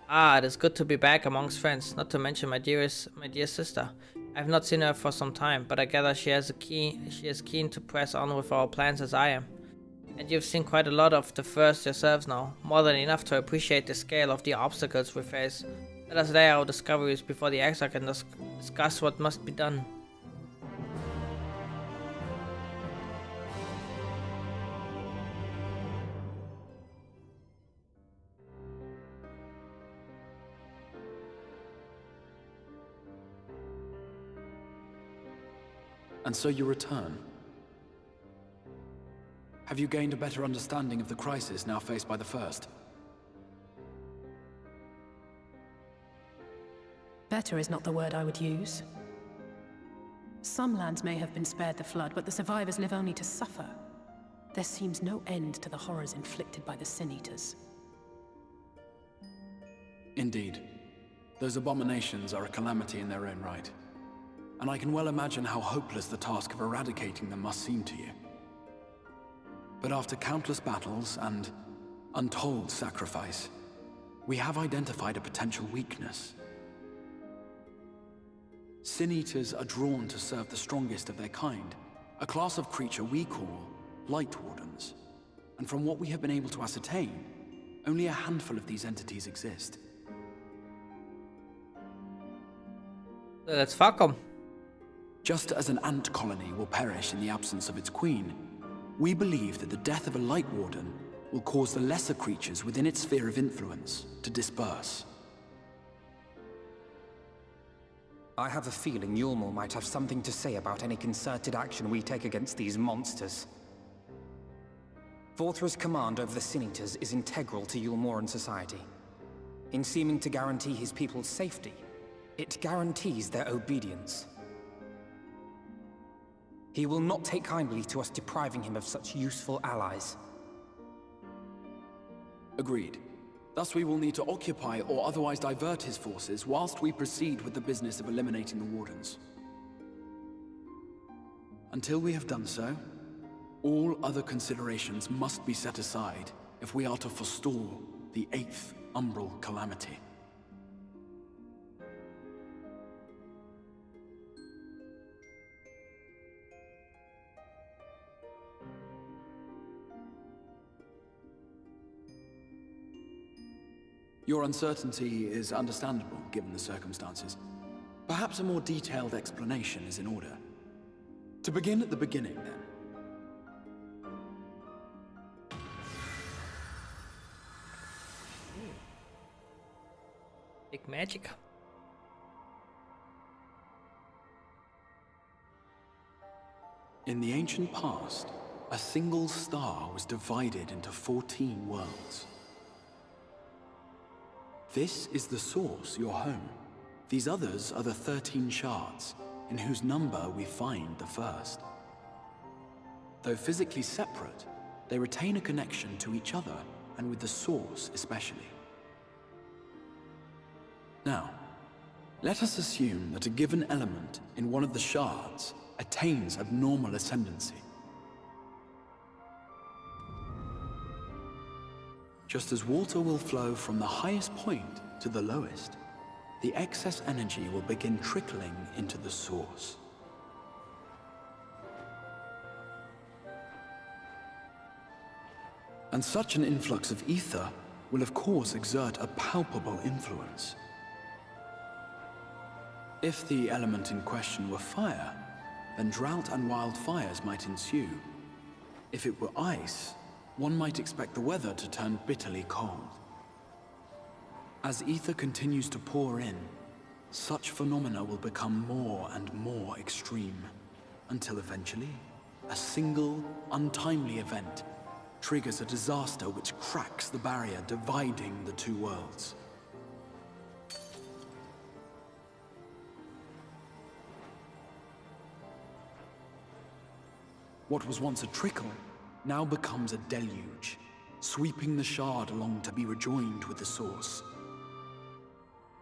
Ah, it is good to be back amongst friends, not to mention my dear sister. I have not seen her for some time, but I gather she is keen to press on with our plans as I am. And you've seen quite a lot of the First yourselves now, more than enough to appreciate the scale of the obstacles we face. Let us lay our discoveries before the Exarch and discuss what must be done. And so you return. Have you gained a better understanding of the crisis now faced by the First? Better is not the word I would use. Some lands may have been spared the flood, but the survivors live only to suffer. There seems no end to the horrors inflicted by the Sin Eaters. Indeed. Those abominations are a calamity in their own right. And I can well imagine how hopeless the task of eradicating them must seem to you. But after countless battles and untold sacrifice, we have identified a potential weakness. Sin Eaters are drawn to serve the strongest of their kind, a class of creature we call Light Wardens. And from what we have been able to ascertain, only a handful of these entities exist. Let's fuck them. Just as an ant colony will perish in the absence of its queen, we believe that the death of a Light Warden will cause the lesser creatures within its sphere of influence to disperse. I have a feeling Yulmore might have something to say about any concerted action we take against these monsters. Vorthra's command over the Sin Eaters is integral to Yulmoran society. In seeming to guarantee his people's safety, it guarantees their obedience. He will not take kindly to us depriving him of such useful allies. Agreed. Thus we will need to occupy or otherwise divert his forces whilst we proceed with the business of eliminating the Wardens. Until we have done so, all other considerations must be set aside if we are to forestall the 8th Umbral Calamity. Your uncertainty is understandable, given the circumstances. Perhaps a more detailed explanation is in order. To begin at the beginning, then. Big magic. In the ancient past, a single star was divided into 14 worlds. This is the source, your home. These others are the 13 shards, in whose number we find the first. Though physically separate, they retain a connection to each other, and with the source especially. Now, let us assume that a given element in one of the shards attains abnormal ascendancy. Just as water will flow from the highest point to the lowest, the excess energy will begin trickling into the source. And such an influx of ether will of course exert a palpable influence. If the element in question were fire, then drought and wildfires might ensue. If it were ice, one might expect the weather to turn bitterly cold. As ether continues to pour in, such phenomena will become more and more extreme, until eventually, a single, untimely event triggers a disaster which cracks the barrier dividing the two worlds. What was once a trickle now becomes a deluge, sweeping the shard along to be rejoined with the source.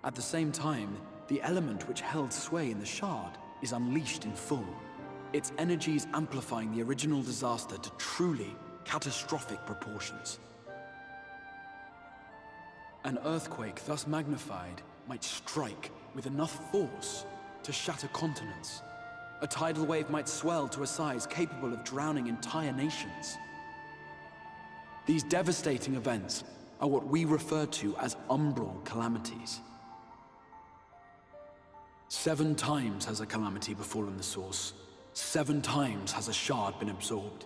At the same time, the element which held sway in the shard is unleashed in full, its energies amplifying the original disaster to truly catastrophic proportions. An earthquake thus magnified might strike with enough force to shatter continents. A tidal wave might swell to a size capable of drowning entire nations. These devastating events are what we refer to as umbral calamities. 7 times has a calamity befallen the source. 7 times has a shard been absorbed.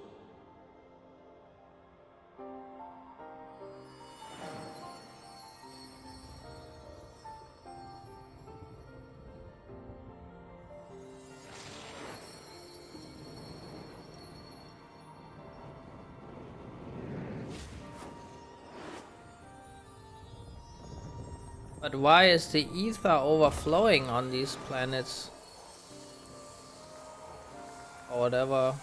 But why is the ether overflowing on these planets? Or whatever.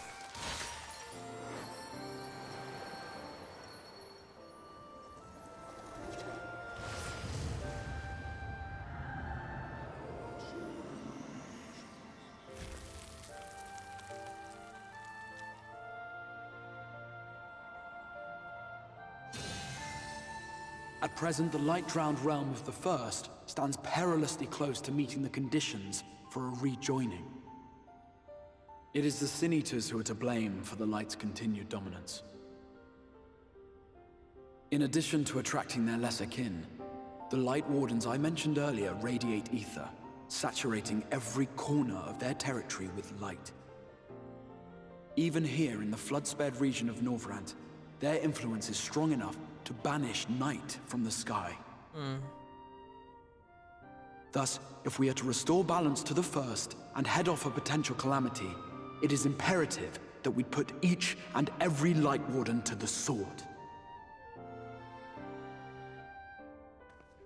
At present, the light-drowned realm of the First stands perilously close to meeting the conditions for a rejoining. It is the Sin Eaters who are to blame for the light's continued dominance. In addition to attracting their lesser kin, the Light Wardens I mentioned earlier radiate ether, saturating every corner of their territory with light. Even here in the flood-spared region of Norvrant, their influence is strong enough to banish night from the sky. Thus, if we are to restore balance to the First and head off a potential calamity, it is imperative that we put each and every Light Warden to the sword.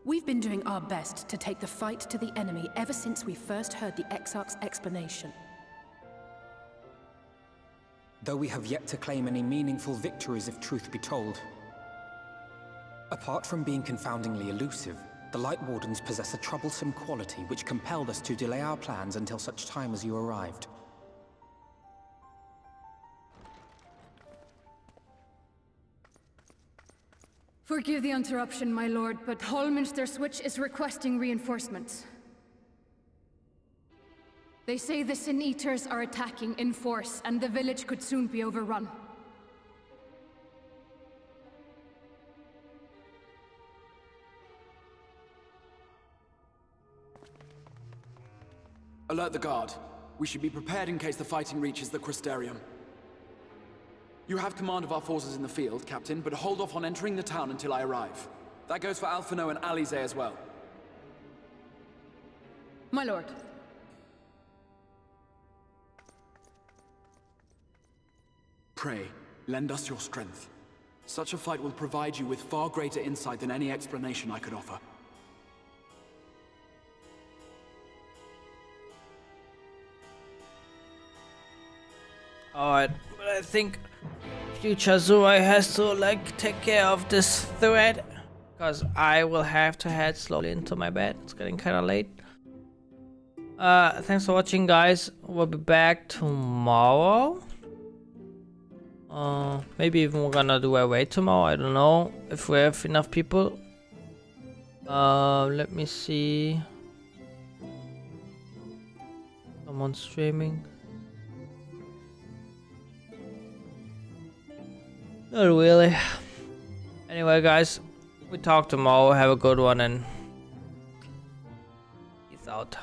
We've been doing our best to take the fight to the enemy ever since we first heard the Exarch's explanation. Though we have yet to claim any meaningful victories if truth be told. Apart from being confoundingly elusive, the Light Wardens possess a troublesome quality which compelled us to delay our plans until such time as you arrived. Forgive the interruption, my lord, but Hallminster Switch is requesting reinforcements. They say the Sin Eaters are attacking in force, and the village could soon be overrun. Alert the guard. We should be prepared in case the fighting reaches the Crystarium. You have command of our forces in the field, Captain, but hold off on entering the town until I arrive. That goes for Alphino and Alize as well. My lord. Pray, lend us your strength. Such a fight will provide you with far greater insight than any explanation I could offer. Alright, but I think future Zurai has to like take care of this thread, because I will have to head slowly into my bed. It's getting kind of late. Thanks for watching, guys. We'll be back tomorrow. Maybe even we're gonna do a raid tomorrow. I don't know if we have enough people. Let me see. Someone streaming. Not really. Anyway, guys, we talk tomorrow. Have a good one and peace out.